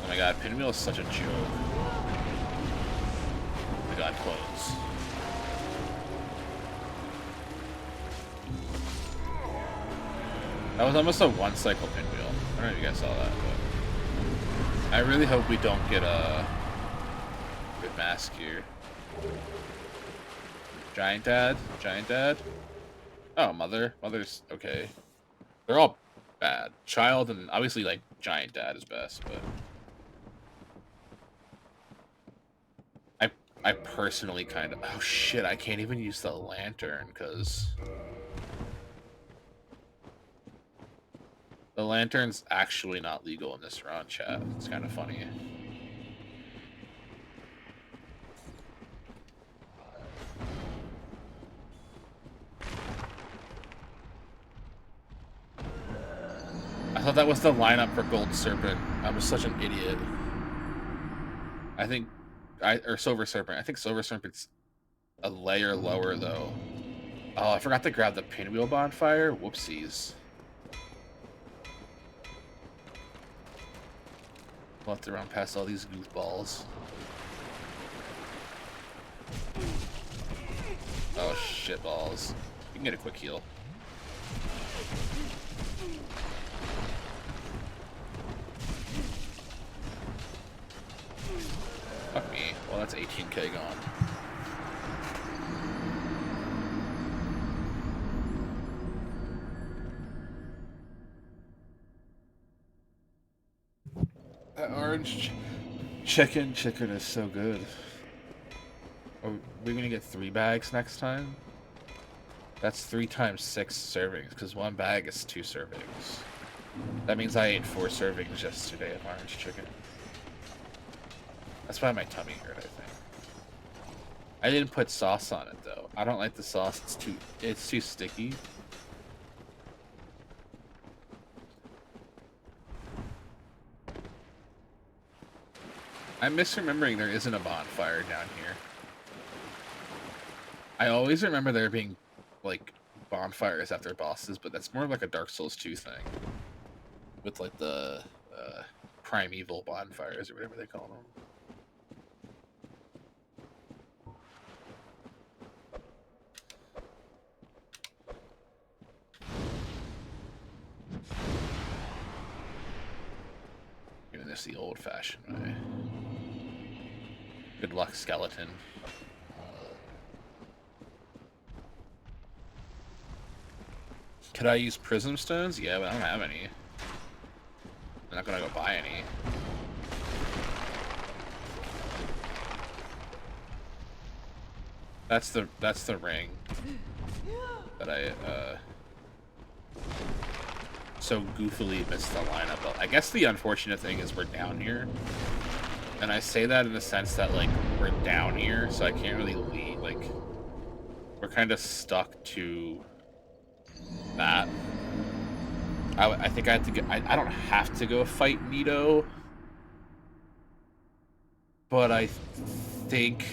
Oh my god, Pinwheel is such a joke. Oh my god, close. That was almost a one-cycle Pinwheel. I don't know if you guys saw that, but I really hope we don't get a good mask here. Giant Dad? Giant Dad? Oh, Mother. Mother's okay. They're all bad. Child and obviously like Giant Dad is best, but I personally kind of... Oh shit, I can't even use the lantern because... The lantern's actually not legal in this round, chat. It's kind of funny. I thought that was the lineup for Gold Serpent. I was such an idiot. I think... or Silver Serpent. I think Silver Serpent's a layer lower, though. Oh, I forgot to grab the Pinwheel Bonfire. Whoopsies. We'll have to run past all these goofballs. Oh, shit balls. You can get a quick heal. Fuck me. Well, that's 18k gone. That orange chicken is so good. Are we gonna get 3 bags next time? That's 3 times 6 servings, because 1 bag is 2 servings. That means I ate 4 servings yesterday of orange chicken. That's why my tummy hurt, I think. I didn't put sauce on it though. I don't like the sauce. It's too sticky. I'm misremembering there isn't a bonfire down here. I always remember there being, like, bonfires after bosses, but that's more like a Dark Souls 2 thing. With, like, the primeval bonfires, or whatever they call them. Doing this the old-fashioned way. Good luck, skeleton. Could I use prism stones? Yeah, but I don't have any. I'm not gonna go buy any. That's the ring that I so goofily missed the lineup. But I guess the unfortunate thing is we're down here. And I say that in the sense that, like, we're down here, so I can't really leave. Like, we're kind of stuck to that. I think I have to get... I don't have to go fight Nito. But I think...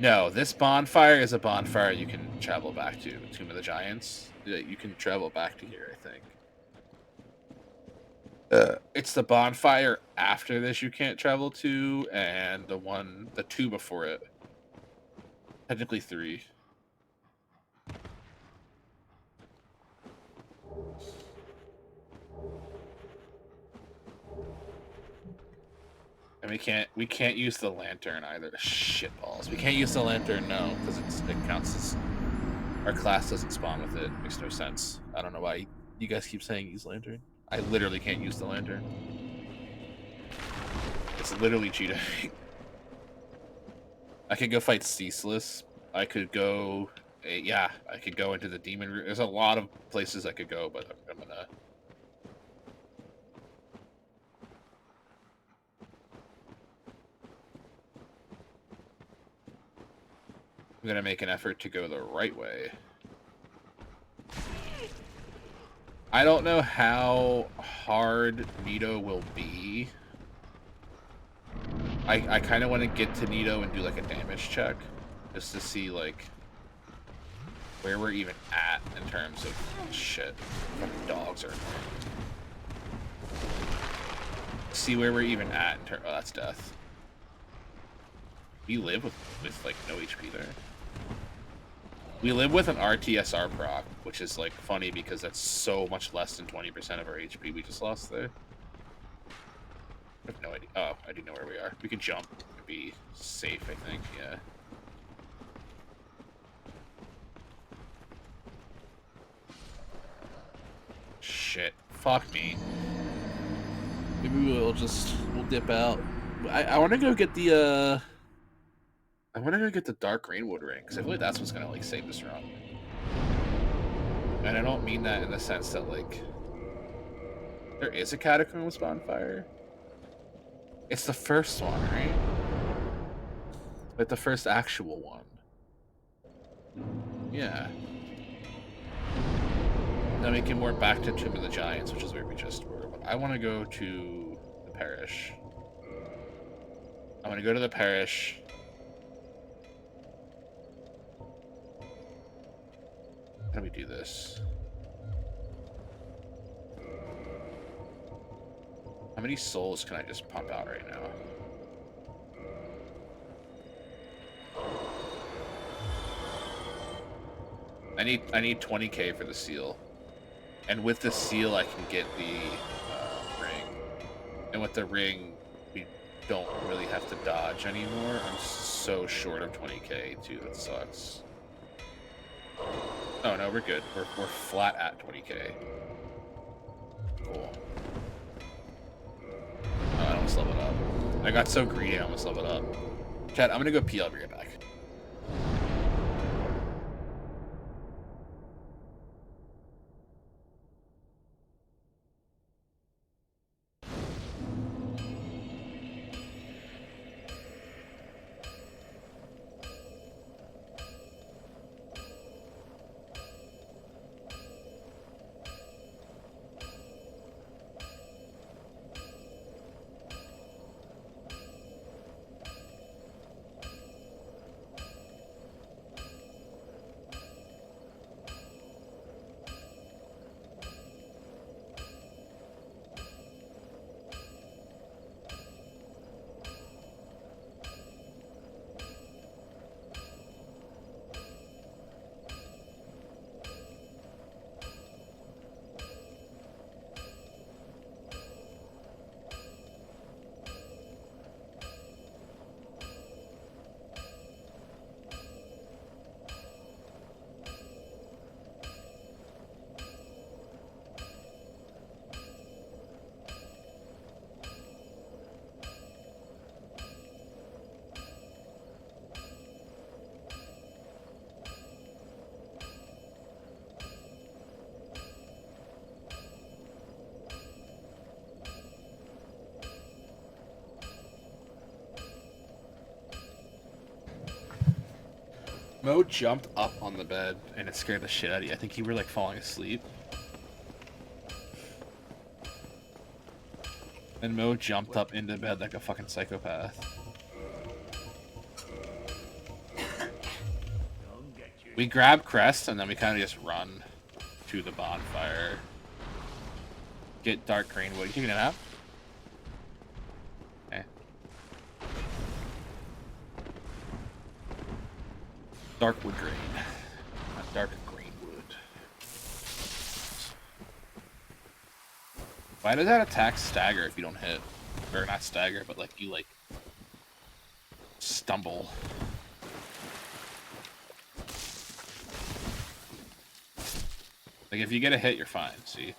No, this bonfire is a bonfire you can travel back to. Tomb of the Giants. You can travel back to here, I think. It's the bonfire after this you can't travel to, and the 2 before it. Technically 3. And we can't use the lantern either. Shitballs. We can't use the lantern, no, because it counts as our class doesn't spawn with it. Makes no sense. I don't know why you guys keep saying use lantern. I literally can't use the lantern. It's literally cheating. I could go fight Ceaseless. I could go... yeah, I could go into the demon room. There's a lot of places I could go, but I'm gonna make an effort to go the right way. I don't know how hard Nito will be. I kind of want to get to Nito and do, like, a damage check. Just to see, like, where we're even at in terms of... Shit. Fucking dogs are annoying. See where we're even at in terms... Oh, that's death. We live with like, no HP there. We live with an RTSR proc, which is, like, funny because that's so much less than 20% of our HP we just lost there. I have no idea. Oh, I do know where we are. We can jump and be safe, I think, yeah. Shit. Fuck me. Maybe we'll dip out. I want to go get the, I want to go get the Dark Rainwood ring because I feel like that's what's gonna like save this run. And I don't mean that in the sense that like there is a Catacombs bonfire. It's the first one, right? Like the first actual one. Yeah. Then we can work back to Tomb of the Giants, which is where we just were. But I want to go to the parish. I want to go to the parish. How do we do this? How many souls can I just pump out right now? I need 20k for the seal. And with the seal, I can get the ring. And with the ring, we don't really have to dodge anymore. I'm so short of 20k, too. That sucks. Oh, no, we're good. We're flat at 20k. Cool. Oh, I almost leveled up. I got so greedy, I almost leveled up. Chat, I'm gonna go pee. I'll be right back. Mo jumped up on the bed and it scared the shit out of you. I think you were like falling asleep. And Mo jumped up into bed like a fucking psychopath. We grab Crest and then we kind of just run to the bonfire. Get Dark Greenwood. You taking a nap? Okay. Darkwood Green. Not Dark Greenwood. Why does that attack stagger if you don't hit? Or not stagger, but like you like stumble. Like if you get a hit, you're fine, see?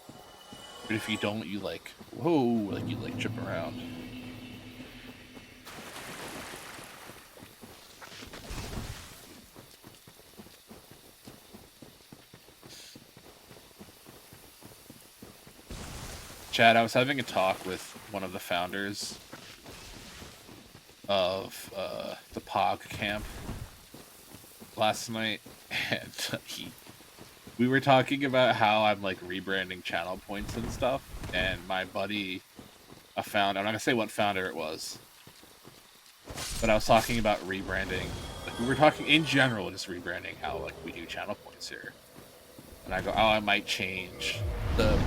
But if you don't, you like, whoa, like you like trip around. Chad, I was having a talk with one of the founders of the POG camp last night, and we were talking about how I'm like rebranding channel points and stuff, and my buddy, a founder, I'm not gonna say what founder it was, but I was talking about rebranding. Like, we were talking in general, just rebranding how like we do channel points here, and I go, oh, I might change the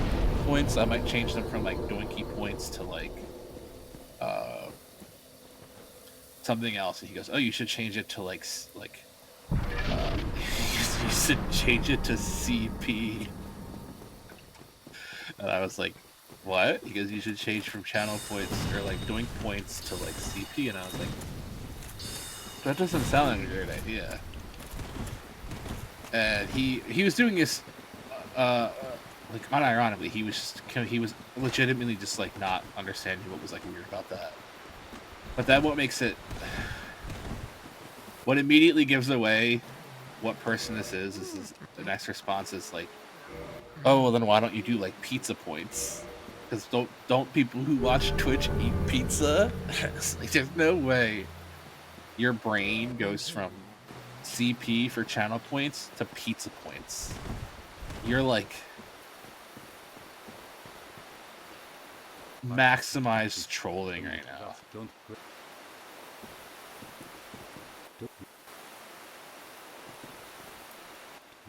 points. I might change them from like doinky points to like something else. And he goes, oh, you should change it to like you should change it to CP. And I was like, what? He goes, you should change from channel points or like doink points to like CP. And I was like, that doesn't sound like a great idea. And he was doing this like unironically. He was legitimately just like not understanding what was like weird about that. But that what makes it What immediately gives away what person this is the next response is like, oh, well then why don't you do like pizza points? Because don't people who watch Twitch eat pizza? It's like, there's no way your brain goes from CP for channel points to pizza points. You're like maximized trolling right now.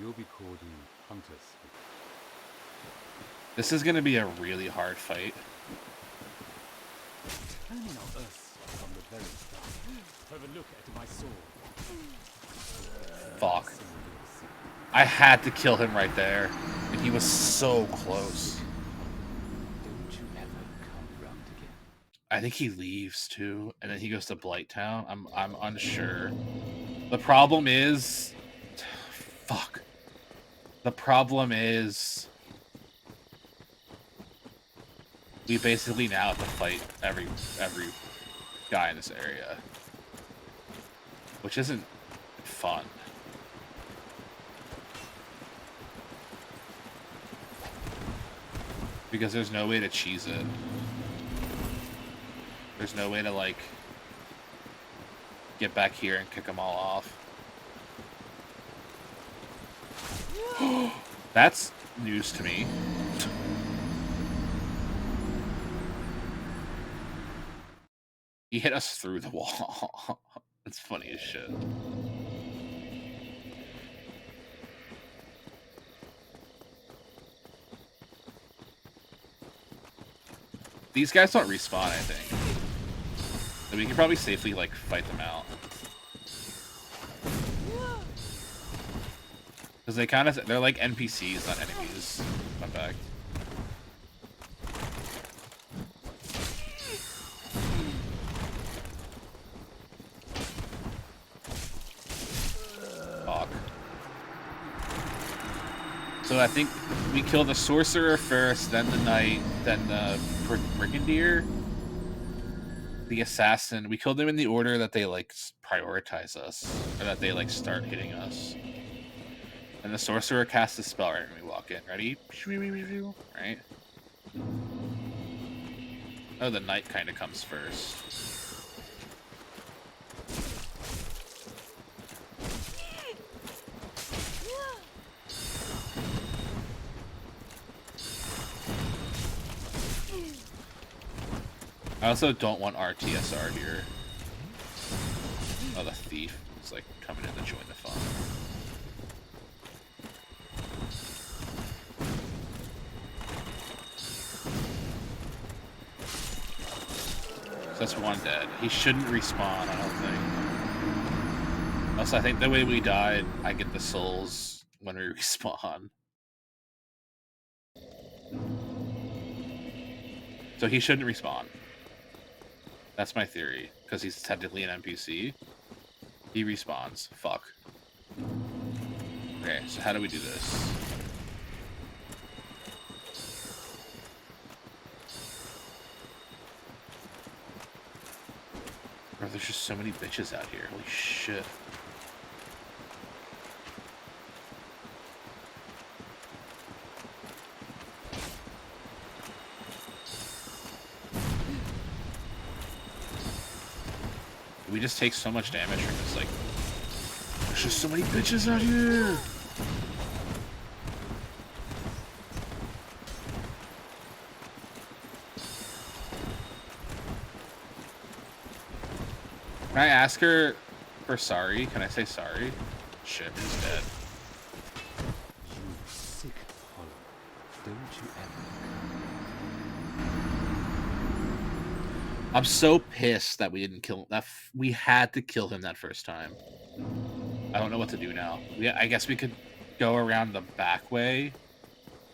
You'll be called in hunters. This is gonna be a really hard fight. Turning on us from the very start. Have a look at my sword. Fuck. I had to kill him right there, and he was so close. Don't you ever come round again. I think he leaves too, and then he goes to Blight Town. I'm unsure. The problem is, fuck. The problem is, we basically now have to fight every guy in this area, which isn't fun. Because there's no way to cheese it. There's no way to, like, get back here and kick them all off. That's news to me. He hit us through the wall. That's funny as shit. These guys don't respawn, I think. So we can probably safely, like, fight them out. Because they kind of, they're like NPCs, not enemies. Fun fact. Fuck. So I think we kill the sorcerer first, then the knight, then the brigadier, the assassin. We killed them in the order that they like prioritize us, or that they like start hitting us. And the sorcerer casts a spell right when we walk in. Ready? Right? Oh, the knight kind of comes first. I also don't want RTSR here. Oh, the thief is like coming in to join the fun. So that's one dead. He shouldn't respawn, I don't think. Also, I think the way we died, I get the souls when we respawn. So he shouldn't respawn. That's my theory, because he's technically an NPC. He respawns. Fuck. Okay, so how do we do this? Bro, there's just so many bitches out here. Holy shit. We just take so much damage from this, like, there's just so many bitches out here! Can I ask her for sorry? Can I say sorry? Shit, he's dead. You sick hollow. Don't you ever. I'm so pissed that we didn't kill that. We had to kill him that first time. I don't know what to do now. I guess we could go around the back way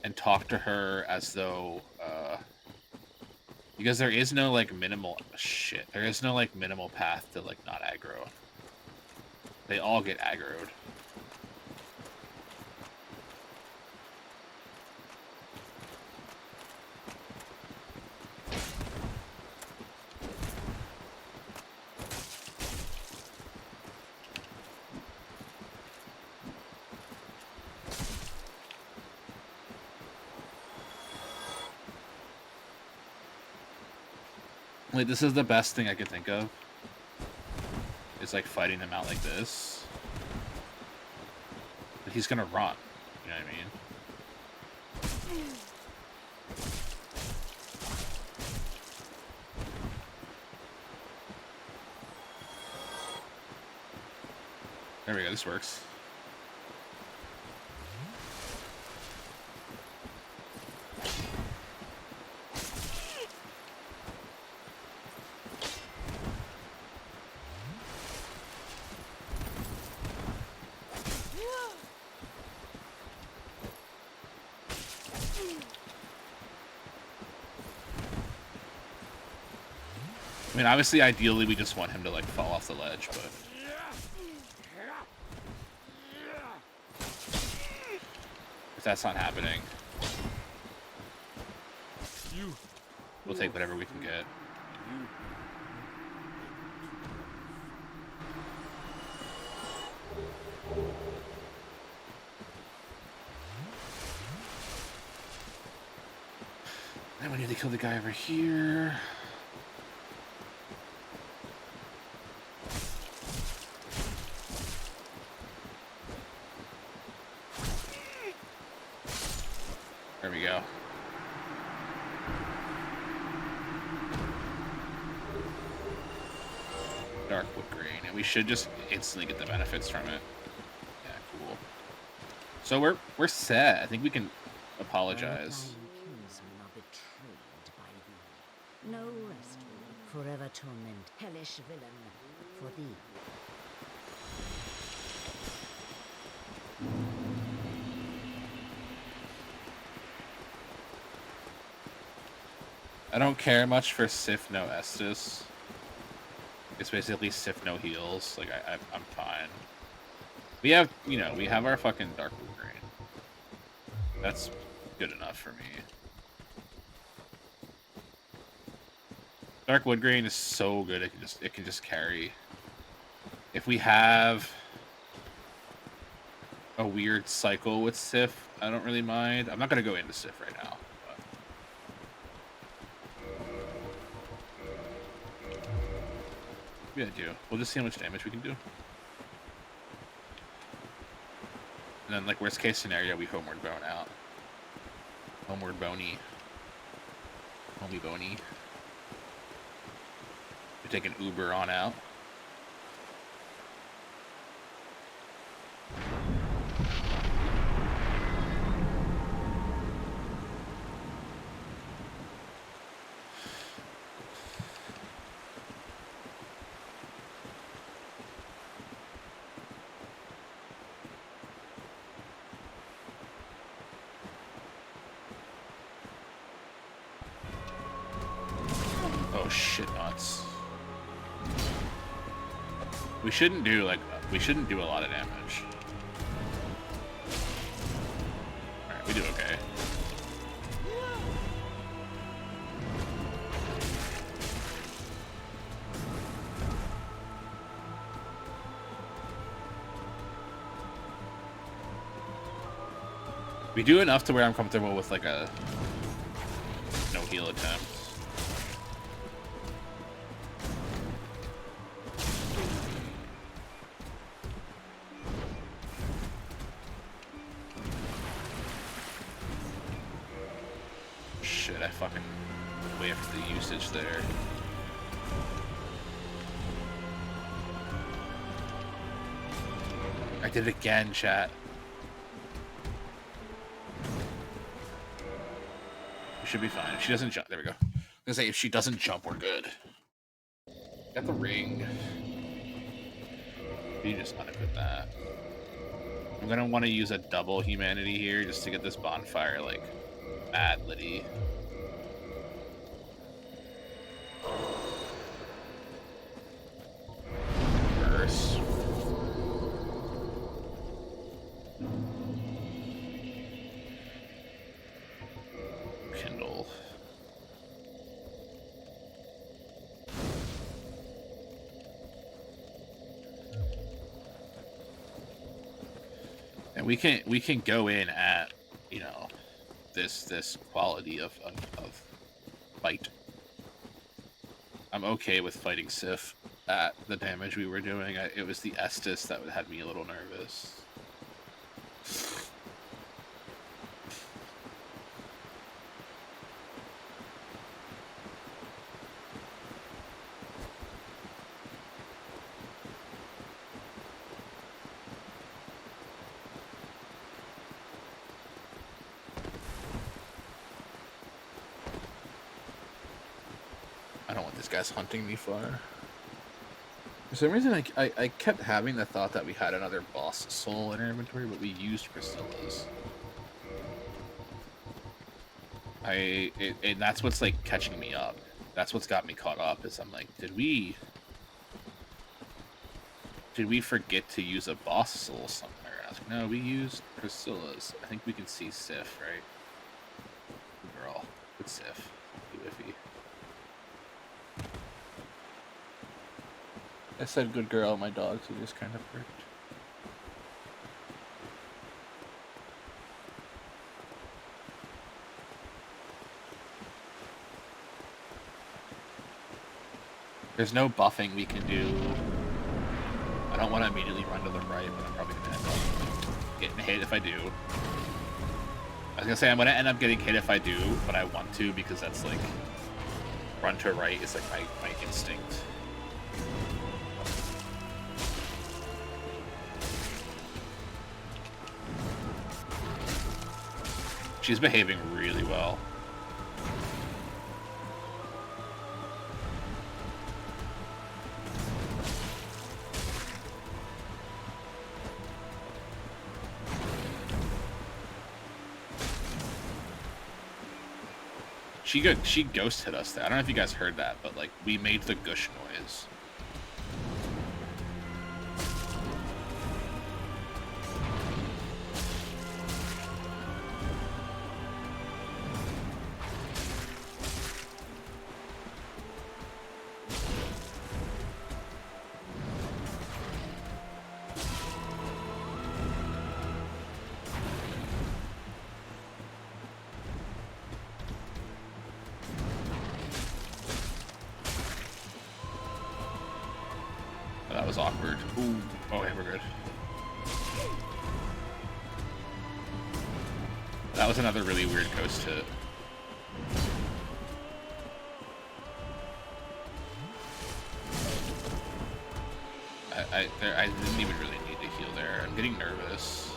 and talk to her as though, because there is no like minimal shit. There is no like minimal path to like not aggro. They all get aggroed. Like, this is the best thing I could think of. It's like fighting them out like this. But he's gonna run. You know what I mean? There we go, this works. I mean, obviously, ideally, we just want him to, like, fall off the ledge, but... if that's not happening, we'll take whatever we can get. Then we need to kill the guy over here. There we go. Dark wood green, and we should just instantly get the benefits from it. Yeah, cool. So we're set. I think we can apologize. Kinsmen are betrayed by thee. No rest will forever torment, hellish villain, for thee. I don't care much for Sif no Estus. It's basically Sif no heals. Like I'm fine. We have, you know, we have our fucking dark wood green. That's good enough for me. Dark wood grain is so good. It can just carry. If we have a weird cycle with Sif, I don't really mind. I'm not gonna go into Sif right now. Yeah, do. We'll just see how much damage we can do. And then, like, worst case scenario, we homeward bone out. Homeward bony. Homie bony. We take an Uber on out. Oh shit nuts. We shouldn't do a lot of damage. Alright, we do okay. We do enough to where I'm comfortable with like a no heal attempt. Shit, I fucking whiffed the usage there. I did it again, chat. We should be fine. If she doesn't jump, there we go. I was gonna say, if she doesn't jump, we're good. Got the ring. You just unequip that. I'm gonna want to use a double humanity here just to get this bonfire, like, mad litty. Verse. Kindle. And we can go in at, you know, this quality of fight. I'm okay with fighting Sif at the damage we were doing. It was the Estus that had me a little nervous. I don't want this guy's hunting me far. For some reason, I kept having the thought that we had another boss soul in our inventory, but we used Priscilla's. And that's what's like catching me up. That's what's got me caught up. Is I'm like, did we forget to use a boss soul somewhere? And I was like, no, we used Priscilla's. I think we can see Sif, right? Good girl, good Sif. Iffy. I said good girl, my dogs are just kind of hurt. There's no buffing we can do. I don't want to immediately run to the right, but I'm probably going to end up getting hit if I do. I was going to say I'm going to end up getting hit if I do, but I want to because that's like... Run to right is like my instinct. She's behaving really well. She ghost hit us there. I don't know if you guys heard that, but like we made the gush noise. That was awkward. Ooh. Oh, hey, we're good. That was another really weird ghost hit. I didn't even really need to heal there. I'm getting nervous.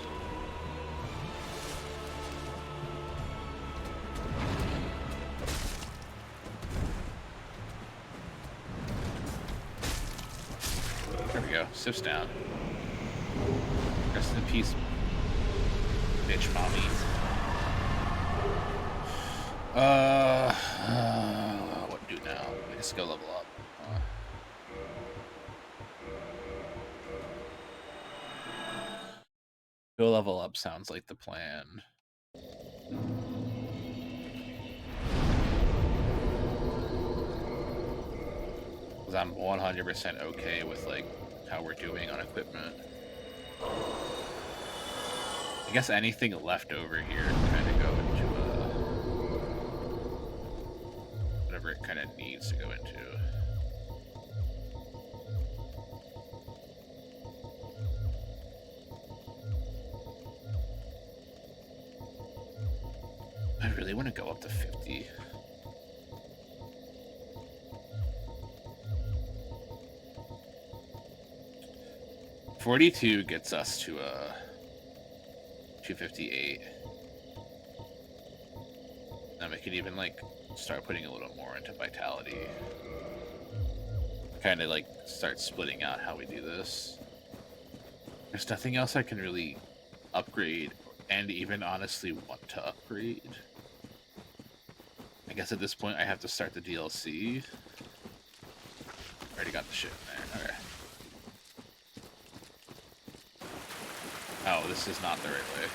There we go. Sif's down. Rest in peace, bitch mommy. What do now? I guess go level up. Go level up sounds like the plan. Because I'm 100% okay with like how we're doing on equipment. I guess anything left over here can kind of go into whatever it kind of needs to go into. I really want to go up to 50. $42 gets us to 258. Then we could even like start putting a little more into vitality. Kind of like start splitting out how we do this. There's nothing else I can really upgrade and even honestly want to upgrade. I guess at this point I have to start the DLC. Already got the shit in there. Okay. Oh, this is not the right way.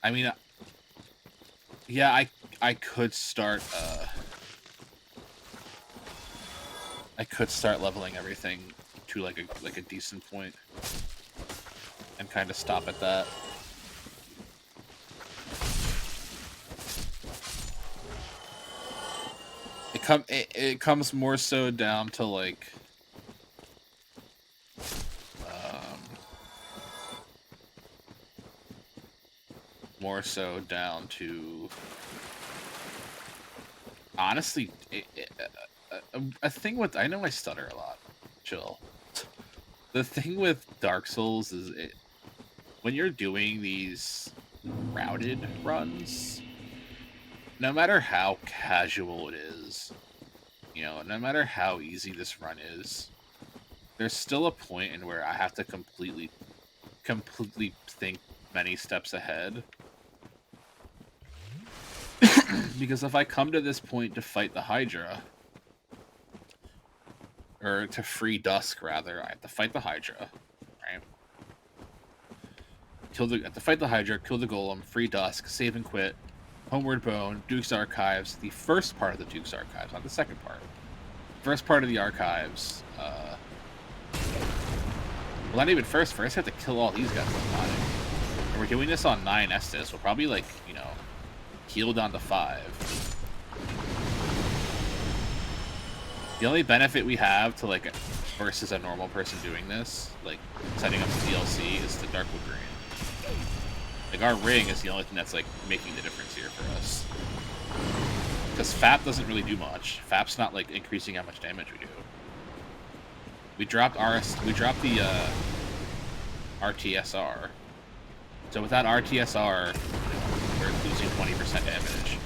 I mean, yeah, I could start I could start leveling everything to like a decent point and kind of stop at that. It comes more so down to like more so down to honestly a thing with, I know I stutter a lot. Chill. The thing with Dark Souls is when you're doing these routed runs, no matter how casual it is, you know, no matter how easy this run is, there's still a point in where I have to completely think many steps ahead. Because if I come to this point to fight the Hydra, or to free Dusk rather, I have to fight the Hydra, right? Have to fight the Hydra, kill the Golem, free Dusk, save and quit, Homeward Bone, Duke's Archives, the first part of the Duke's Archives, not the second part. First part of the Archives, well, not even first. First, I have to kill all these guys on 9. And we're doing this on 9 Estus. We'll probably, like, you know, heal down to 5. The only benefit we have to, like, versus a normal person doing this, like, setting up the DLC, is the Darkwood Ring. Like, our ring is the only thing that's, like, making the difference here for us. Because FAP doesn't really do much. FAP's not, like, increasing how much damage we do. We dropped the RTSR. So with that RTSR, we're losing 20% damage.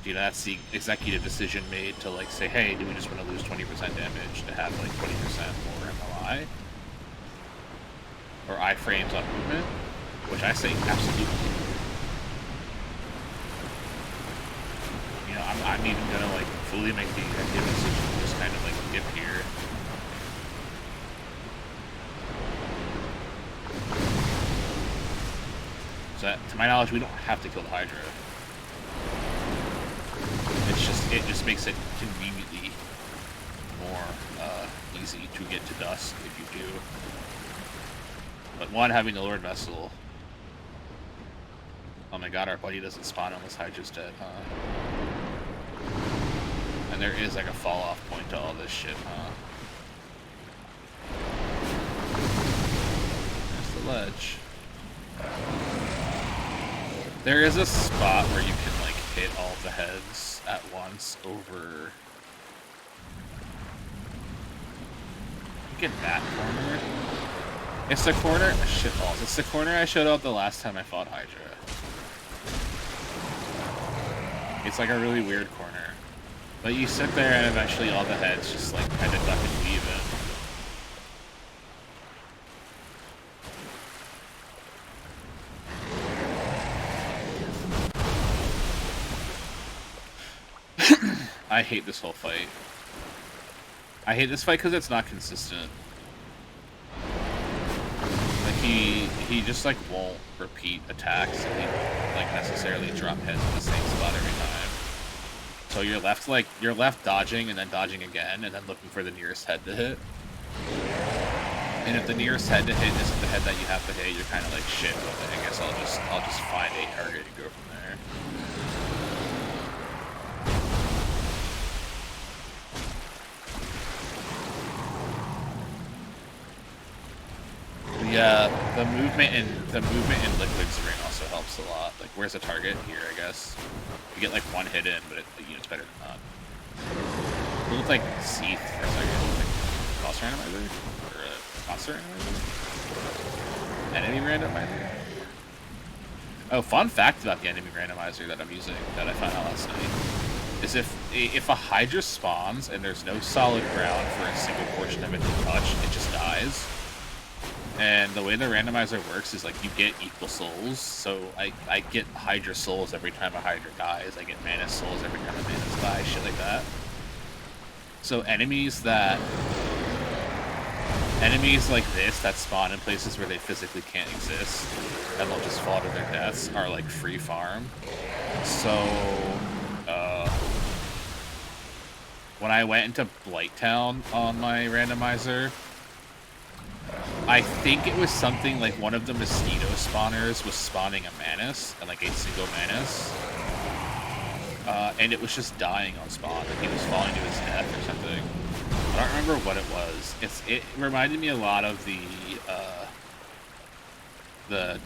You know, that's the executive decision made to, like, say, hey, do we just want to lose 20% damage to have, like, 20% more MLI? Or iframes on movement? Which I say absolutely. You know, I'm even gonna, like, fully make the executive decision to just kind of, like, dip here. So, to my knowledge, we don't have to kill the Hydra. It just makes it conveniently more easy to get to Dusk if you do. But one, having the Lord Vessel. Oh my god, our buddy doesn't spawn unless Hydra's dead, huh? And there is like a fall off point to all this shit, huh? There's the ledge. There is a spot where you can, like, hit all the heads at once over... Get that corner. It's the corner... Shitballs. It's the corner I showed out the last time I fought Hydra. It's like a really weird corner. But you sit there and eventually all the heads just, like, kind of duck and weave in. I hate this whole fight. I hate this fight because it's not consistent. Like, he just, like, won't repeat attacks and he, like, necessarily drop heads in the same spot every time. So you're left dodging and then dodging again and then looking for the nearest head to hit. And if the nearest head to hit isn't the head that you have to hit, you're kind of like, shit, well, I guess I'll just find a target and go from there. Yeah, the movement in Liquid's ring also helps a lot. Like, where's the target? Here, I guess. You get like one hit in, but it's better than not. It looked like Seath for a second. Like cost randomizer? Or cost randomizer? Enemy randomizer? Oh, fun fact about the enemy randomizer that I'm using that I found out last night is if a Hydra spawns and there's no solid ground for a single portion of it to touch, it just dies. And the way the randomizer works is, like, you get equal souls. So I get Hydra souls every time a Hydra dies. I get Manus souls every time a Manus dies, shit like that. So enemies like this that spawn in places where they physically can't exist and they'll just fall to their deaths are, like, free farm. So when I went into Blighttown on my randomizer, I think it was something like one of the mosquito spawners was spawning a Manus, and like a single Manus. And it was just dying on spawn. Like he was falling to his death or something. I don't remember what it was. It reminded me a lot of the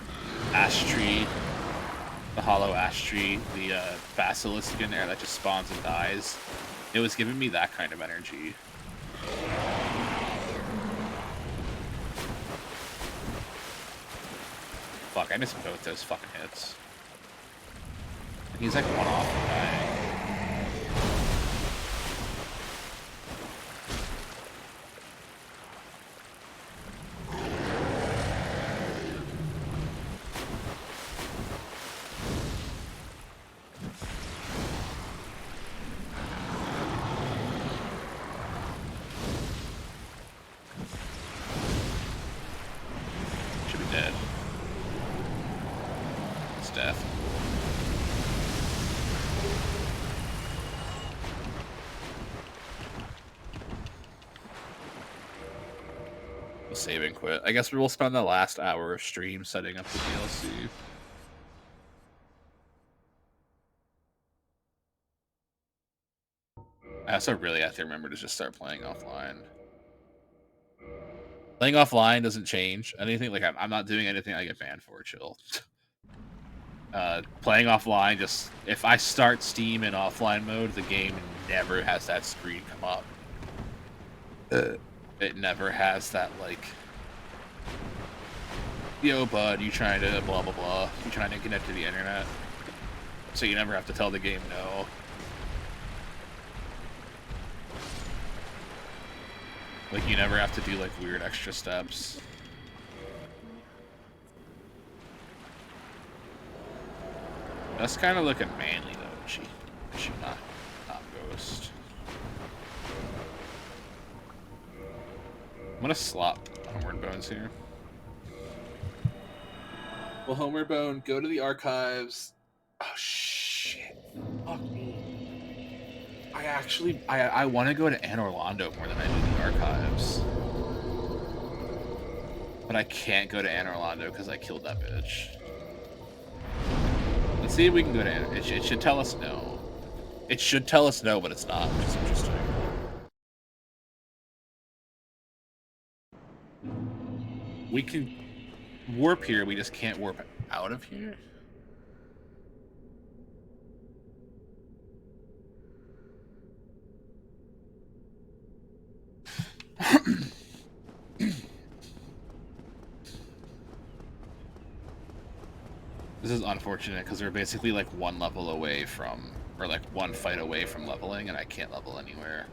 ash tree, the hollow ash tree, the basilisk in there that just spawns and dies. It was giving me that kind of energy. Fuck, I missed both those fucking hits. He's like one off from dying. Should be dead. It's death. Save and quit. I guess we will spend the last hour of stream setting up the DLC. I also really have to remember to just start playing offline. Playing offline doesn't change anything. Like I'm not doing anything I get banned for. Chill. Playing offline, just if I start Steam in offline mode, the game never has that screen come up. It never has that like, yo bud, you trying to blah blah blah, you trying to connect to the internet, so you never have to tell the game no. Like you never have to do like weird extra steps. That's kind of looking manly though. She not ghost. I'm gonna slop Homeward Bones here. Well, Homeward Bone, go to the archives. Oh shit! Fuck me. I want to go to Anne Orlando more than I do the archives, but I can't go to Anne Orlando because I killed that bitch. Let's see if we can go to Anne. It should tell us no. It should tell us no, but it's not, which is interesting. We can warp here, we just can't warp out of here. This is unfortunate because we're basically like one level away from, or like one fight away from leveling, and I can't level anywhere.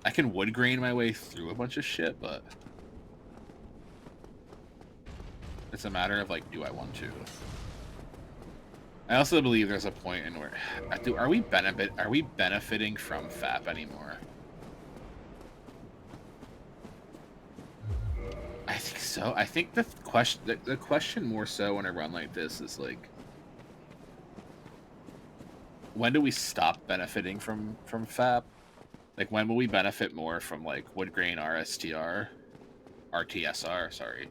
I can wood grain my way through a bunch of shit, but it's a matter of like, do I want to? I also believe there's a point in where, are we benefiting from FAP anymore? I think so. I think the question more so in a run like this is like, when do we stop benefiting from FAP? Like, when will we benefit more from like wood grain RSTR, RTSR? Sorry,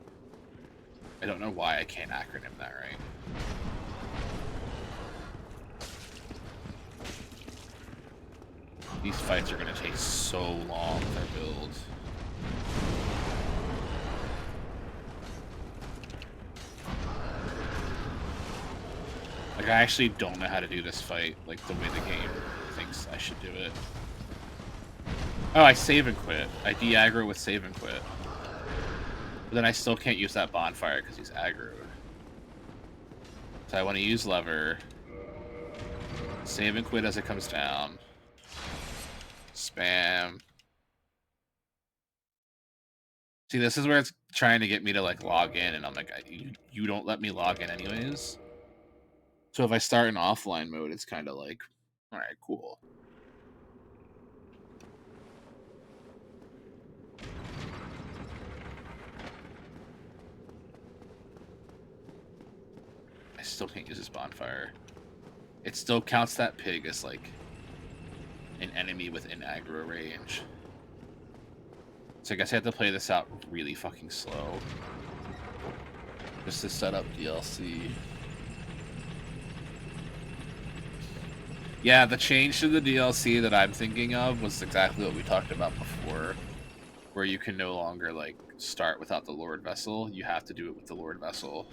I don't know why I can't acronym that right. These fights are gonna take so long with our build. Like, I actually don't know how to do this fight, like, the way the game thinks I should do it. Oh, I save and quit. I de-aggro with save and quit. But then I still can't use that bonfire because he's aggroed. So I want to use lever. Save and quit as it comes down. Spam. See, this is where it's trying to get me to, like, log in, and I'm like, you don't let me log in anyways. So if I start in offline mode, it's kind of like, alright, cool. I still can't use this bonfire. It still counts that pig as, like, an enemy within aggro range. So I guess I have to play this out really fucking slow. Just to set up DLC. Yeah, the change to the DLC that I'm thinking of was exactly what we talked about before. Where you can no longer, like, start without the Lord Vessel. You have to do it with the Lord Vessel.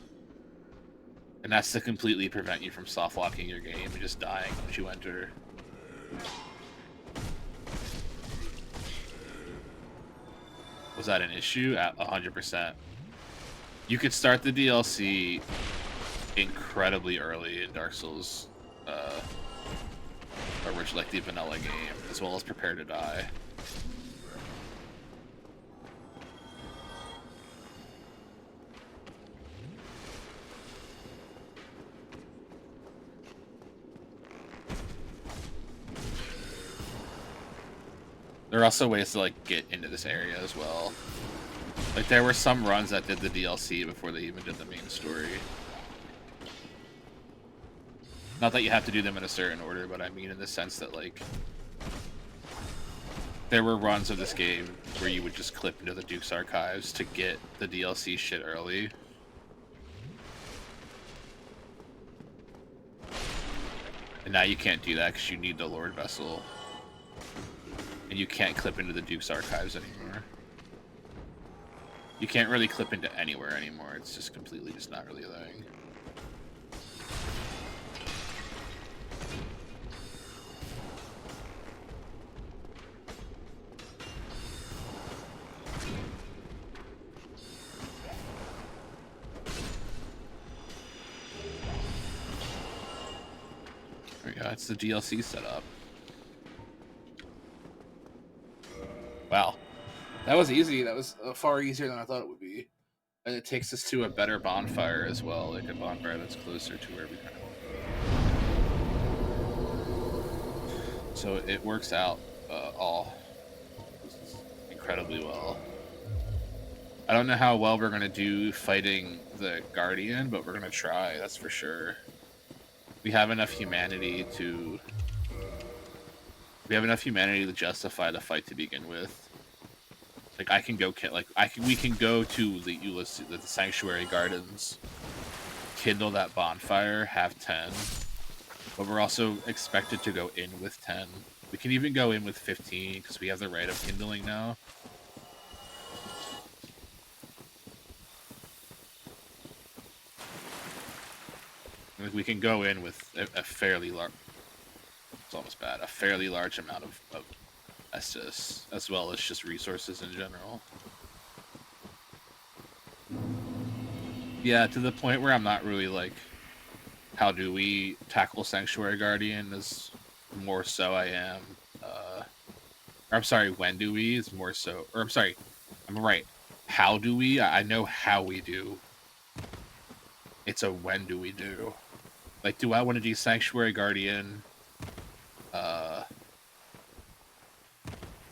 And that's to completely prevent you from soft-locking your game and just dying once you enter. Was that an issue? At 100%. You could start the DLC incredibly early in Dark Souls, original, like the vanilla game, as well as Prepare to Die. There are also ways to, like, get into this area as well. Like, there were some runs that did the DLC before they even did the main story. Not that you have to do them in a certain order, but I mean in the sense that, like, there were runs of this game where you would just clip into the Duke's Archives to get the DLC shit early. And now you can't do that because you need the Lord Vessel. And you can't clip into the Duke's Archives anymore. You can't really clip into anywhere anymore. It's just completely just not really a thing. There we go. It's the DLC setup. Wow. That was easy. That was far easier than I thought it would be. And it takes us to a better bonfire as well, like a bonfire that's closer to where we kind of... So it works out all incredibly well. I don't know how well we're going to do fighting the Guardian, but we're going to try, that's for sure. We have enough humanity to... We have enough humanity to justify the fight to begin with. Like, I can go we can go to the Ulysses, the Sanctuary Gardens, kindle that bonfire, have 10, but we're also expected to go in with 10. We can even go in with 15 because we have the right of kindling now. Like, we can go in with a fairly large, it's almost bad, a fairly large amount of Estus, as well as just resources in general. Yeah, to the point where I'm not really like, how do we tackle Sanctuary Guardian is more so I am, or I'm sorry, when do we is more so, or I'm sorry, I'm right. How do we? I know how we do. It's a when do we do. Like, do I want to do Sanctuary Guardian?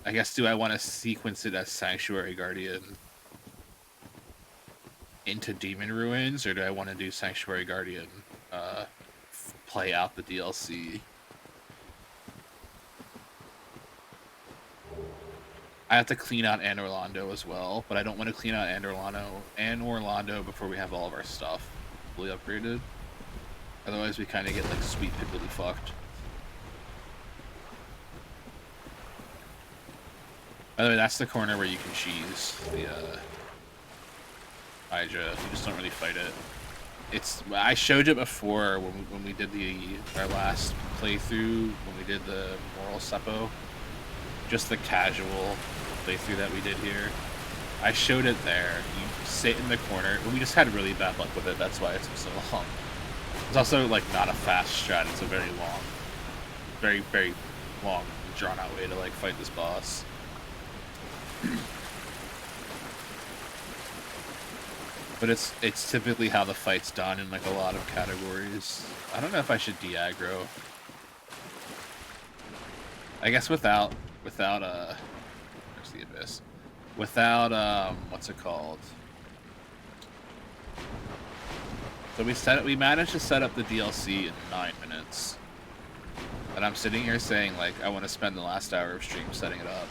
I guess, do I want to sequence it as Sanctuary Guardian into Demon Ruins, or do I want to do Sanctuary Guardian, play out the DLC? I have to clean out Anne Orlando as well, but I don't want to clean out Anne Orlando before we have all of our stuff fully upgraded. Otherwise, we kind of get, like, sweet pickly fucked. By the way, that's the corner where you can cheese the Hydra. You just don't really fight it. I showed it before when we did our last playthrough, when we did the Moral Seppo. Just the casual playthrough that we did here. I showed it there. You sit in the corner. We just had really bad luck with it. That's why it took so long. It's also, like, not a fast strat. It's a very long, very, very long, drawn-out way to, like, fight this boss. But it's typically how the fight's done in, like, a lot of categories. I don't know if I should de-aggro. I guess without where's the Abyss? Without what's it called? So we managed to set up the DLC in 9 minutes. And I'm sitting here saying, like, I want to spend the last hour of stream setting it up.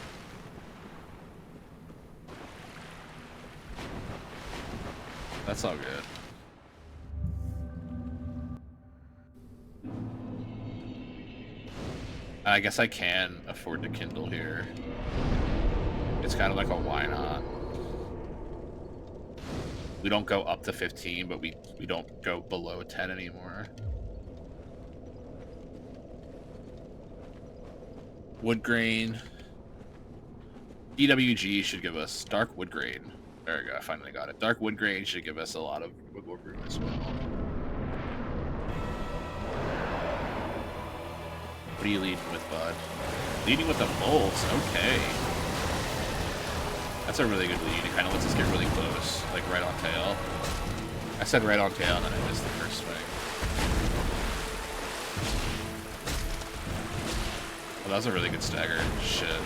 That's all good. I guess I can afford to Kindle here. It's kind of like a why not. We don't go up to 15, but we don't go below 10 anymore. Wood grain. DWG should give us dark wood grain. There we go, I finally got it. Dark wood grain should give us a lot of wiggle room as well. What are you leading with, bud? Leading with the bolts, okay. That's a really good lead. It kind of lets us get really close, like right on tail. I said right on tail, and then I missed the first swing. Oh, that was a really good stagger. Shit.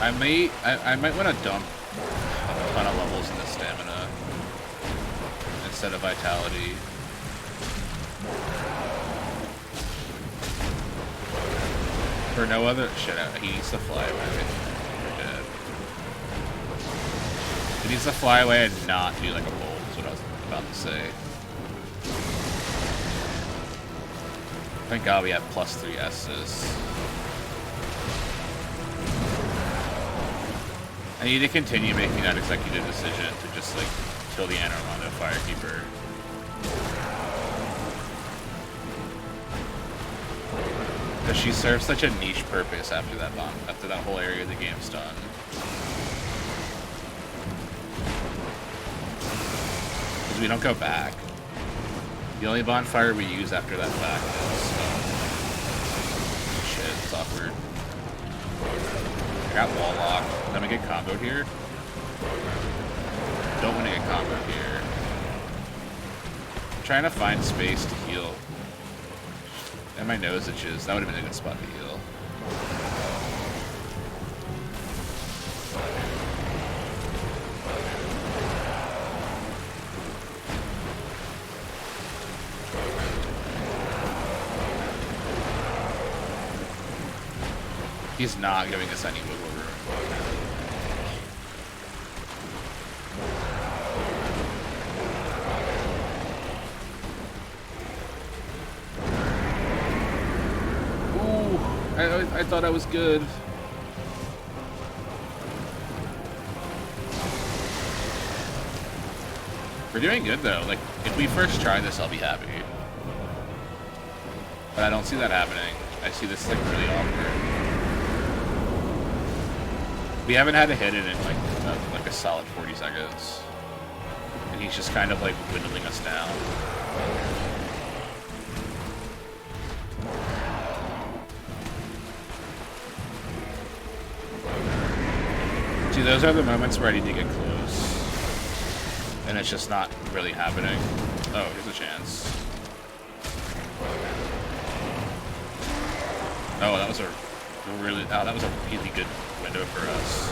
I might want to dump a ton of levels in the stamina instead of vitality. For no other shit, he needs to fly away. We're dead. He needs to fly away and not do like a bolt, is what I was about to say. Thank God we have +3 S's. I need to continue making that executive decision to just like kill the Anorlando Firekeeper. Because she serves such a niche purpose after that bomb, after that whole area of the game's done. Because we don't go back. The only bonfire we use after that fact is shit, it's awkward. I got wall lock. I'm gonna get comboed here. Don't want to get comboed here. I'm trying to find space to heal. And my nose itches. That would have been a good spot to heal. He's not giving us any wiggle room. I thought I was good. We're doing good though. Like, if we first try this, I'll be happy. But I don't see that happening. I see this like really awkward. We haven't had a hit in it like a solid 40 seconds. And he's just kind of like dwindling us down. See, those are the moments where I need to get close. And it's just not really happening. Oh, here's a chance. Oh, that was a really good window for us.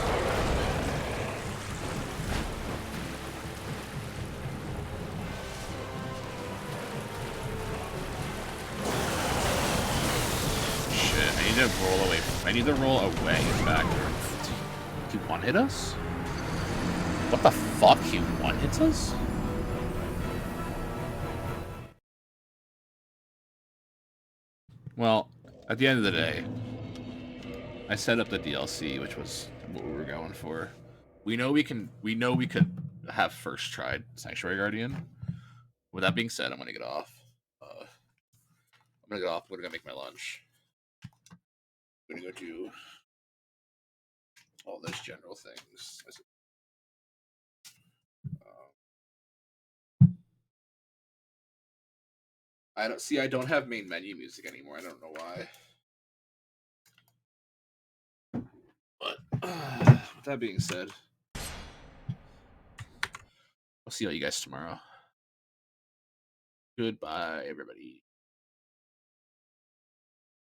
Shit, I need to roll away. I need to roll away back. He one-hit us? What the fuck? He one-hits us? Well, at the end of the day, I set up the DLC, which was what we were going for. We know we could have first tried Sanctuary Guardian. With that being said, I'm gonna get off. I'm gonna go make my lunch. I'm gonna go do all those general things. I don't have main menu music anymore. I don't know why. But with that being said, I'll see all you guys tomorrow. Goodbye, everybody.